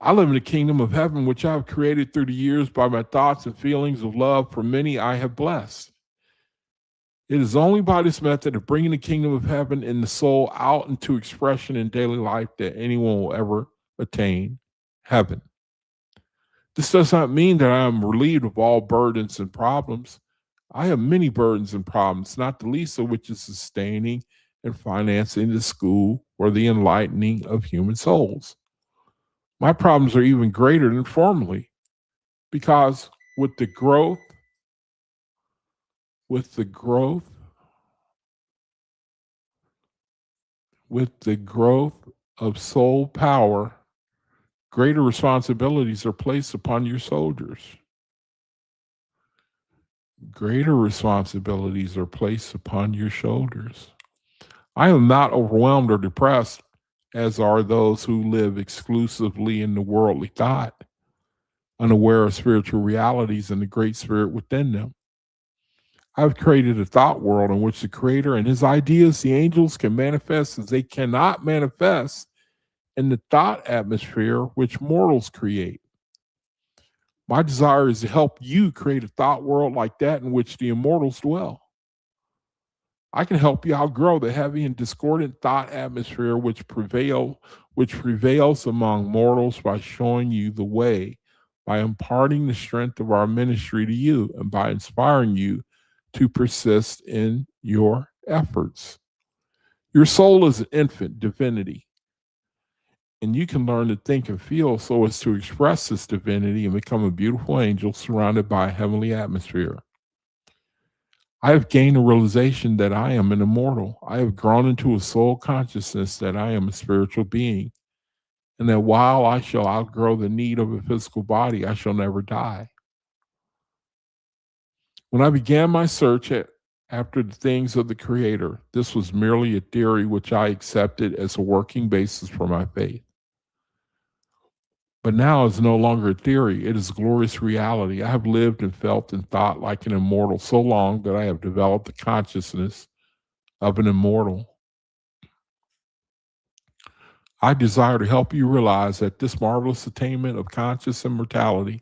I live in the kingdom of heaven, which I have created through the years by my thoughts and feelings of love for many I have blessed. It is only by this method of bringing the kingdom of heaven in the soul out into expression in daily life that anyone will ever attain heaven. This does not mean that I am relieved of all burdens and problems. I have many burdens and problems, not the least of which is sustaining and financing the school or the enlightening of human souls. My problems are even greater than formerly because with the growth of soul power, greater responsibilities are placed upon your soldiers. Greater responsibilities are placed upon your shoulders. I am not overwhelmed or depressed, as are those who live exclusively in the worldly thought, unaware of spiritual realities and the great spirit within them. I've created a thought world in which the Creator and his ideas, the angels, can manifest as they cannot manifest in the thought atmosphere which mortals create. My desire is to help you create a thought world like that in which the immortals dwell. I can help you outgrow the heavy and discordant thought atmosphere which prevails among mortals by showing you the way, by imparting the strength of our ministry to you, and by inspiring you to persist in your efforts. Your soul is an infant divinity, and you can learn to think and feel so as to express this divinity and become a beautiful angel surrounded by a heavenly atmosphere. I have gained a realization that I am an immortal. I have grown into a soul consciousness that I am a spiritual being, and that while I shall outgrow the need of a physical body, I shall never die. When I began my search after the things of the Creator. This was merely a theory which I accepted as a working basis for my faith. But now it's no longer a theory, it is a glorious reality. I have lived and felt and thought like an immortal so long that I have developed the consciousness of an immortal. I desire to help you realize that this marvelous attainment of conscious immortality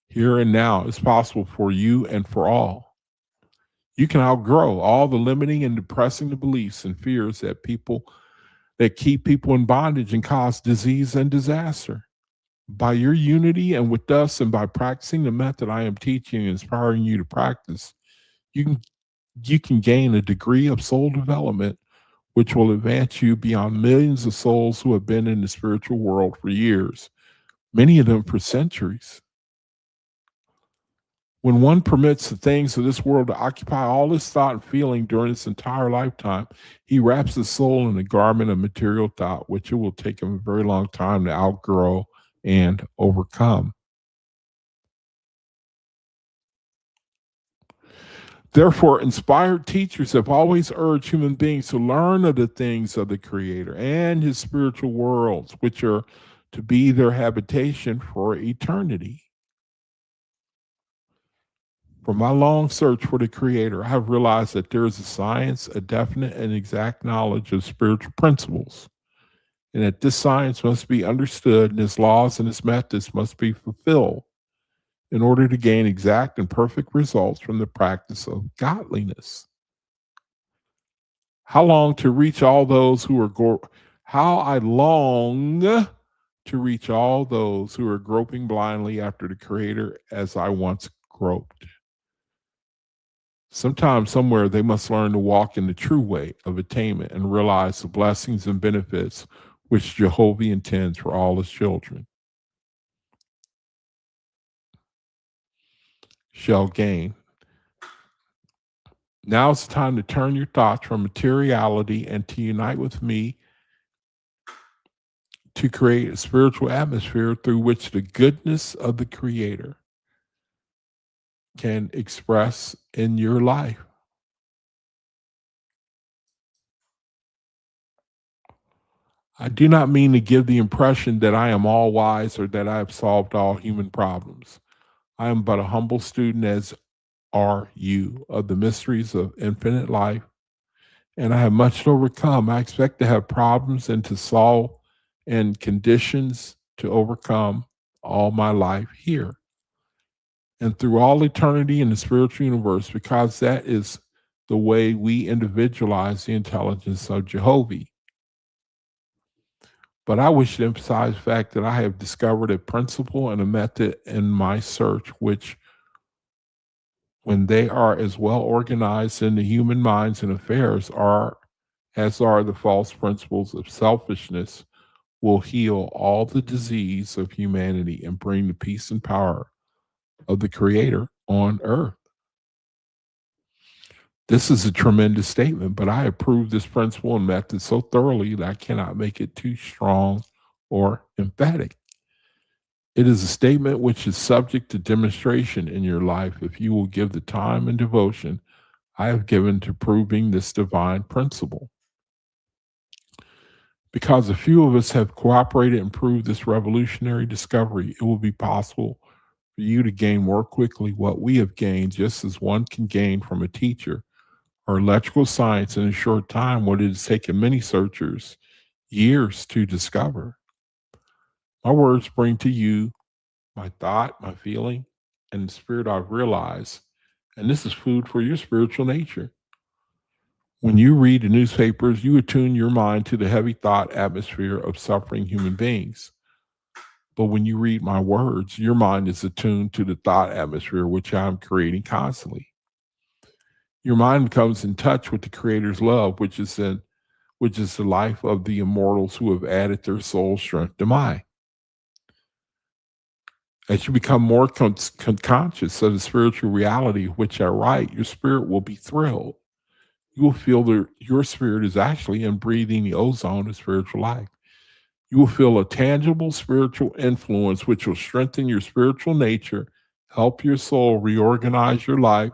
here and now is possible for you and for all. You can outgrow all the limiting and depressing beliefs and fears that keep people in bondage and cause disease and disaster. By your unity and with us, and by practicing the method I am teaching and inspiring you to practice, you can gain a degree of soul development which will advance you beyond millions of souls who have been in the spiritual world for years, many of them for centuries. When one permits the things of this world to occupy all his thought and feeling during his entire lifetime, he wraps his soul in a garment of material thought, which it will take him a very long time to outgrow and overcome. Therefore, inspired teachers have always urged human beings to learn of the things of the Creator and his spiritual worlds, which are to be their habitation for eternity. From my long search for the Creator, I have realized that there is a science, a definite and exact knowledge of spiritual principles, and that this science must be understood and its laws and its methods must be fulfilled in order to gain exact and perfect results from the practice of godliness. How long to reach all those who are how I long to reach all those who are groping blindly after the Creator as I once groped. Sometime, somewhere, they must learn to walk in the true way of attainment and realize the blessings and benefits which Jehovah intends for all his children shall gain. Now it's time to turn your thoughts from materiality and to unite with me to create a spiritual atmosphere through which the goodness of the Creator can express in your life. I do not mean to give the impression that I am all wise or that I have solved all human problems. I am but a humble student, as are you, of the mysteries of infinite life, and I have much to overcome. I expect to have problems and to solve and conditions to overcome all my life here and through all eternity in the spiritual universe, because that is the way we individualize the intelligence of Jehovah. But I wish to emphasize the fact that I have discovered a principle and a method in my search, which, when they are as well organized in the human minds and affairs as are the false principles of selfishness, will heal all the disease of humanity and bring the peace and power of the Creator on earth. This is a tremendous statement, but I approve this principle and method so thoroughly that I cannot make it too strong or emphatic. It is a statement which is subject to demonstration in your life if you will give the time and devotion I have given to proving this divine principle. Because a few of us have cooperated and proved this revolutionary discovery, it will be possible for you to gain more quickly what we have gained, just as one can gain from a teacher or electrical science in a short time what it has taken many searchers years to discover. My words bring to you my thought, my feeling, and the spirit I've realized, and this is food for your spiritual nature. When you read the newspapers, you attune your mind to the heavy thought atmosphere of suffering human beings. But when you read my words, your mind is attuned to the thought atmosphere which I'm creating constantly. Your mind comes in touch with the Creator's love, which is the life of the immortals who have added their soul strength to mine. As you become more conscious of the spiritual reality of which I write, your spirit will be thrilled. You will feel that your spirit is actually in breathing the ozone of spiritual life. You will feel a tangible spiritual influence which will strengthen your spiritual nature, help your soul reorganize your life,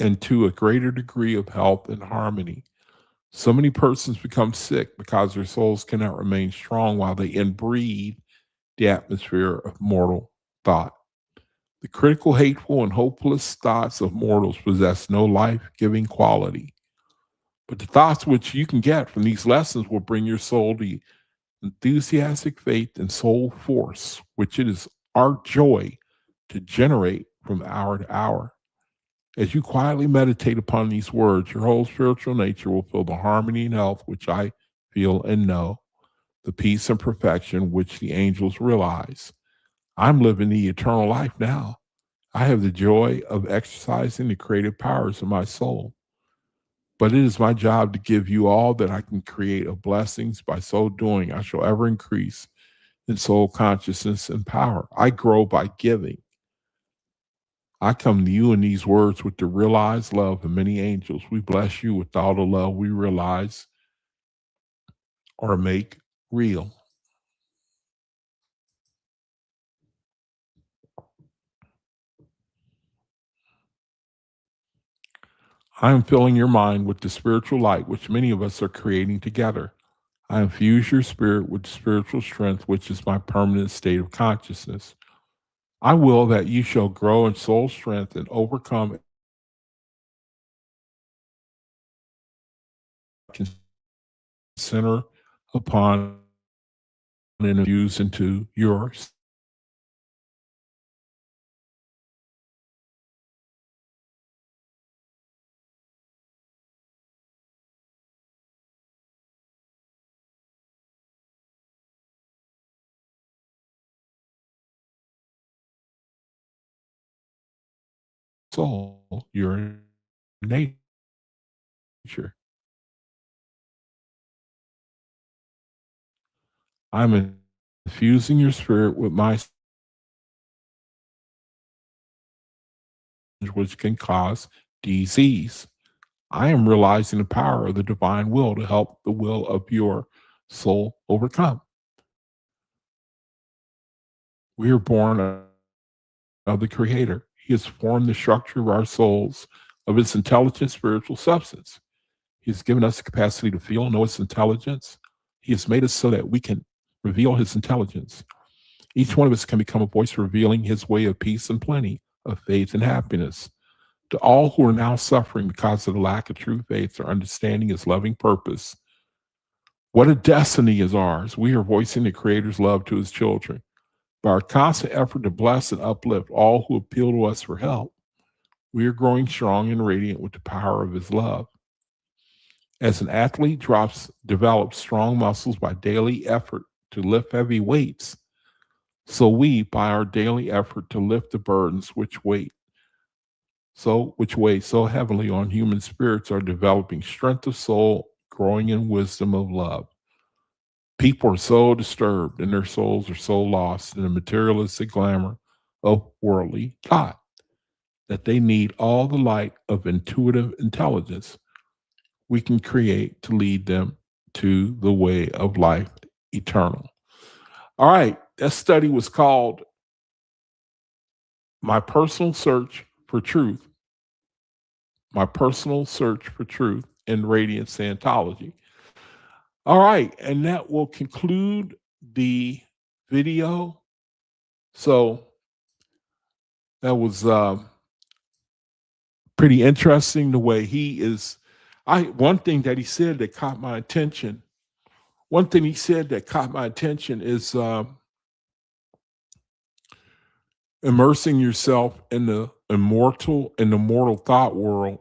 and to a greater degree of health and harmony. So many persons become sick because their souls cannot remain strong while they inbreathe the atmosphere of mortal thought. The critical, hateful, and hopeless thoughts of mortals possess no life giving quality. But the thoughts which you can get from these lessons will bring your soul to enthusiastic faith and soul force, which it is our joy to generate from hour to hour. As you quietly meditate upon these words, your whole spiritual nature will feel the harmony and health which I feel and know, the peace and perfection which the angels realize. I'm living the eternal life now. I have the joy of exercising the creative powers of my soul. But it is my job to give you all that I can create of blessings. By so doing, I shall ever increase in soul consciousness and power. I grow by giving. I come to you in these words with the realized love of many angels. We bless you with all the love we realize or make real. I am filling your mind with the spiritual light which many of us are creating together. I infuse your spirit with spiritual strength, which is my permanent state of consciousness. I will that you shall grow in soul strength and overcome and center upon and infuse into your soul, your nature. I'm infusing your spirit with my which can cause disease. I am realizing the power of the divine will to help the will of your soul overcome. We are born of the Creator. He has formed the structure of our souls of its intelligent spiritual substance. He has given us the capacity to feel and know its intelligence. He has made us so that we can reveal his intelligence. Each one of us can become a voice revealing his way of peace and plenty, of faith and happiness. To all who are now suffering because of the lack of true faith or understanding his loving purpose, what a destiny is ours. We are voicing the Creator's love to his children. By our constant effort to bless and uplift all who appeal to us for help, we are growing strong and radiant with the power of his love. As an athlete develops strong muscles by daily effort to lift heavy weights, so we, by our daily effort to lift the burdens which weigh so heavily on human spirits, are developing strength of soul, growing in wisdom of love. People are so disturbed and their souls are so lost in the materialistic glamour of worldly thought that they need all the light of intuitive intelligence we can create to lead them to the way of life eternal. All right, that study was called My Personal Search for Truth, My Personal Search for Truth in Radiant Scientology. All right, and that will conclude the video. So that was pretty interesting the way he is. One thing that he said that caught my attention. One thing he said that caught my attention is immersing yourself in the mortal thought world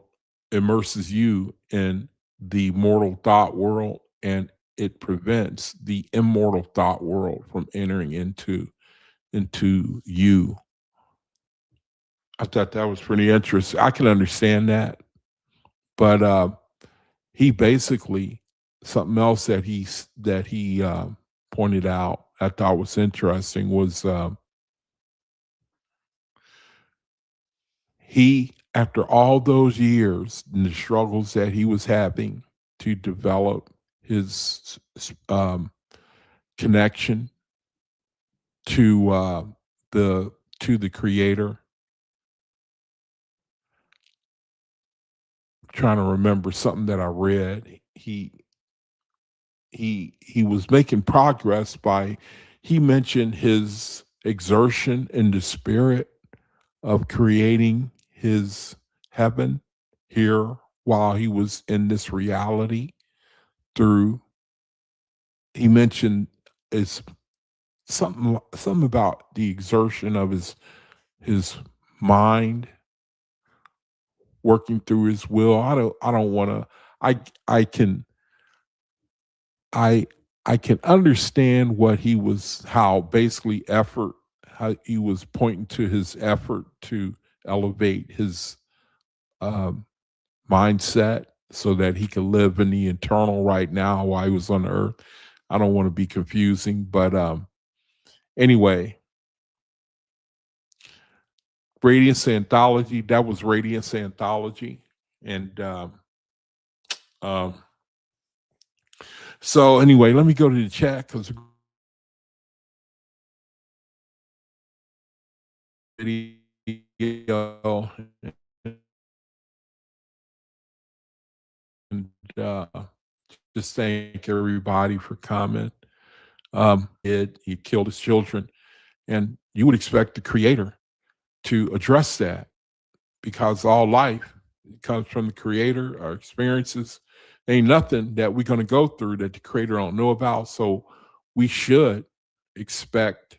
immerses you in the mortal thought world, and it prevents the immortal thought world from entering into you. I thought that was pretty interesting. I can understand that, but he basically something else that he pointed out I thought was interesting was he, after all those years and the struggles that he was having to develop his connection to the to the creator, trying to remember something that I read. He was making progress by he mentioned his exertion in the spirit of creating his heaven here while he was in this reality through he mentioned is something about the exertion of his mind working through his will. I don't want to I I can I I can understand what he was how basically effort how he was pointing to his effort to elevate his um, mindset so that he could live in the eternal right now while he was on earth. I don't want to be confusing, but anyway, Radiance Anthology, that was Radiance Anthology. And um, so anyway, let me go to the chat because video and just thank everybody for comment. He killed his children, and you would expect the creator to address that because all life comes from the creator. Our experiences ain't nothing that we're going to go through that the creator don't know about. So we should expect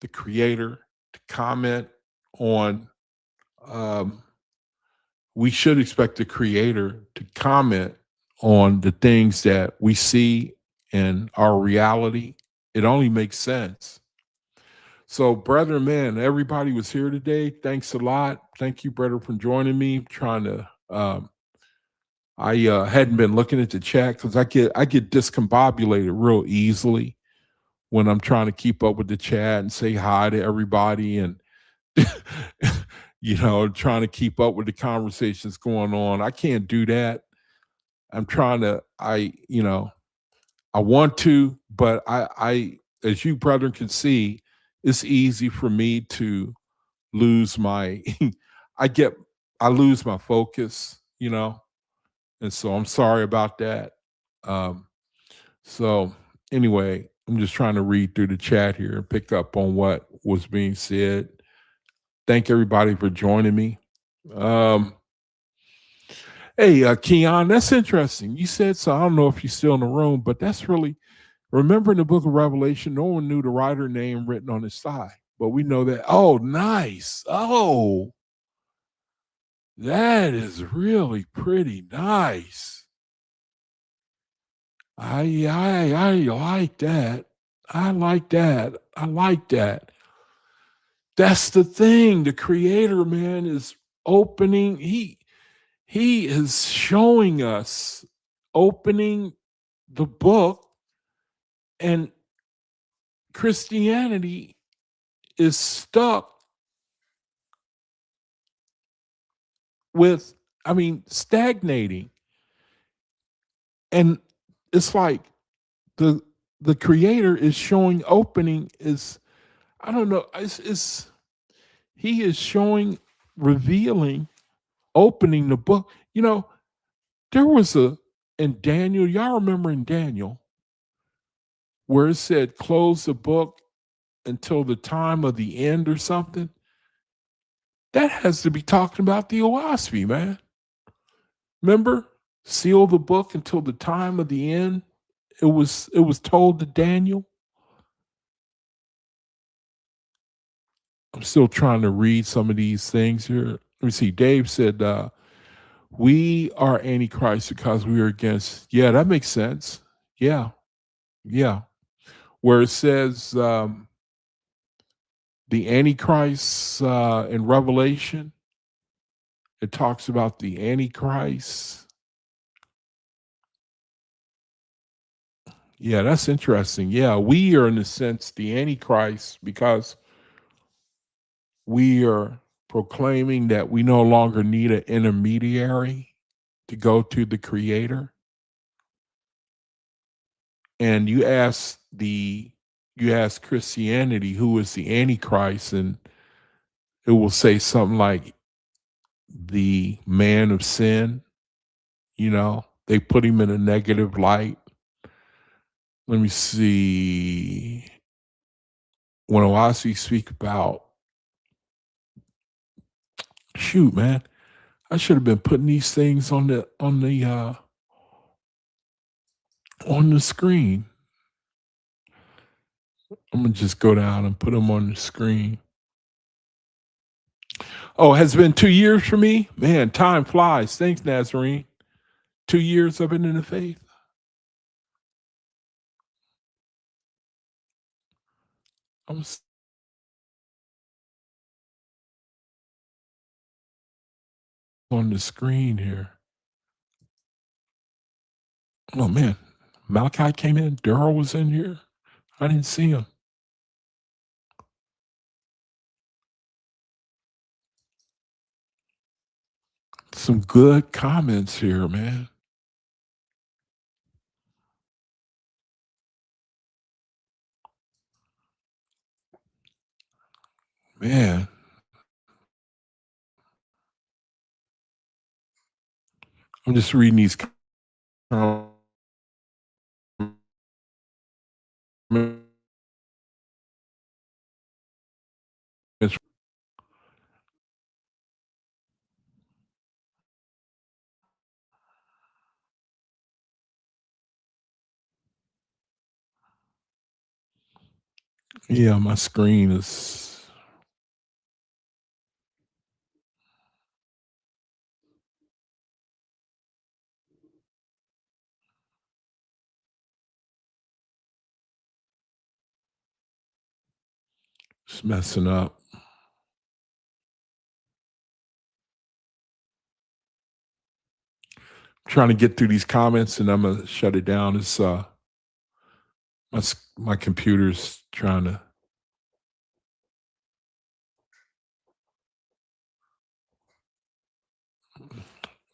the creator to comment on um, we should expect the creator to comment on the things that we see in our reality. It only makes sense. So, brother, man, everybody was here today. Thanks a lot. Thank you, brother, for joining me. Trying to, I hadn't been looking at the chat because I get discombobulated real easily when I'm trying to keep up with the chat and say hi to everybody and trying to keep up with the conversations going on. I can't do that. I'm trying to, I want to, but as you brother can see, it's easy for me to lose my, I get, I lose my focus, and so I'm sorry about that. Um, so anyway, I'm just trying to read through the chat here and pick up on what was being said. Thank everybody for joining me. Hey, Keon, that's interesting. You said so. I don't know if you're still in the room, but that's really, remember in the book of Revelation, no one knew the writer name written on his thigh, but we know that. Oh, nice. Oh, that is really pretty nice. I like that. I like that. I like that. That's the thing. The creator, man, is opening. He is showing us opening the book, and Christianity is stuck with, stagnating. And it's like the the creator is showing opening is, I don't know, it's he is showing, revealing, opening the book. There was in Daniel, y'all remember in Daniel, where it said close the book until the time of the end or something? That has to be talking about the OAHSPE, man. Remember? Seal the book until the time of the end. It was told to Daniel. I'm still trying to read some of these things here. Let me see. Dave said, we are Antichrist because we are against. Yeah, that makes sense. Yeah. Yeah. Where it says the Antichrist in Revelation, it talks about the Antichrist. Yeah, that's interesting. Yeah, we are in a sense the Antichrist because we are proclaiming that we no longer need an intermediary to go to the creator. And you ask Christianity who is the Antichrist, and it will say something like the man of sin. They put him in a negative light. Let me see. When OAHSPE speak about, shoot, man, I should have been putting these things on the screen. I'm gonna just go down and put them on the screen. Oh, has it been 2 years for me? Man, time flies. Thanks, Nazarene. 2 years I've been in the faith. I'm on the screen here. Oh man, Malachi came in. Daryl was in here. I didn't see him. Some good comments here, man. Man. I'm just reading these comments. Yeah, my screen is just messing up. Trying to get through these comments, and I'm gonna shut it down. It's my computer's trying to.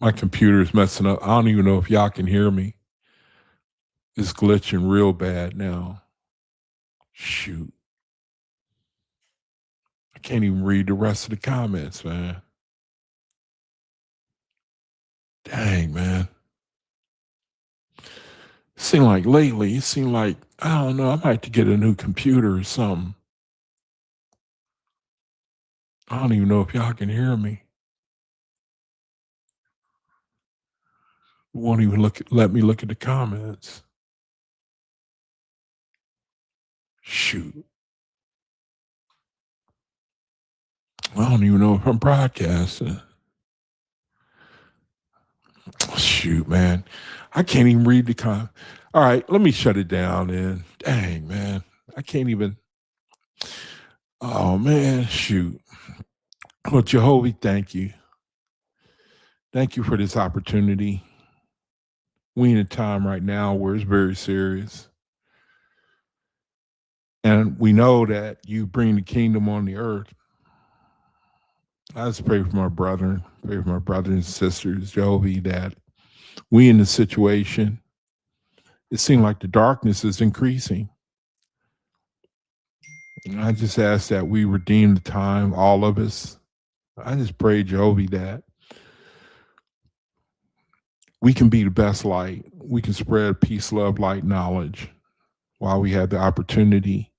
My computer's messing up. I don't even know if y'all can hear me. It's glitching real bad now. Shoot. I can't even read the rest of the comments, man. Dang, man. Seem like lately, it seemed like, I don't know, I might have to get a new computer or something. I don't even know if y'all can hear me. Won't even let me look at the comments. Shoot. I don't even know if I'm broadcasting. Shoot, man. I can't even read the comment. All right, let me shut it down then. Dang, man. I can't even. Oh, man. Shoot. Well, Jehovah, thank you. Thank you for this opportunity. We in a time right now where it's very serious. And we know that you bring the kingdom on the earth. I just pray for my brothers and sisters, Jehovah, that we in the situation, it seems like the darkness is increasing. And I just ask that we redeem the time, all of us. I just pray, Jehovah, that we can be the best light. We can spread peace, love, light, knowledge while we have the opportunity.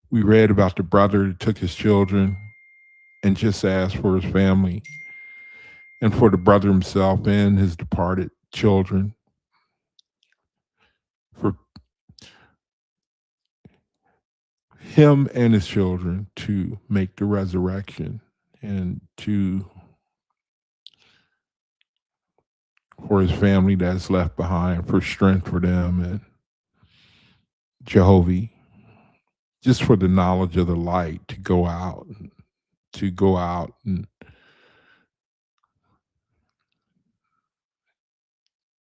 We read about the brother that took his children and just asked for his family and for the brother himself and his departed children, for him and his children to make the resurrection and for his family that's left behind, for strength for them, and Jehovah, just for the knowledge of the light to go out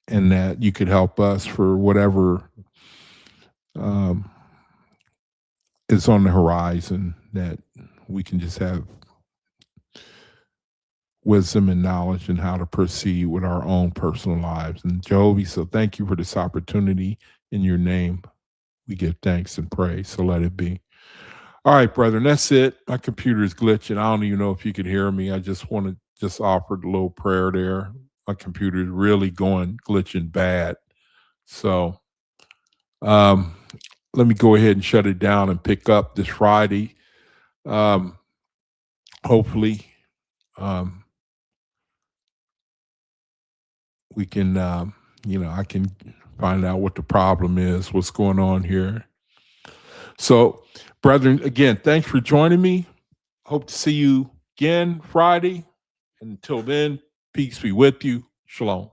and that you could help us for whatever is on the horizon, that we can just have wisdom and knowledge and how to proceed with our own personal lives. And Jehovah, so thank you for this opportunity. In your name, we give thanks and praise. So let it be. All right, brethren, that's it. My computer is glitching. I don't even know if you can hear me. I just wanted just offered a little prayer there. My computer is really glitching bad. So um, let me go ahead and shut it down and pick up this Friday. Hopefully, um, we can, I can find out what the problem is, what's going on here. So, brethren, again, thanks for joining me. Hope to see you again Friday. Until then, peace be with you. Shalom.